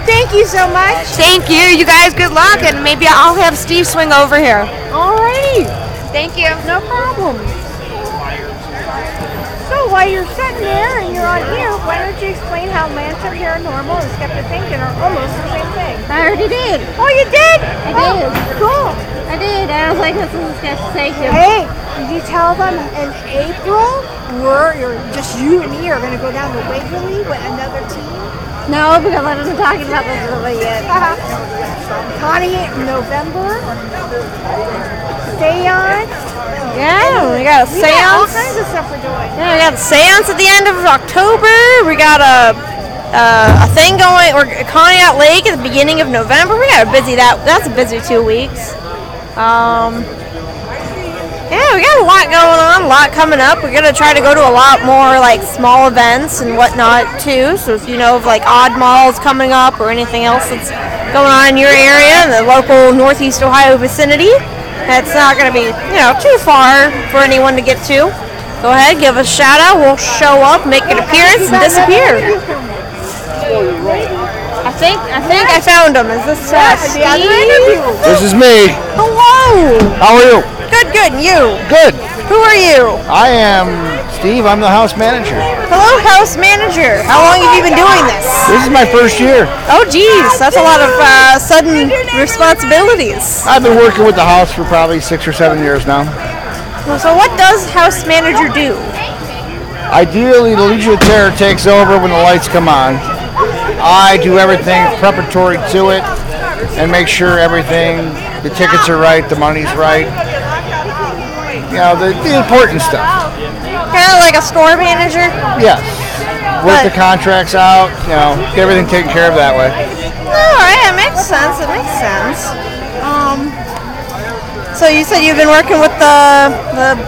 Thank you so much. Thank you. You guys, good luck, and maybe I'll have Steve swing over here. Alrighty. Thank you. No problem. So while you're sitting there and you're on here, why don't you explain how Lantern Paranormal and Skeptic are almost the same thing? I already did. Oh, you did? I did. Cool. I did. I was like, this is Sanctum. Hey, did you tell them in April you're just you and me are going to go down to Waverly with another team? No, because I wasn't talking about this really yet. Connie in November. Seance. Yeah, we got a We got all seance. kinds of stuff we're doing. Yeah, we got a seance at the end of October. We got a thing going. We're Connie out Lake at the beginning of November. We got a busy that's a busy 2 weeks. Yeah, we got a lot going on, a lot coming up. We're gonna try to go to a lot more like small events and whatnot too. So if you know of like odd malls coming up or anything else that's going on in your area in the local Northeast Ohio vicinity, that's not gonna be too far for anyone to get to. Go ahead, give us a shout out. We'll show up, make an appearance, and disappear. I think I found him. Is this Steve? This is me. Hello. How are you? Good. And you? Good. Who are you? I am Steve. I'm the house manager. Hello, house manager. How long have you been doing this? This is my first year. Oh, geez, that's a lot of sudden responsibilities. I've been working with the house for probably 6 or 7 years now. So what does house manager do? Ideally, the Legion of Terror takes over when the lights come on. I do everything preparatory to it and make sure the tickets are right, the money's right. The important stuff. Kind of like a store manager? Yes. Work the contracts out, get everything taken care of that way. All right, it makes sense. So you said you've been working with the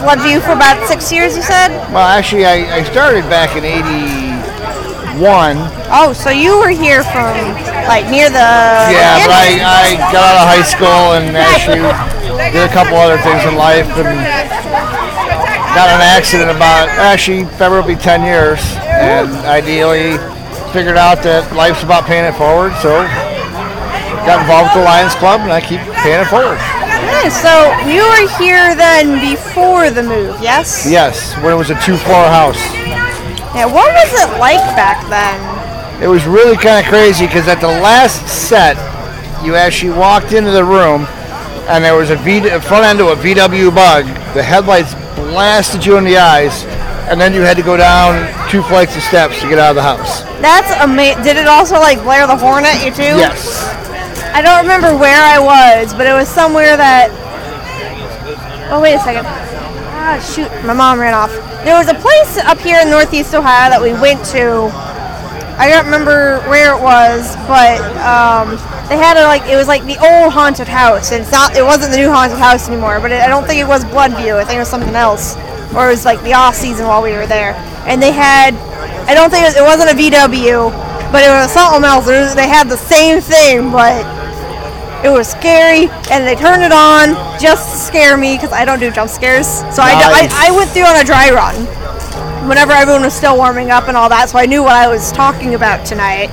Bloodview for about 6 years, you said? Well, actually, I started back in '81. Oh, so you were here from, like, near the... Yeah, but I got out of high school and actually did a couple other things in life and got in an accident February will be 10 years, and ideally figured out that life's about paying it forward, so got involved with the Lions Club and I keep paying it forward. Nice. So you were here then before the move, yes? Yes, when it was a 2-floor house. Yeah, what was it like back then? It was really kind of crazy because at the last set, you actually walked into the room and there was a front end of a VW Bug. The headlights blasted you in the eyes, and then you had to go down 2 flights of steps to get out of the house. That's amazing. Did it also like blare the horn at you too? Yes. I don't remember where I was, but it was somewhere that... Oh, wait a second. Ah, shoot. My mom ran off. There was a place up here in Northeast Ohio that we went to. I don't remember where it was, but they had it was like the old haunted house, and it wasn't the new haunted house anymore, but I don't think it was Bloodview. I think it was something else, or it was like the off season while we were there. And they had, I don't think it wasn't a VW, but it was something else. They had the same thing, but it was scary, and they turned it on just to scare me because I don't do jump scares. So nice. I went through on a dry run whenever everyone was still warming up and all that, so I knew what I was talking about tonight.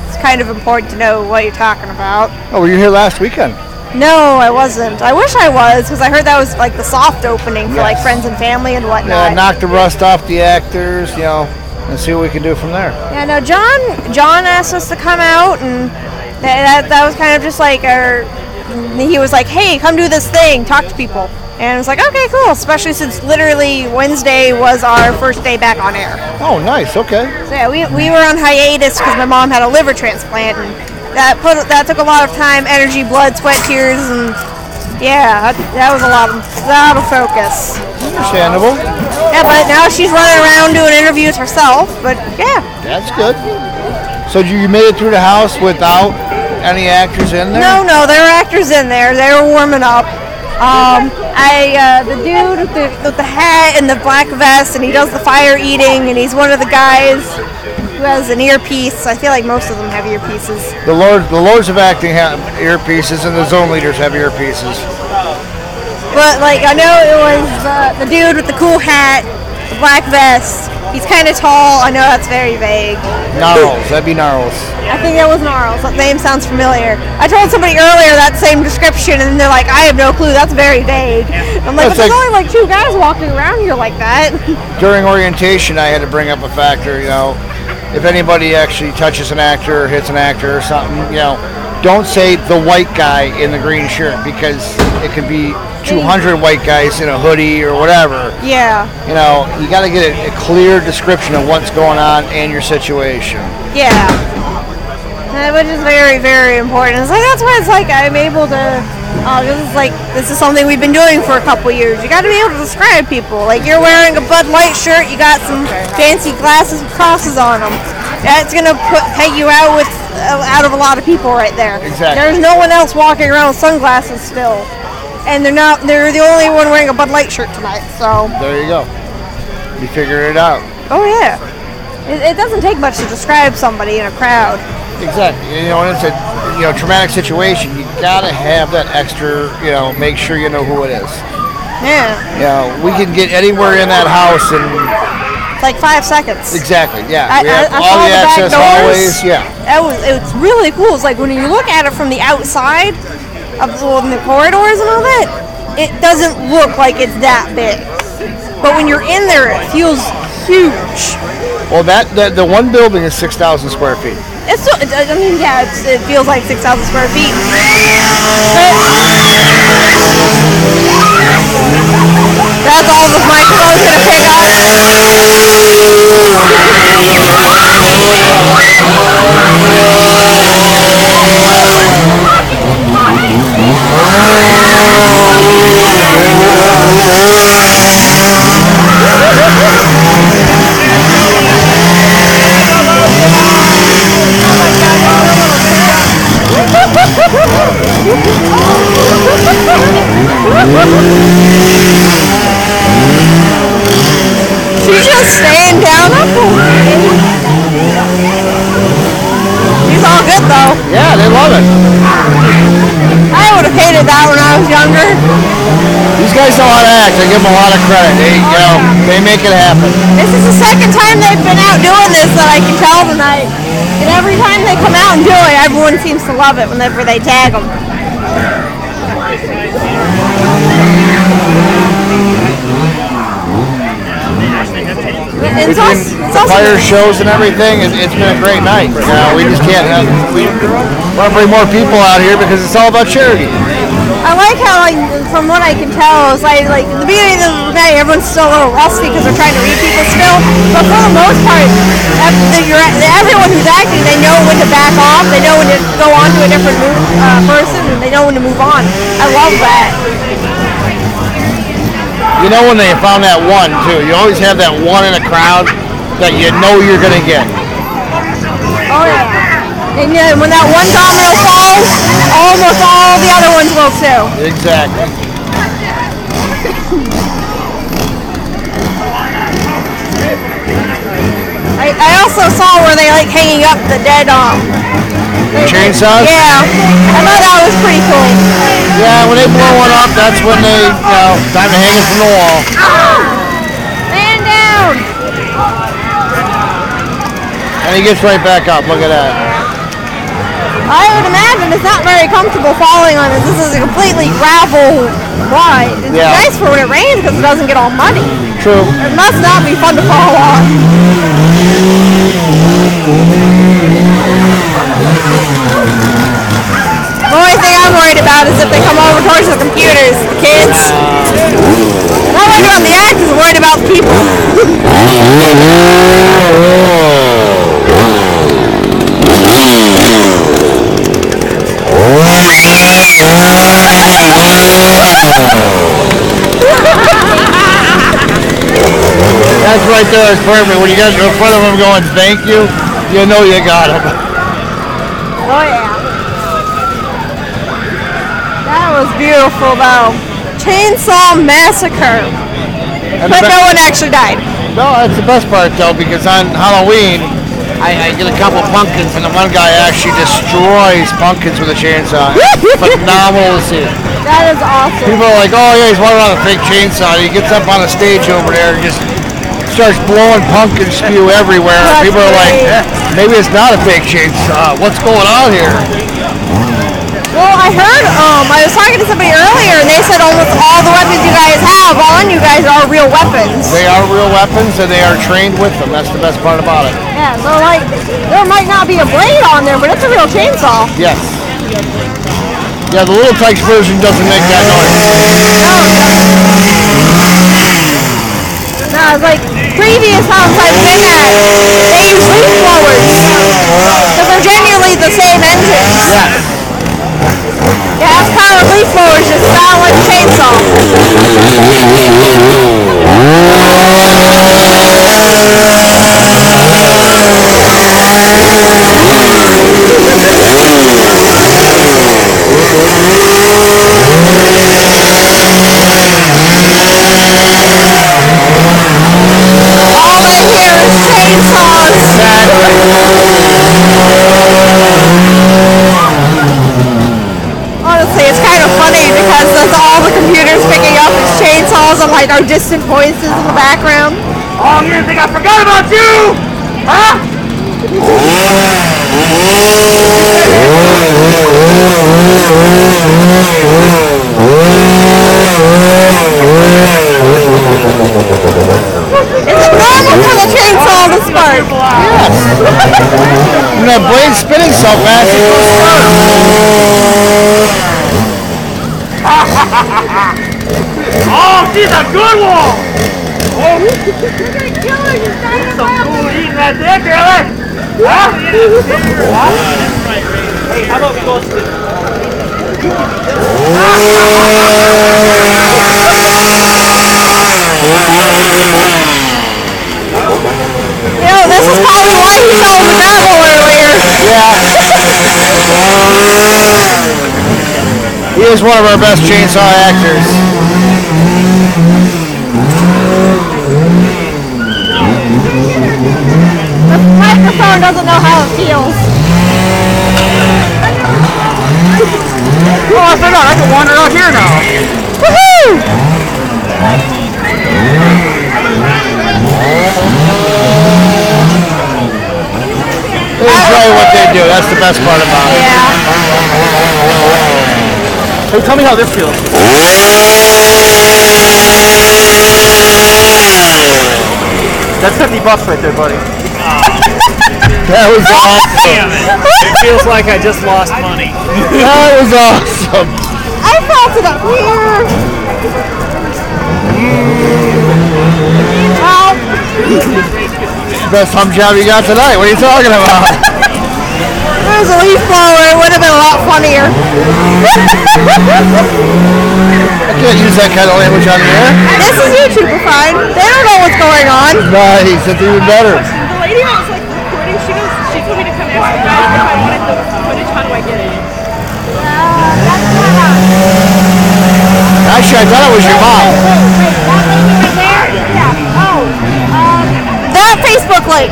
It's kind of important to know what you're talking about. Oh, were you here last weekend? No, I wasn't. I wish I was, because I heard that was like the soft opening for like friends and family and whatnot. Yeah, knock the rust off the actors, and see what we can do from there. Yeah, no, John asked us to come out, and that was kind of just like he was like, hey, come do this thing, talk to people. And it was like, okay, cool, especially since literally Wednesday was our first day back on air. Oh, nice. Okay. So yeah, we were on hiatus because my mom had a liver transplant, and that took a lot of time, energy, blood, sweat, tears, and yeah, that was a lot of focus. Understandable. Yeah, but now she's running around doing interviews herself, but yeah. That's good. So you made it through the house without any actors in there? No, there were actors in there. They were warming up. The dude with the hat and the black vest, and he does the fire eating, and he's one of the guys who has an earpiece. I feel like most of them have earpieces. The Lords of Acting have earpieces, and the Zone Leaders have earpieces. But like, I know it was the dude with the cool hat, the black vest. He's kind of tall. I know that's very vague. Gnarls. That'd be Gnarls. I think that was Gnarls. That name sounds familiar. I told somebody earlier that same description, and they're like, I have no clue. That's very vague. I'm like, but there's only like 2 guys walking around here like that. During orientation, I had to bring up a factor, if anybody actually touches an actor or hits an actor or something, don't say the white guy in the green shirt, because it could be 200 white guys in a hoodie or whatever. Yeah. You got to get a clear description of what's going on and your situation. Yeah. Which is very, very important. It's like, that's why it's like I'm able to, this is something we've been doing for a couple years. You got to be able to describe people. Like, you're wearing a Bud Light shirt, you got some fancy glasses with crosses on them. That's going to peg you out of a lot of people right there. Exactly. There's no one else walking around with sunglasses still. And they're the only one wearing a Bud Light shirt tonight, so. There you go. You figured it out. Oh, yeah. It doesn't take much to describe somebody in a crowd. Exactly. When it's a traumatic situation, you gotta have that extra, make sure you know who it is. Yeah. We can get anywhere in that house in it's like 5 seconds. Exactly. Yeah. I all the access hallways. Yeah. It's really cool. It's like when you look at it from the outside of the corridors and all that, it doesn't look like it's that big. But when you're in there, it feels huge. Well, the one building is 6,000 square feet. It's still, it feels like 6,000 square feet. That's all the microphone's gonna pick up. She's just staying down up there. She's all good though. Yeah, they love it. I would have hated that when I was younger. These guys know how to act. I give them a lot of credit. They make it happen. This is the second time they've been out doing this that I can tell tonight. And every time they come out and do it, everyone seems to love it whenever they tag them. Fire shows and everything, it's been a great night. We just can't we want to bring more people out here because it's all about charity. I like how, from what I can tell, it's like in the beginning of the day, everyone's still a little rusty because they're trying to read people still. But for the most part, everyone who's acting, they know when to back off, they know when to go on to a different person, and they know when to move on. I love that. You know when they found that one, too. You always have that one in a crowd that you know you're going to get. Oh, yeah. And when that one domino falls, almost all the other ones will, too. Exactly. I also saw where they hanging up the dead chainsaws? Yeah. I thought that was pretty cool. Yeah, when they blow one up, that's when they, time to hang it from the wall. Man down! And he gets right back up. Look at that. I would imagine it's not very comfortable falling on this. This is a completely gravel ride. It's nice for when it rains because it doesn't get all muddy. True. It must not be fun to fall on. The only thing I'm worried about is if they come over towards the computers, the kids. about the people. That's right there is perfect. When you get in front of them going, thank you, you know you got them. Oh yeah. That was beautiful though. Chainsaw Massacre. But no one actually died. No, that's the best part though, because on Halloween, I get a couple pumpkins, and the one guy actually destroys pumpkins with a chainsaw. Phenomenal to see. That is awesome. People are like, oh yeah, he's walking around with a fake chainsaw. He gets up on the stage over there and just starts blowing pumpkin spew everywhere. That's People are like, maybe it's not a fake chainsaw. What's going on here? Well, I heard, I was talking to somebody earlier, and they said almost all the weapons you guys have on you guys are real weapons. They are real weapons, and they are trained with them. That's the best part about it. Yeah, so like, there might not be a blade on there, but it's a real chainsaw. Yes. Yeah, the Little Tykes version doesn't make that noise. No, it's like previous house I've been at, they use leaf blowers. So they're genuinely the same engine. Yes. Gas powered leaf blowers just sound like a chainsaw. All I hear is chainsaws. Honestly, it's kind of funny because that's all the computers picking up is chainsaws and like our distant voices in the background. Oh, you think I forgot about you? Huh? It's normal for the chainsaw to spark. Yes. And that blade's spinning so fast, it goes Oh, she's a good one! Oh, you're gonna kill her, you're starting to some food eating that dick, girlie! Huh? Hey, how about we go sleep? You know, this is probably why he fell in the gravel earlier. He is one of our best chainsaw actors. The microphone doesn't know how it feels. Oh, I forgot, I can wander out here now. Woohoo! They enjoy what they do. That's the best part about it. Yeah. Hey, tell me how this feels. That's $50 right there, buddy. That was awesome. Damn it. It feels like I just lost money. That was awesome. I felt it up here. Well, Best hum job you got tonight. What are you talking about? if it was a leaf blower, it would have been a lot funnier. I can't use that kind of language on the air. This is YouTube fine. They don't know what's going on. Nice. That's even better. The lady that was like recording, she told me to come ask the guy if I wanted the footage. How do I get it? Actually, I thought it was your mom. That Facebook link.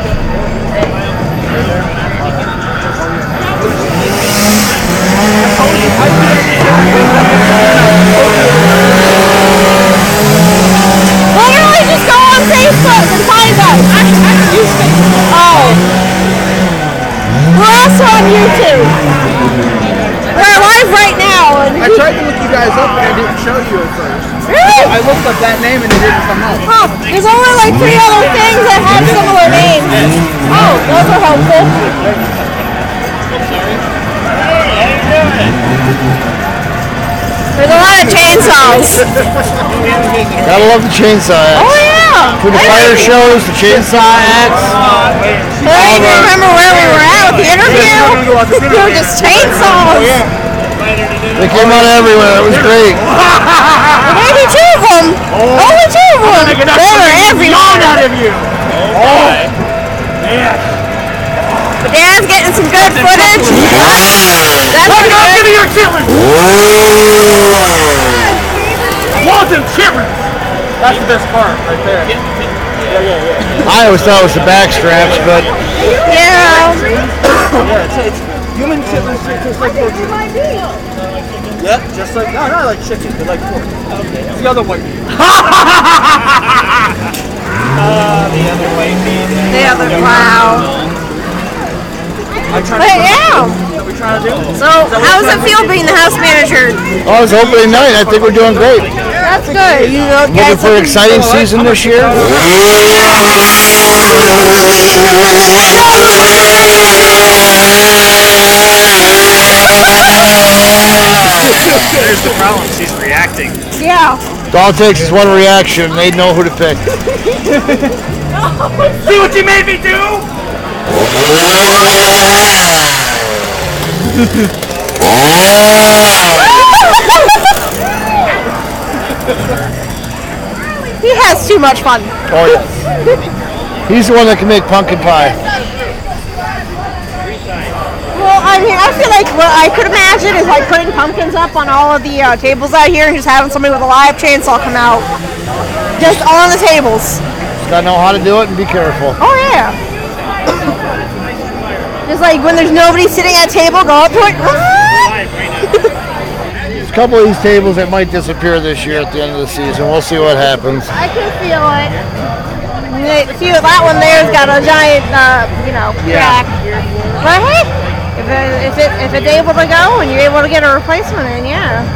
Literally just go on Facebook and find us. Oh. We're also on YouTube. We're live right now. And I tried to look you guys up and it didn't show you at first. Really? I looked up that name and it didn't come up. Oh, there's only like 3 other things that have similar names. Oh, those are helpful. There's a lot of chainsaws. Gotta love the chainsaw. Oh yeah. For the fire shows, the chainsaw acts. I even remember where we were at with the interview. There were just chainsaws. They came out everywhere. It was great. Maybe 2 of them. Only 2 of them. They were everywhere. Out of you. Oh. Man. But Dad's getting some good footage. That's Look good. up, give me your chitlins. I want them chitlins. That's the best part right there. Yeah. I always thought it was the back straps, but yeah. It's human chitlins taste like pork. Yep, just like not like chicken, but like pork. Okay. It's the other white meat. The other white meat. The other wow. But yeah. So, how does it feel being the house manager? oh, it's opening night. I think we're doing great. That's good. You know, Looking for an exciting season this year. There's the problem. She's reacting. Yeah. All it takes is one reaction, and they know who to pick. See what you made me do? He has too much fun. Oh yes. He's the one that can make pumpkin pie. Well, I mean, I feel like what I could imagine is like putting pumpkins up on all of the tables out here and just having somebody with a live chainsaw come out. Just on the tables. Just gotta know how to do it and be careful. Oh, yeah. Just like when there's nobody sitting at a table, go up to it. There's a couple of these tables that might disappear this year at the end of the season. We'll see what happens. I can feel it. That one there's got a giant, crack. But hey, if it's able to go and you're able to get a replacement in, yeah.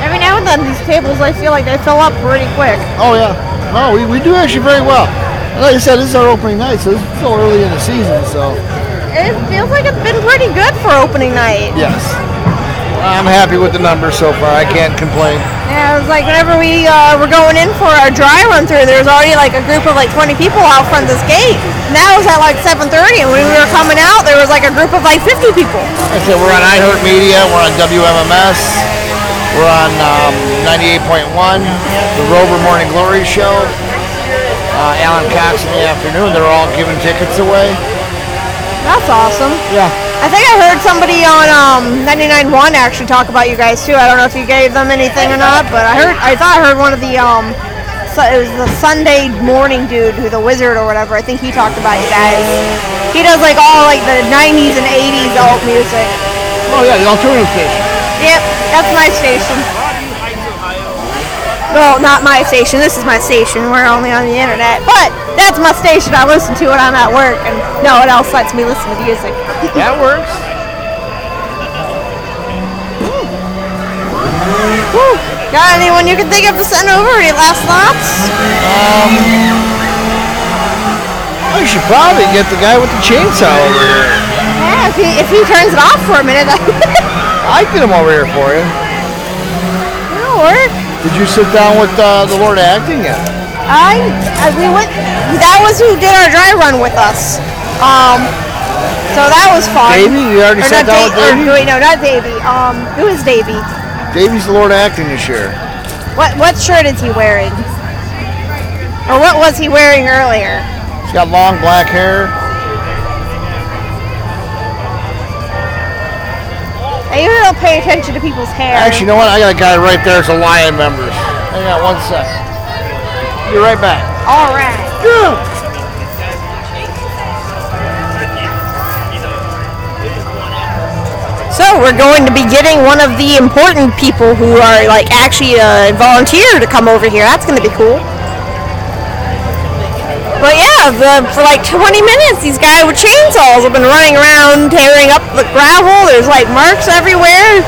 Every now and then these tables, I feel like they fill up pretty quick. Oh yeah. No, we do actually very well. Like I said, this is our opening night, so it's still early in the season, so. It feels like it's been pretty good for opening night. Yes. I'm happy with the numbers so far. I can't complain. Yeah, it was like whenever we were going in for our dry run through, there was already like a group of like 20 people out front of this gate. Now it was at like 7:30, and when we were coming out, there was like a group of like 50 people. Like I said, we're on iHeartMedia, we're on WMMS, we're on 98.1, the Rover Morning Glory Show, Alan Cox in the afternoon. They're all giving tickets away. That's awesome. Yeah. I think I heard somebody on 99.1 actually talk about you guys too. I don't know if you gave them anything or not, but I thought I heard one of the it was the Sunday morning dude, who the Wizard or whatever. I think he talked about you guys. He does like all like the 90s and 80s alt music. Oh yeah, the alternative station. Yep, that's my station. Well, not my station. This is my station. We're only on the internet, but that's my station. I listen to it. I'm at work, and no one else lets me listen to music. That works. Woo. Got anyone you can think of to send over? Any last thoughts? I should probably get the guy with the chainsaw over here. Yeah, if he turns it off for a minute, I'd get him over here for you. That'll work. Did you sit down with the Lord of Acting yet? We went. That was who did our dry run with us. So that was fun. Davey? You already sat down with Davey? Wait, no, not Davey. Who is Davey? Davey's the Lord of Acting this year. What shirt is he wearing? Or what was he wearing earlier? He's got long black hair. I usually don't pay attention to people's hair. Actually, you know what? I got a guy right there. It's a Lion member. Hang on 1 sec. Be right back. All right. Good. So we're going to be getting one of the important people who are like actually volunteer to come over here. That's going to be cool. But yeah, for like 20 minutes, these guys with chainsaws have been running around tearing up the gravel. There's like marks everywhere.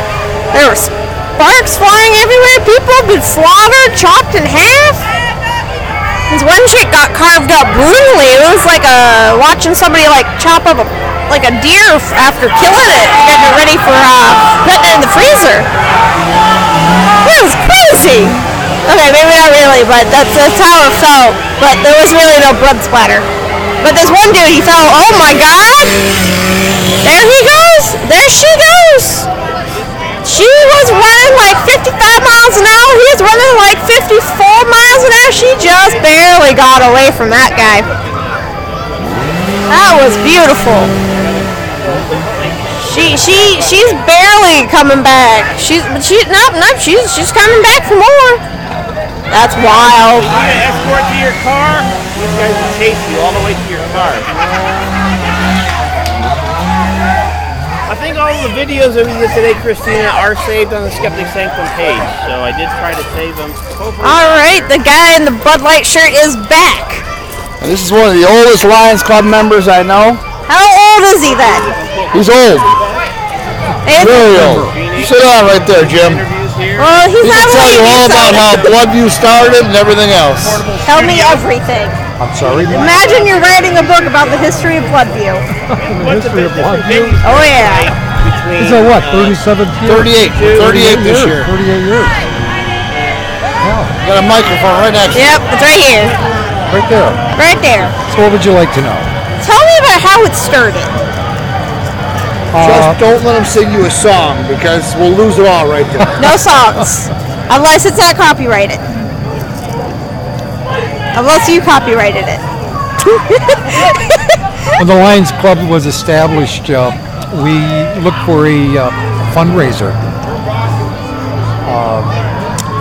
There were sparks flying everywhere. People have been slaughtered, chopped in half. This one chick got carved up brutally. It was like watching somebody like chop up a deer after killing it, getting it ready for putting it in the freezer. It was crazy. Okay, maybe not really, but that's how it felt. But there was really no blood splatter. But this one dude, he fell. Oh my God! There he goes. There she goes. She was running like 55 miles an hour. He was running like 54 miles an hour. She just barely got away from that guy. That was beautiful. She's barely coming back. She's coming back for more. That's wild. You need an escort to your car? These guys will chase you all the way to your car. I think all the videos that we did today, Christina, are saved on the Skeptic Sanctum page, so I did try to save them. All right, the guy in the Bud Light shirt is back. And this is one of the oldest Lions Club members I know. How old is he then? He's old. Very old. Sit down right there, Jim. Well, he's He not can tell you all about how Bloodview started and everything else. Tell me everything. I'm sorry. Imagine you're writing a book about the history of Bloodview. The history of Bloodview. Oh yeah. Is that what? 37 years? 38 this year. 38 years. Got a microphone right next to you. Yep, it's right here. Right there. Right there. So what would you like to know? Tell me about how it started. Just don't let him sing you a song because we'll lose it all right there. No songs. Unless it's not copyrighted. Unless you copyrighted it. When the Lions Club was established, we looked for a fundraiser.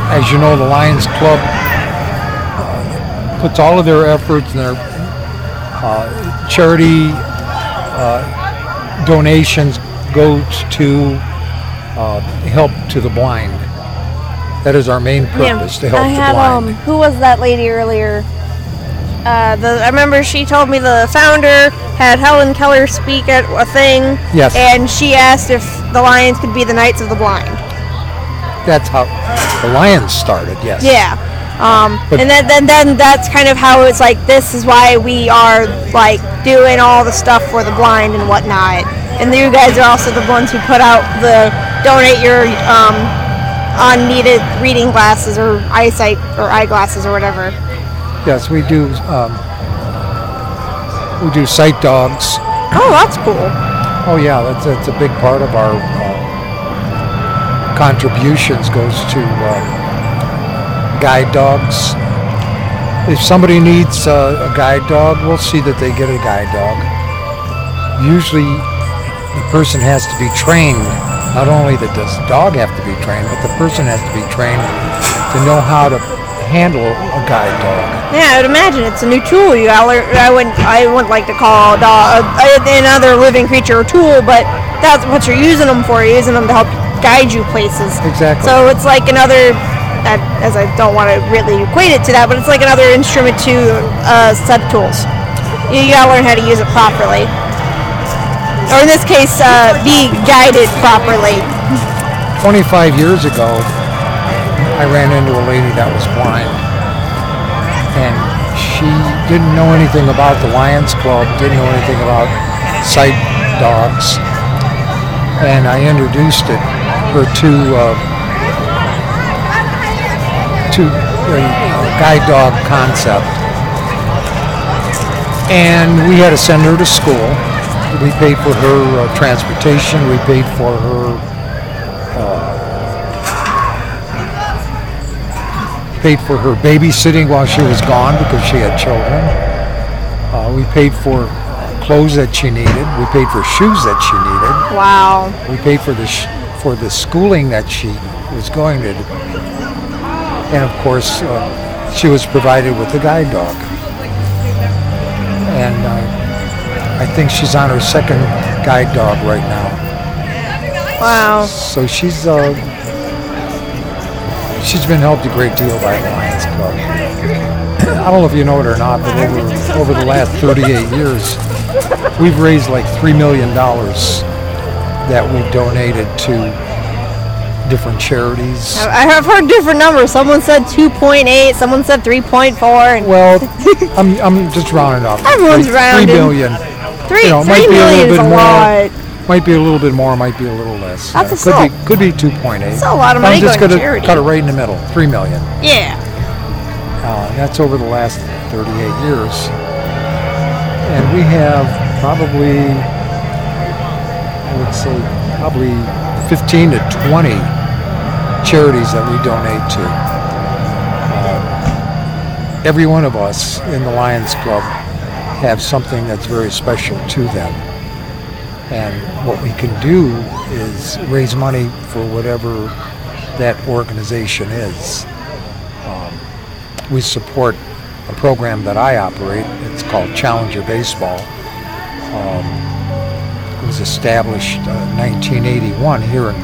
As you know, the Lions Club puts all of their efforts and their charity donations goes to help to the blind. That is our main purpose, to help the blind. Who was that lady earlier? I remember she told me the founder had Helen Keller speak at a thing. Yes. And she asked if the Lions could be the Knights of the Blind. That's how the Lions started, yes. Yeah. And then that's kind of how it's like, this is why we are like doing all the stuff for the blind and whatnot. And you guys are also the ones who put out the donate your unneeded reading glasses or eyesight or eyeglasses or whatever. Yes, we do sight dogs. Oh, that's cool. Oh yeah, that's a big part of our contributions goes to guide dogs. If somebody needs a guide dog, we'll see that they get a guide dog. Usually the person has to be trained. Not only does the dog have to be trained, but the person has to be trained to know how to handle a guide dog. Yeah, I would imagine it's a new tool. I wouldn't like to call a dog another living creature a tool, but that's what you're using them for. You're using them to help guide you places. Exactly. So it's like another, as I don't want to really equate it to that, but it's like another instrument to set tools. You gotta learn how to use it properly. Or in this case, be guided properly. 25 years ago, I ran into a lady that was blind. And she didn't know anything about the Lions Club, didn't know anything about sight dogs. And I introduced her to a guide dog concept. And we had to send her to school. We paid for her transportation. We paid for her babysitting while she was gone because she had children. We paid for clothes that she needed. We paid for shoes that she needed. Wow. We paid for the schooling that she was going to do. And of course, she was provided with a guide dog. And I think she's on her second guide dog right now. Wow. So she's been helped a great deal by the Lions Club. I don't know if you know it or not, but over the last 38 years, we've raised like $3 million that we've donated to different charities. I have heard different numbers. Someone said 2.8, someone said 3.4. Well, I'm just rounding up. Everyone's rounding. 3 million. Three might be a million little is bit a more. lot. Might be a little bit more, might be a little less. That's could be 2.8. That's a lot of money I'm just going to gonna charity. cut it right in the middle, $3 million. Yeah. That's over the last 38 years. And we have probably, I would say, probably 15 to 20 charities that we donate to. Every one of us in the Lions Club have something that's very special to them. And what we can do is raise money for whatever that organization is. We support a program that I operate. It's called Challenger Baseball. It was established in 1981 here in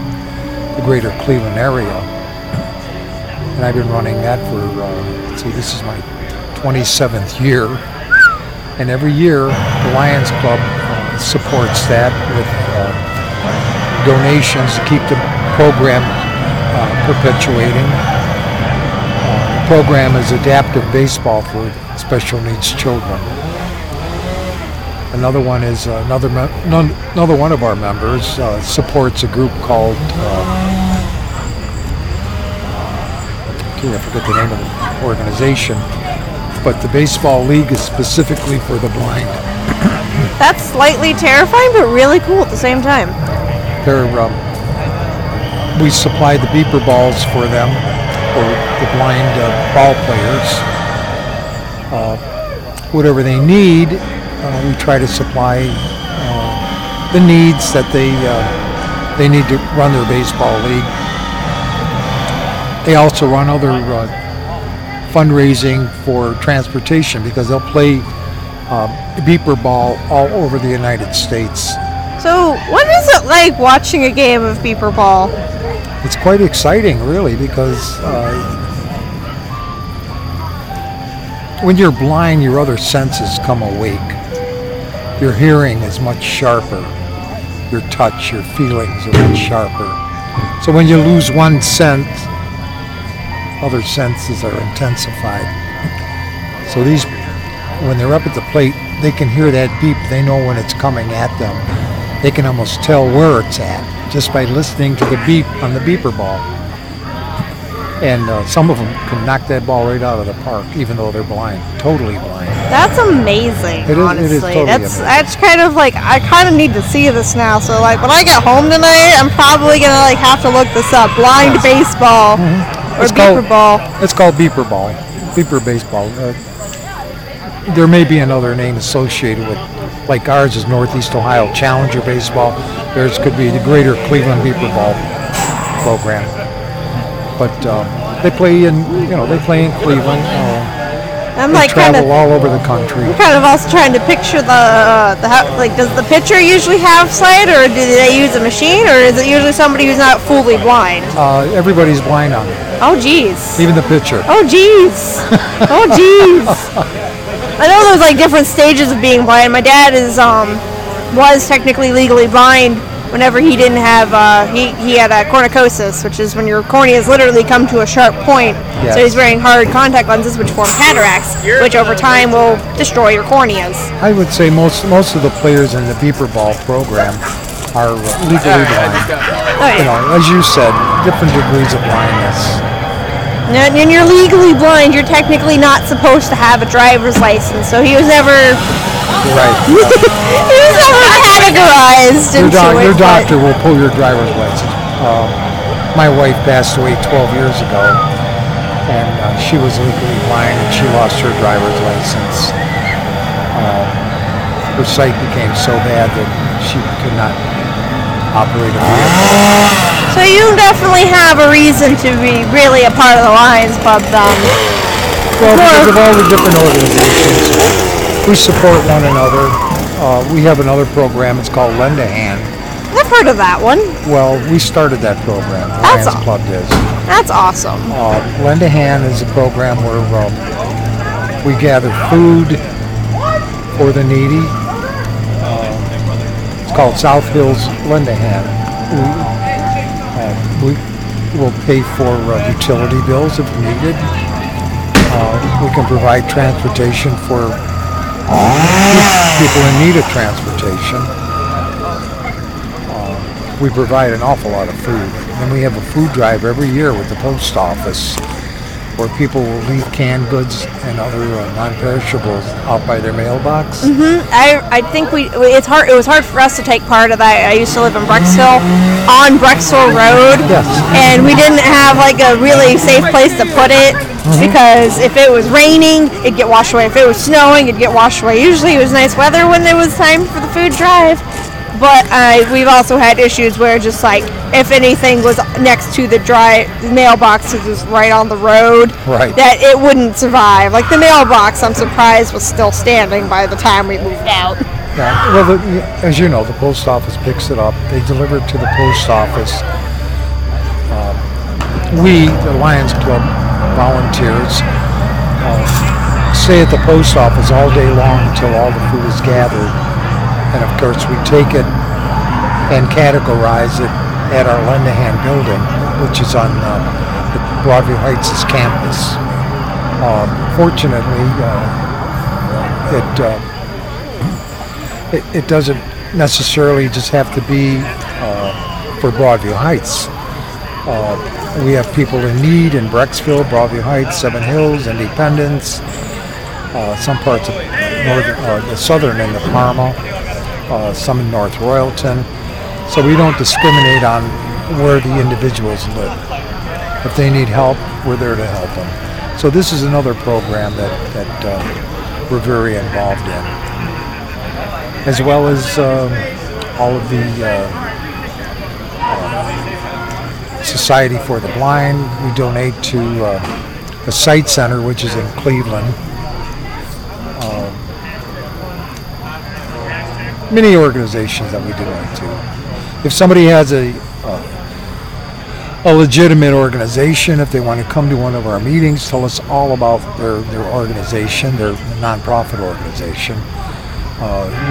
the greater Cleveland area. And I've been running that for, this is my 27th year. And every year, the Lions Club supports that with donations to keep the program perpetuating. The program is adaptive baseball for special needs children. Another one is another one of our members supports a group called I forget the name of the organization, but the baseball league is specifically for the blind. That's slightly terrifying, but really cool at the same time. We supply the beeper balls for them, for the blind ball players. Whatever they need, we try to supply the needs that they need to run their baseball league. They also run other fundraising for transportation because they'll play beeper ball all over the United States. So, what is it like watching a game of beeper ball? It's quite exciting, really, because when you're blind, your other senses come awake. Your hearing is much sharper. Your touch, your feelings are much sharper. So when you lose one sense, other senses are intensified. So these, when they're up at the plate, they can hear that beep. They know when it's coming at them. They can almost tell where it's at just by listening to the beep on the beeper ball. And some of them can knock that ball right out of the park, even though they're blind, totally blind. That's amazing, honestly. It is totally amazing. That's kind of like, I kind of need to see this now. So like when I get home tonight, I'm probably gonna like have to look this up. Blind baseball or beeper ball. It's called beeper ball, beeper baseball. There may be another name associated with, like ours is Northeast Ohio Challenger Baseball. Theirs could be the Greater Cleveland Beeper Ball program. But they play in Cleveland. I'm they like travel all over the country. I'm kind of also trying to picture the like, does the pitcher usually have sight, or do they use a machine, or is it usually somebody who's not fully blind? Everybody's blind on it. Oh, geez. Even the pitcher. Oh, geez. Oh, geez. I know there's like different stages of being blind. My dad was technically legally blind whenever he didn't have he had cornicosis, which is when your corneas literally come to a sharp point. Yes. So he's wearing hard contact lenses, which form cataracts, which over time will destroy your corneas. I would say most of the players in the beeper ball program are legally blind. Oh, yeah. You know, as you said, different degrees of blindness. And when you're legally blind, you're technically not supposed to have a driver's license. So he was never. Right. He was never categorized into it. Your doctor will pull your driver's license. My wife passed away 12 years ago, and she was legally blind, and she lost her driver's license. Her sight became so bad that she could not operate a vehicle. So you definitely have a reason to be really a part of the Lions Club, then. Well, because of all the different organizations, we support one another. We have another program. It's called Lend a Hand. I've heard of that one. Well, we started that program. The Lions Club did. That's awesome. Lend a Hand is a program where we gather food for the needy. It's called South Hills Lend a Hand. We will pay for utility bills if needed. We can provide transportation for people in need of transportation. we provide an awful lot of food. And we have a food drive every year with the post office where people will leave canned goods and other non-perishables out by their mailbox. I think it was hard for us to take part of that. I used to live in Brecksville, on Brecksville Road, and we didn't have like a really safe place to put it because if it was raining, it'd get washed away. If it was snowing, it'd get washed away. Usually it was nice weather when it was time for the food drive. But we've also had issues where just like if anything was next to the dry mailbox, it was right on the road, that it wouldn't survive. Like the mailbox, I'm surprised was still standing by the time we moved out. Yeah, well, as you know, the post office picks it up. They deliver it to the post office. We, the Lions Club volunteers, stay at the post office all day long until all the food is gathered. And of course, we take it and categorize it at our Lendahan building, which is on Broadview Heights' campus. Fortunately, it doesn't necessarily just have to be for Broadview Heights. We have people in need in Brecksville, Broadview Heights, Seven Hills, Independence, some parts of the southern end of Parma. Some in North Royalton. So we don't discriminate on where the individuals live. If they need help, we're there to help them. So this is another program that we're very involved in. As well as all of the Society for the Blind. We donate to the Sight Center, which is in Cleveland. Many organizations that we donate to. If somebody has a legitimate organization, if they want to come to one of our meetings, tell us all about their organization, their nonprofit organization.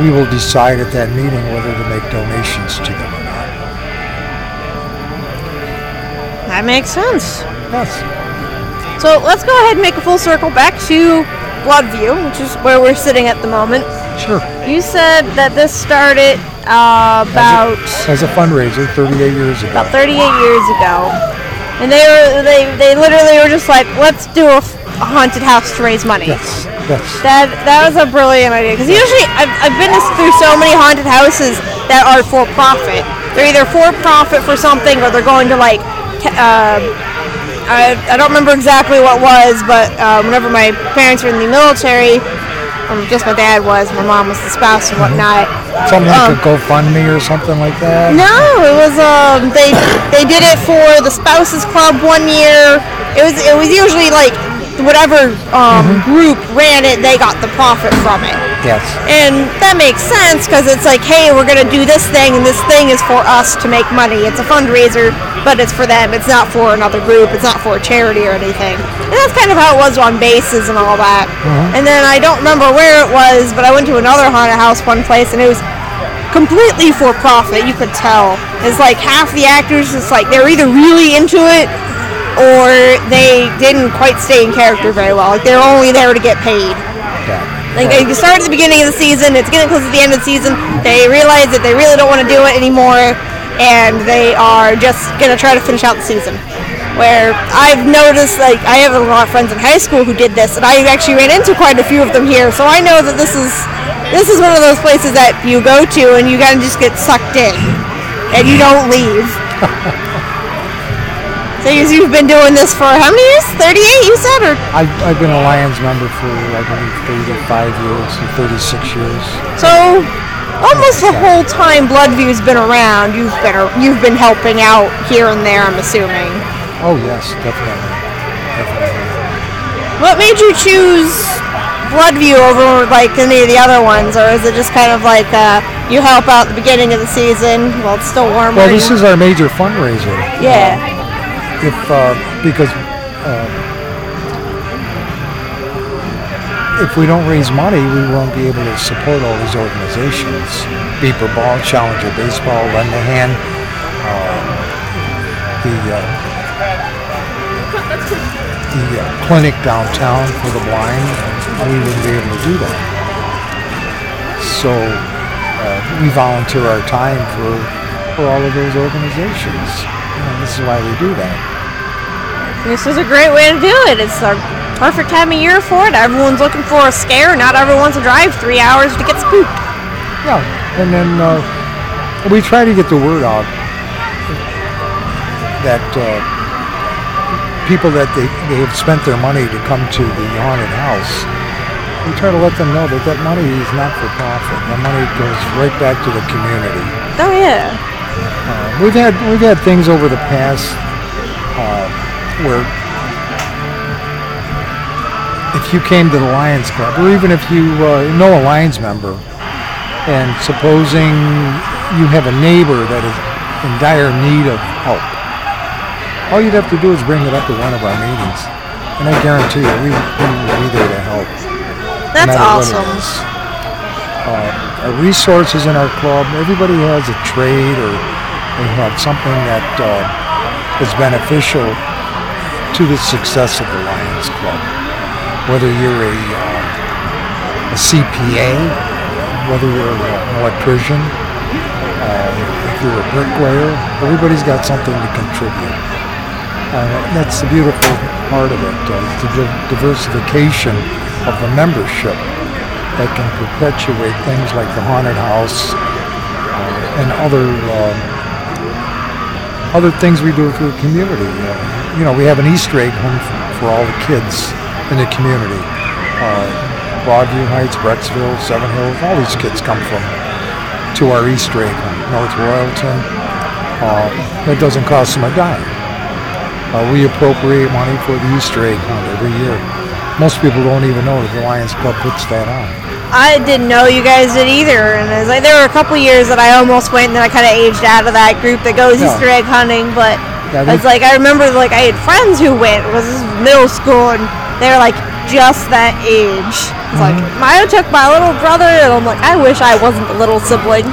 We will decide at that meeting whether to make donations to them or not. That makes sense. Yes. So let's go ahead and make a full circle back to Bloodview, which is where we're sitting at the moment. Sure. You said that this started about as a fundraiser 38 years ago. About 38 years ago, and they literally were just like, let's do a haunted house to raise money. Yes. That was a brilliant idea because usually I've been through so many haunted houses that are for profit. They're either for profit for something or they're going to like. I don't remember exactly what was, but whenever my parents were in the military. Just my dad was, my mom was the spouse and whatnot. Something like a GoFundMe or something like that? No, it was they did it for the spouses club one year. It was usually like whatever group ran it, they got the profit from it. Yes. And that makes sense because it's like, hey, we're gonna do this thing and this thing is for us to make money. It's a fundraiser, but it's for them. It's not for another group. It's not for a charity or anything. And that's kind of how it was on bases and all that. And then I don't remember where it was, but I went to another haunted house one place and it was completely for profit. You could tell. It's like half the actors, it's like they're either really into it or they didn't quite stay in character very well. Like they're only there to get paid. Like they start at the beginning of the season, it's getting close to the end of the season, they realize that they really don't want to do it anymore, and they are just going to try to finish out the season. Where I've noticed, like, I have a lot of friends in high school who did this, and I actually ran into quite a few of them here, so I know that this is one of those places that you go to and you kind of just get sucked in, and you don't leave. So you've been doing this for how many years? 38, you said? Or? I've been a Lions member for, I believe, 35 years, 36 years. So almost the whole time Bloodview's been around, you've been helping out here and there, I'm assuming. Oh, yes, definitely. What made you choose Bloodview over, like, any of the other ones? Or is it just kind of like you help out at the beginning of the season while it's still warmer? Well, this is our major fundraiser. Yeah. Because if we don't raise money, we won't be able to support all these organizations. Beeper Ball, Challenger Baseball, Lend a Hand, the clinic downtown for the blind. We wouldn't be able to do that. So we volunteer our time for for all of those organizations. This is why we do that. This is a great way to do it. It's a perfect time of year for it. Everyone's looking for a scare. Not everyone wants to drive 3 hours to get spooked. Yeah, and then we try to get the word out that people that they have spent their money to come to the haunted house. We try to let them know that money is not for profit. That money goes right back to the community. Oh yeah. We've had things over the past where if you came to the Lions Club, or even if you know a Lions member, and supposing you have a neighbor that is in dire need of help, all you'd have to do is bring it up at one of our meetings, and I guarantee you we will be there to help. That's no matter awesome. what it is. Our resources in our club, everybody has a trade or they have something that is beneficial to the success of the Lions Club. Whether you're a CPA, whether you're an electrician, if you're a bricklayer, everybody's got something to contribute. That's the beautiful part of it, the diversification of the membership that can perpetuate things like the haunted house and other things we do for the community. We have an Easter egg hunt for all the kids in the community. Broadview Heights, Brecksville, Seven Hills, all these kids come to our Easter egg hunt. North Royalton. That doesn't cost them a dime. We appropriate money for the Easter egg hunt every year. Most people don't even know that the Lions Club puts that on. I didn't know you guys did either, and it's like there were a couple years that I almost went, and then I kind of aged out of that group that goes Easter egg hunting. But it's like I remember, like I had friends who went. It was middle school, and they were like just that age. It's like I took my little brother, and I'm like, I wish I wasn't the little sibling.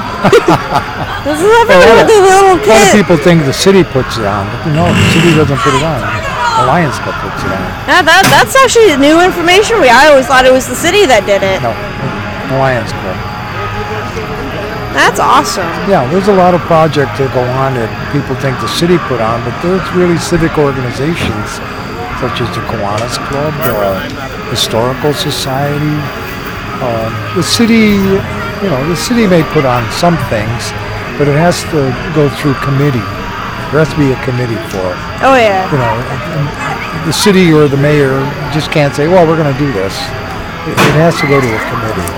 This is everyone with the little A lot of kid. people think the city puts it on, but no, the city doesn't put it on. The Lions Club puts it on. Yeah, that's actually new information. I always thought it was the city that did it. No, the Lions Club. That's awesome. Yeah, there's a lot of projects that go on that people think the city put on, but there's really civic organizations such as the Kiwanis Club, Historical Society. The city, the city may put on some things, but it has to go through committee. There has to be a committee for it. Oh yeah. The city or the mayor just can't say, well, we're going to do this. It has to go to a committee.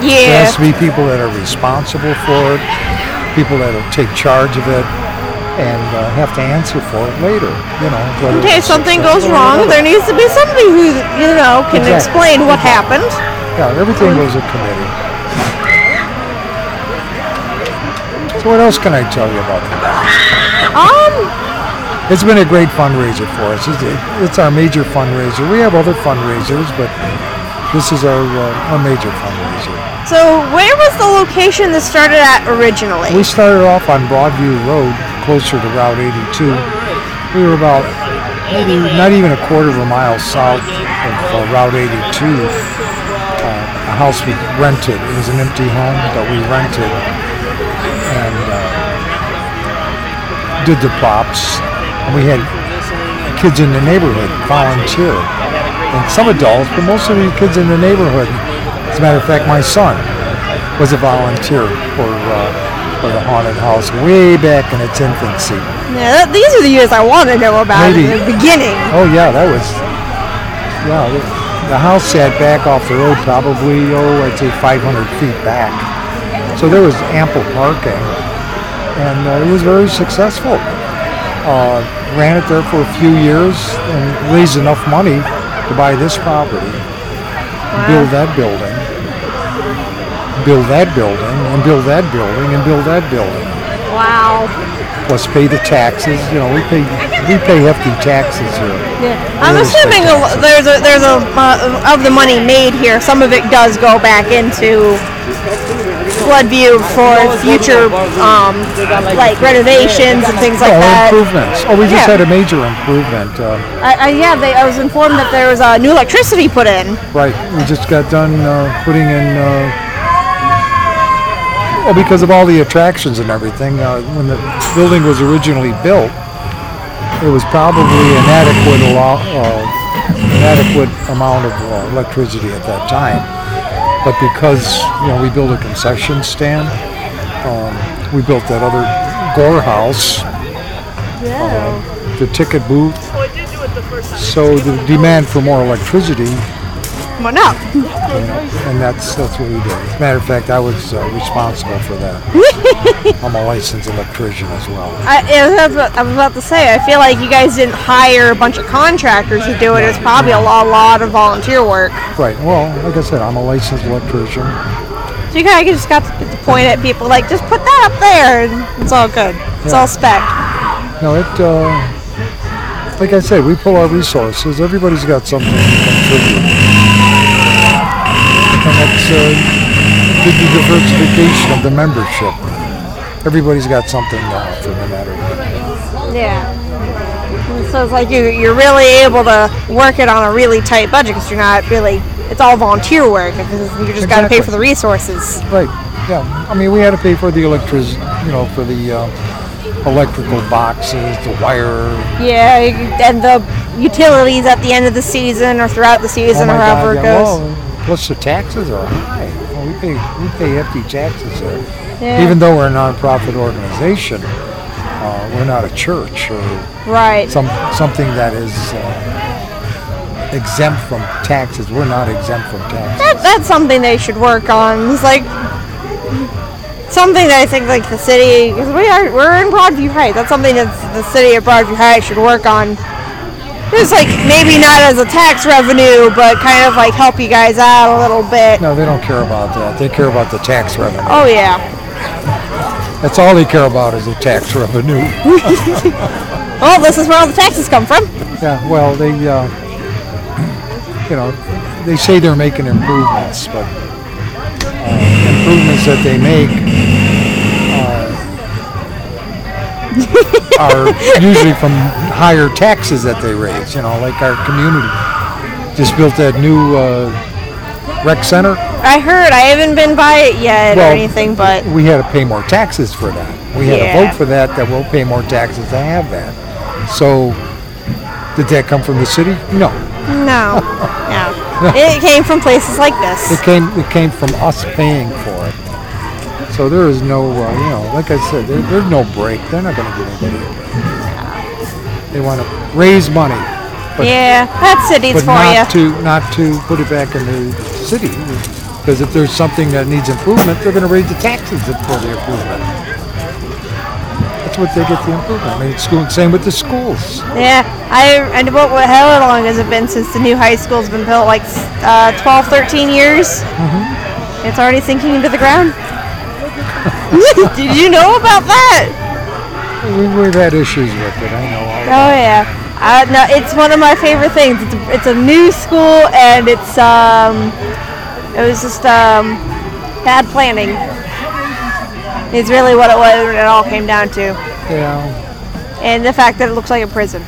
Yeah. There has to be people that are responsible for it, people that will take charge of it, and have to answer for it later. In case something goes wrong, there needs to be somebody who can explain what happened. Yeah, everything goes to committee. So what else can I tell you about it? It's been a great fundraiser for us. It's our major fundraiser. We have other fundraisers, but this is our major fundraiser. So where was the location this started at originally? We started off on Broadview Road, closer to Route 82. We were about maybe not even a quarter of a mile south of Route 82. A house we rented. It was an empty home that we rented and did the props. And we had kids in the neighborhood volunteer, and some adults, but most of the kids in the neighborhood. As a matter of fact, my son was a volunteer for the haunted house way back in its infancy. Yeah, these are the years I want to know about. Maybe. In the beginning. Oh yeah, the house sat back off the road probably, I'd say 500 feet back. So there was ample parking, and it was very successful. Ran it there for a few years and raised enough money to buy this property, build that building, build that building, and build that building, and build that building. Wow. Plus pay the taxes. We pay hefty taxes here. Yeah. I'm assuming there's a of the money made here, some of it does go back into Floodview for future like renovations and things like that. Improvements. We just had a major improvement. I was informed that there was new electricity put in. Right. We just got done putting in Well, because of all the attractions and everything, when the building was originally built, it was probably an adequate amount of electricity at that time. But because we built a concession stand, we built that other Gore House, the ticket booth. So the demand for more electricity went up. And that's what we did. As a matter of fact, I was responsible for that. I'm a licensed electrician as well. I was about to say, I feel like you guys didn't hire a bunch of contractors to do it. It's probably a lot of volunteer work. Right. Well, like I said, I'm a licensed electrician. So you kind of just got to point at people like, just put that up there, and it's all good. It's all spec. No, like I said, we pull our resources. Everybody's got something to contribute. And that's the diversification of the membership. Everybody's got something to offer, no matter what. Yeah. So it's like you're really able to work it on a really tight budget because you're not really, it's all volunteer work. You just got to pay for the resources. Right. Yeah. I mean, we had to pay for the electricity, for the electrical boxes, the wire. Yeah, and the utilities at the end of the season or throughout the season or however it goes. Well, plus the taxes are high. Well, we pay hefty taxes there. Yeah. Even though we're a non-profit organization, we're not a church or something that is exempt from taxes. We're not exempt from taxes. That's something they should work on. It's like something that I think like the city, because we're in Broadview Heights. That's something that the city of Broadview Heights should work on. It's like maybe not as a tax revenue, but kind of like help you guys out a little bit. No, they don't care about that. They care about the tax revenue. Oh yeah. That's all they care about is the tax revenue. Well, this is where all the taxes come from. Yeah. Well, they, they say they're making improvements, but improvements that they make are usually from higher taxes that they raise. Like our community just built that new rec center. I heard. I haven't been by it yet or anything, but we had to pay more taxes for that. We had to vote for that we'll pay more taxes to have that. So, did that come from the city? No. No. It came from places like this. It came from us paying for it. So there is no, like I said, there's no break. They're not going to give anybody a break. They want to raise money. But, that's cities for you. Not to put it back in the city. Because if there's something that needs improvement, they're going to raise the taxes for the improvement. That's what they get the improvement. I mean, same with the schools. Yeah, how long has it been since the new high school's been built? Like 12, 13 years? Mm-hmm. It's already sinking into the ground? Did you know about that? We've had issues with it, I know. Oh yeah. No, it's one of my favorite things. It's a new school, and it was just bad planning. It's really what it was. What it all came down to. Yeah. And the fact that it looks like a prison.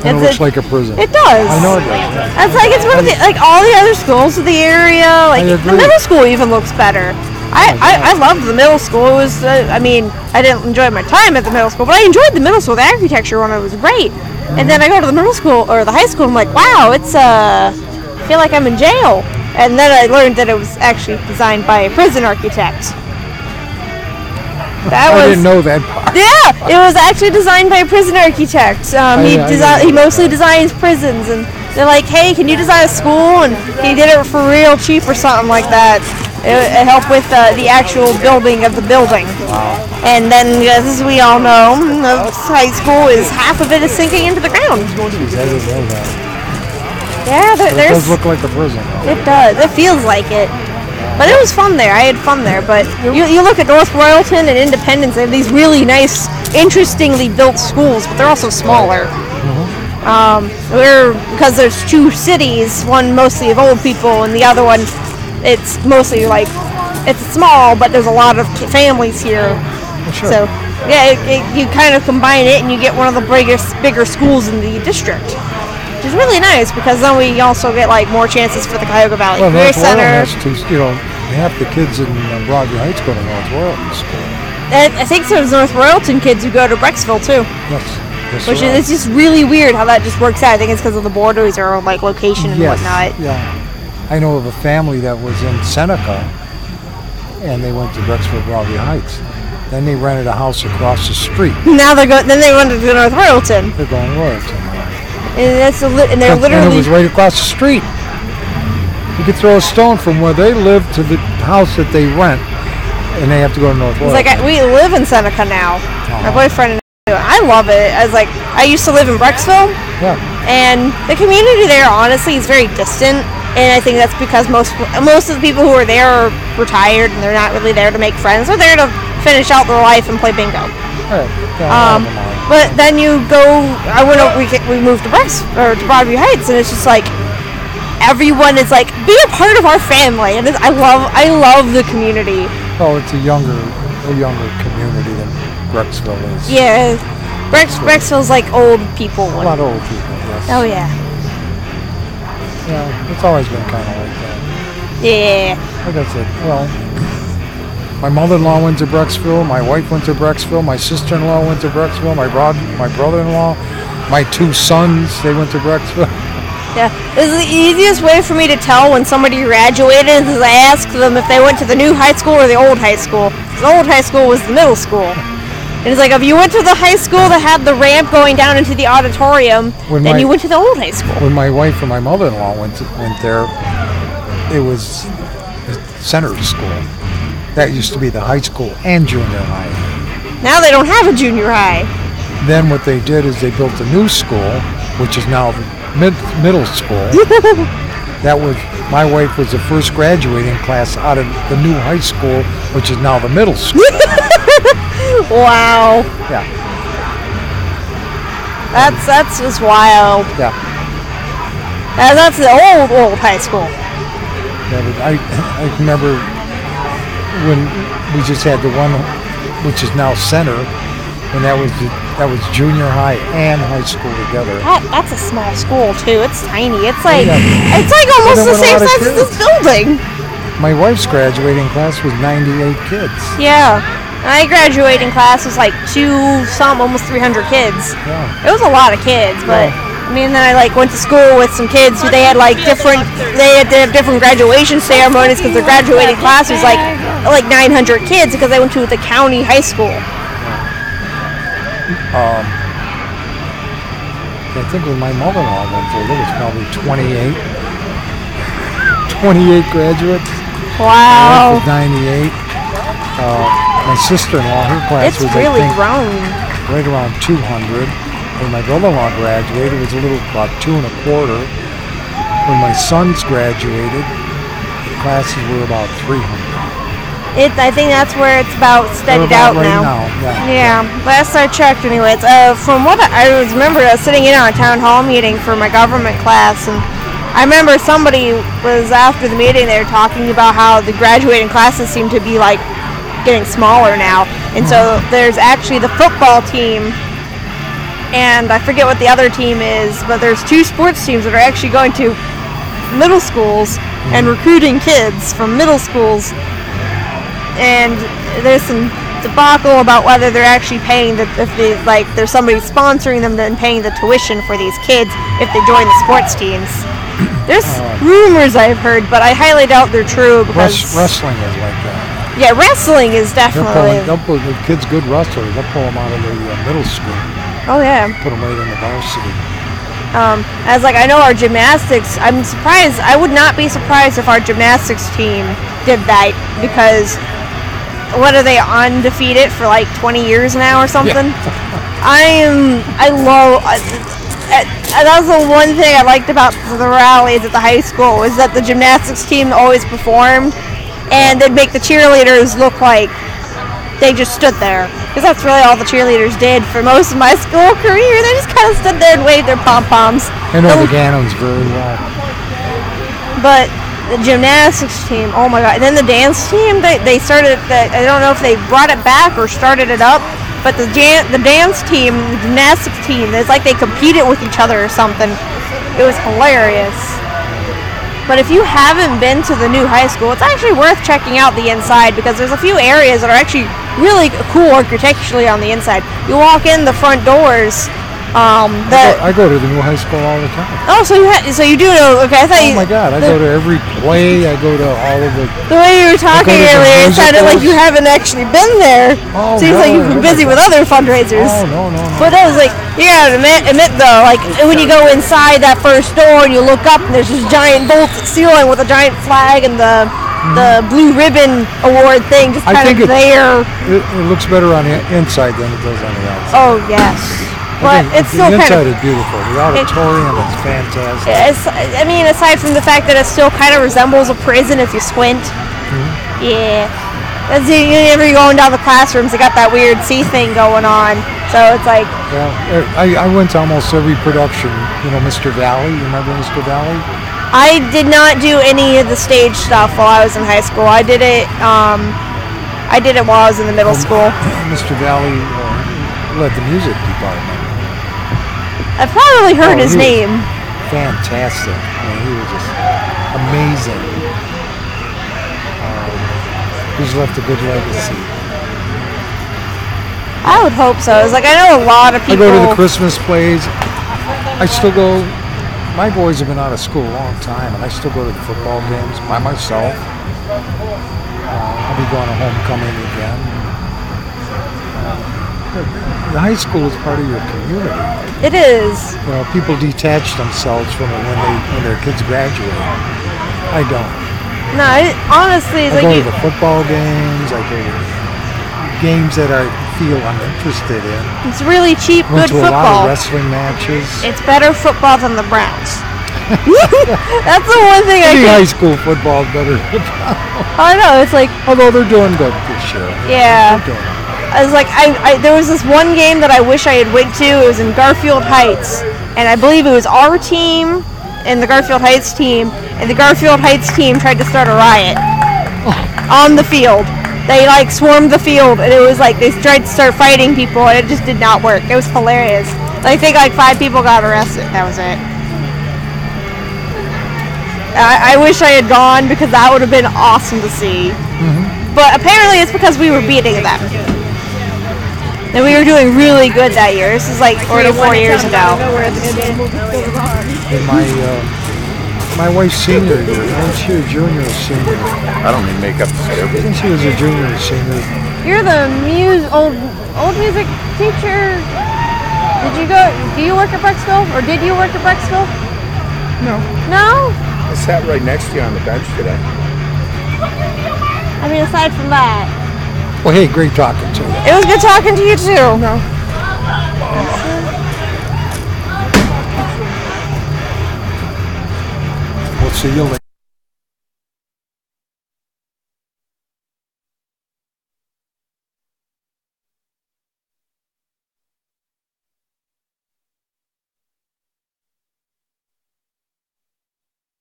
It looks like a prison. It does. I know it does. It's one of the, like all the other schools of the area. Like the middle school even looks better. I loved the middle school. It was, I didn't enjoy my time at the middle school, but I enjoyed the middle school. The architecture on it was great. And then I go to the middle school or the high school, and I'm like, wow, I feel like I'm in jail. And then I learned that it was actually designed by a prison architect. I didn't know that part. Yeah, it was actually designed by a prison architect. He mostly designs prisons, and they're like, hey, can you design a school? And he did it for real cheap or something like that. It helped with the actual building of the building. Wow. And then, as we all know, the high school is half of it is sinking into the ground. Jeez, I didn't know that. Yeah, it does look like a prison. It does. It feels like it. But it was fun there. I had fun there. But you look at North Royalton and Independence, they have these really nice, interestingly built schools, but they're also smaller. Because there's two cities, one mostly of old people, and the other one, it's mostly like, it's small, but there's a lot of families here. Sure. So, yeah, you kind of combine it, and you get one of the bigger schools in the district. Which is really nice, because then we also get like more chances for the Cuyahoga Valley Career Center. half the kids in Broadview Heights go to North Royalton School. I think there's North Royalton kids who go to Brecksville too. Yes. Which is, it's just really weird how that just works out. I think it's because of the borders or like location and whatnot. Yeah. I know of a family that was in Seneca, and they went to Brecksville, Broadview Heights. Then they rented a house across the street. Now they're going. Then they went to North Royalton. They're going to Royalton. And they're And literally. it was right across the street. You could throw a stone from where they live to the house that they rent, and they have to go to North It's Royalton. like we live in Seneca now. My boyfriend and I love it. I used to live in Brecksville, and the community there honestly is very distant. And I think that's because most of the people who are there are retired and they're not really there to make friends. They're there to finish out their life and play bingo. But then you go. We moved to Broadview Heights, and it's just like everyone is like, be a part of our family, and I love the community. Oh, it's a younger community than Brecksville is. Yeah, Brecksville's like old people. A lot of old people. Yes. Oh yeah. Yeah, it's always been kind of like that. Yeah. Like I said, well, my mother-in-law went to Brecksville, my wife went to Brecksville, my sister-in-law went to Brecksville, my brother-in-law, my two sons, they went to Brecksville. Yeah, this is the easiest way for me to tell when somebody graduated is I ask them if they went to the new high school or the old high school. The old high school was the middle school. And it's like, if you went to the high school that had the ramp going down into the auditorium, then you went to the old high school. When my wife and my mother-in-law went there, it was the center school. That used to be the high school and junior high. Now they don't have a junior high. Then what they did is they built a new school, which is now middle school. My wife was the first graduating class out of the new high school, which is now the middle school. Wow. Yeah. That's just wild. Yeah. That's the old high school. Yeah, but I remember when we just had the one, which is now center, and that was junior high and high school together. That's a small school too. It's tiny. It's like almost the same size as this building. My wife's graduating class was 98 kids. Yeah. My graduating class was like almost 300 kids. Yeah. It was a lot of kids, but I mean, then I went to school with some kids who they had different graduation ceremonies because their graduating class was like 900 kids because they went to the county high school. I think when my mother-in-law went there was probably 28 graduates. Wow. My wife was 98. My sister-in-law, her class was really I think, grown. Right around 200. When my brother-in-law graduated, it was about 225. When my sons graduated, the classes were about 300. I think that's where it's about steadied out right now. Yeah. Last I checked, anyways. From what I remember, sitting in on a town hall meeting for my government class, and I remember somebody was after the meeting. They were talking about how the graduating classes seem to be getting smaller now, and so there's actually the football team, and I forget what the other team is, but there's two sports teams that are actually going to middle schools and recruiting kids from middle schools. And there's some debacle about whether they're actually paying there's somebody sponsoring them and paying the tuition for these kids if they join the sports teams. There's rumors I've heard, but I highly doubt they're true because wrestling is like that. Yeah, wrestling is definitely. They'll pull the kids good wrestlers. They'll pull them out of the middle school. Oh yeah. Put them right in the varsity. I know our gymnastics. I'm surprised. I would not be surprised if our gymnastics team did that because. What are they, undefeated for 20 years now or something? Yeah. That was the one thing I liked about the rallies at the high school is that the gymnastics team always performed and they'd make the cheerleaders look like they just stood there. Because that's really all the cheerleaders did for most of my school career. They just kind of stood there and waved their pom-poms. I know the Gannons very well. But the gymnastics team, oh my god. And then the dance team, they started, I don't know if they brought it back or started it up, but the dance team, the gymnastics team, it's like they competed with each other or something. It was hilarious. But if you haven't been to the new high school, it's actually worth checking out the inside because there's a few areas that are actually really cool architecturally on the inside. You walk in the front doors. I go to the new high school all the time. Oh, so you do know? Okay, I thought. Oh my God, I go to every play. I go to all of the. The way you were talking earlier, it sounded like you haven't actually been there. Oh, Seems like you've been busy with other fundraisers. Oh no. But I was like, you gotta admit though, like when you go inside that first door and you look up and there's this giant vaulted ceiling with a giant flag and the blue ribbon award thing just kind of there. It looks better on the inside than it does on the outside. Oh yes. But it's still the kind inside of is beautiful. The auditorium is fantastic. I mean, aside from the fact that it still kind of resembles a prison if you squint. Yeah. That's whenever you're going down the classrooms, they got that weird sea thing going on. So it's like. Well, I went to almost every production. You know, Mr. Valley. You remember Mr. Valley? I did not do any of the stage stuff while I was in high school. I did it. I did it while I was in the middle school. Mr. Valley led the music department. I've probably heard his name. Fantastic. I mean, he was just amazing. He's left a good legacy. I would hope so. It's like I know a lot of people. I go to the Christmas plays. I still go. My boys have been out of school a long time, and I still go to the football games by myself. I'll be going to homecoming again. The high school is part of your community. It is. You know, people detach themselves from it when their kids graduate. I don't. No, honestly, I go to the football games. I go to games that I feel I'm interested in. It's really cheap, Went good to football. A lot of wrestling matches. It's better football than the Browns. That's the one thing Any high school football is better than football. I know. It's like. Although they're doing good this year. Yeah. They're doing I was like, there was this one game that I wish I had went to. It was in Garfield Heights, and I believe it was our team and the Garfield Heights team, and the Garfield Heights team tried to start a riot on the field. They like swarmed the field, and it was like they tried to start fighting people, and it just did not work. It was hilarious. I think like 5 people got arrested. That was it. I wish I had gone because that would have been awesome to see. But apparently it's because we were beating them. And we were doing really good that year. This is like 3 or 4 years ago. In my wife's senior year, she was a junior or senior. I don't need makeup to say I everything. think she was a junior or senior. You're the old music teacher. Do you work at Brecksville? Or did you work at Brecksville? No. No? I sat right next to you on the bench today. I mean, aside from that. Well, hey, great talking to you. It was good talking to you too. No. We'll see you later.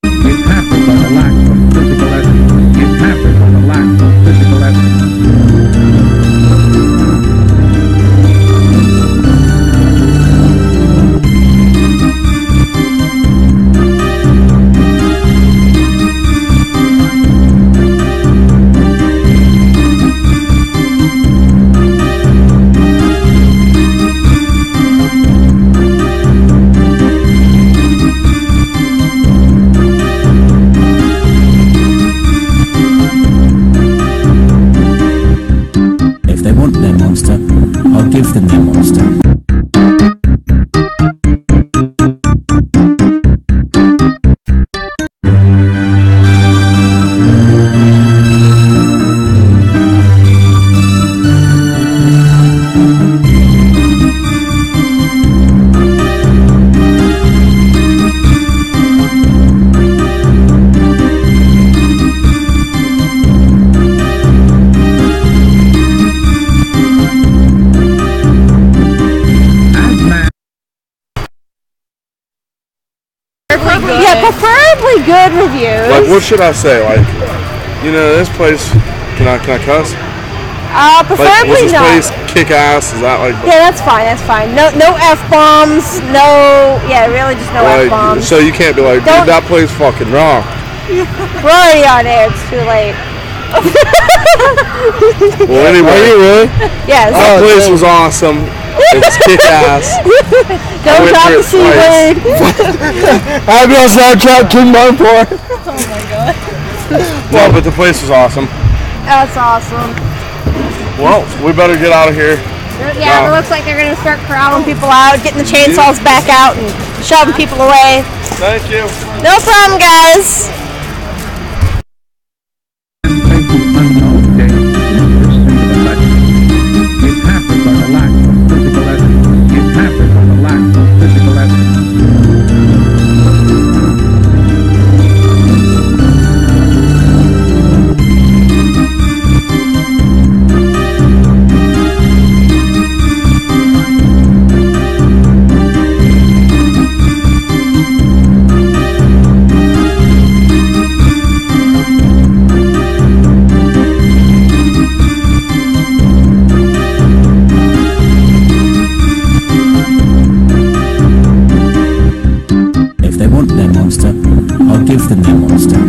It happens on the lack of physical essence. It happens on the lack of physical essence. If they want their monster, I'll give them their monster. Yeah, preferably good reviews. Like, what should I say? Like, you know, this place. Can I cuss? Preferably like, was this not. place kick ass? Is that like? Yeah, that's fine. That's fine. No F-bombs. No. Yeah, really, just no Like, F-bombs. so you can't be like, dude, Don't- that place fucking wrong. We're already on air. It's too late. Well, anyway. Are you really? Yes. That place was awesome. It was kick-ass. Don't drop the C word. I will start drop King Martin for. Oh my god. No, but the place was awesome. That's awesome. Well, we better get out of here. Yeah, it looks like they're gonna start corralling people out, getting the chainsaws back out, and shoving people away. Thank you. No problem, guys. Unknown day, enters into the legend. It happens on the lack of physical evidence. It happens on the lack of physical evidence. If they want their monster, I'll give them their monster.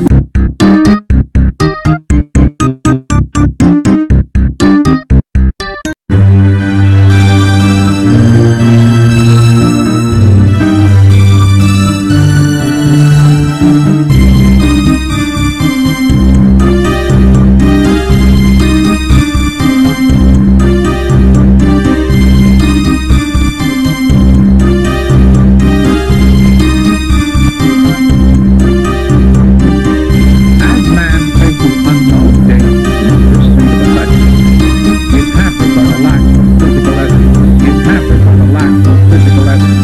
As man faces unknown day, enters into the legend. It happens on the lack of physical evidence. It happens on the lack of physical evidence.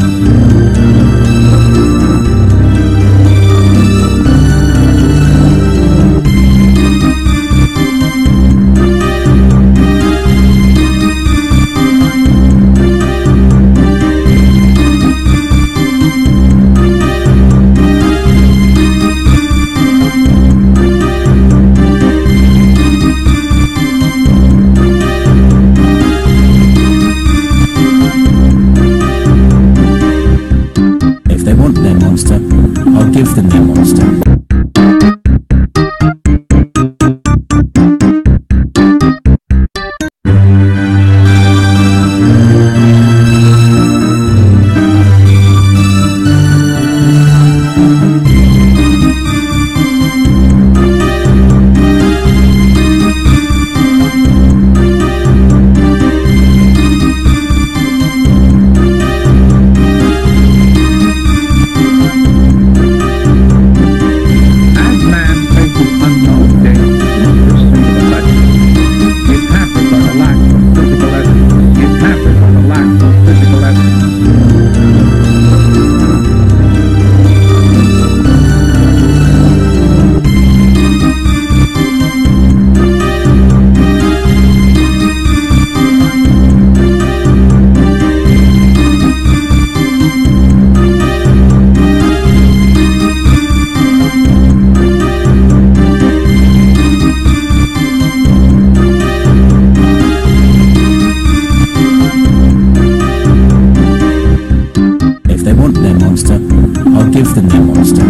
If they want their monster, I'll give them their monster. As man faces unknown day, enters into the legend. It happens on the lack of physical evidence. It happens on the lack of physical evidence. If they want their monster, I'll give them their monster.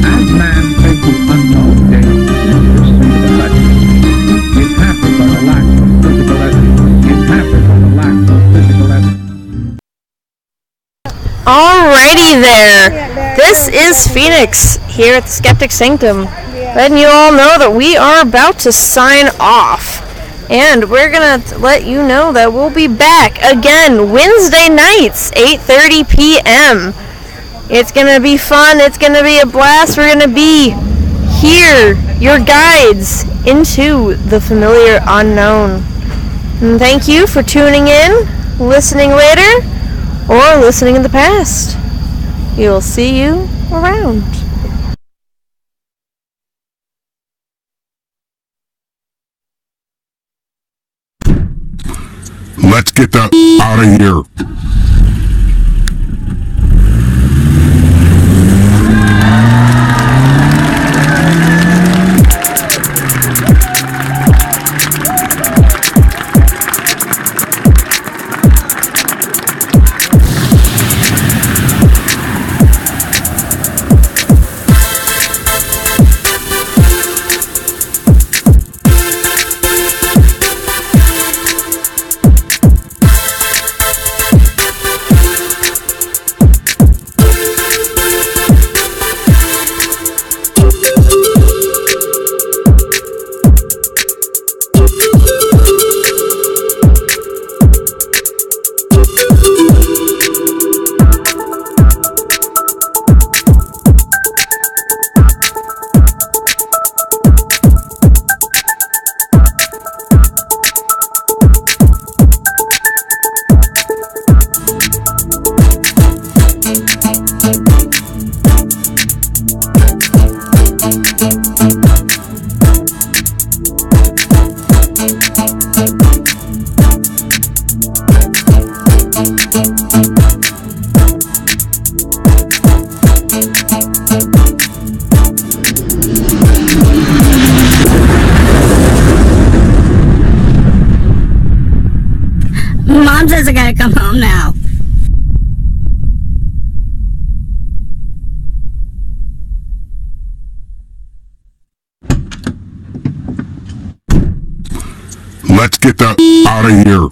As man faces unknown day, enters into the legend. It happens on the lack of physical evidence. It happens on the lack of physical evidence. Alrighty there. This is Phoenix here at the Skeptic Sanctum. Letting you all know that we are about to sign off. And we're going to let you know that we'll be back again Wednesday nights, 8:30 p.m. It's going to be fun. It's going to be a blast. We're going to be here, your guides into the familiar unknown. And thank you for tuning in, listening later, or listening in the past. We will see you around. Let's get that out of here. Mom says I gotta come home now. Let's get that out of here.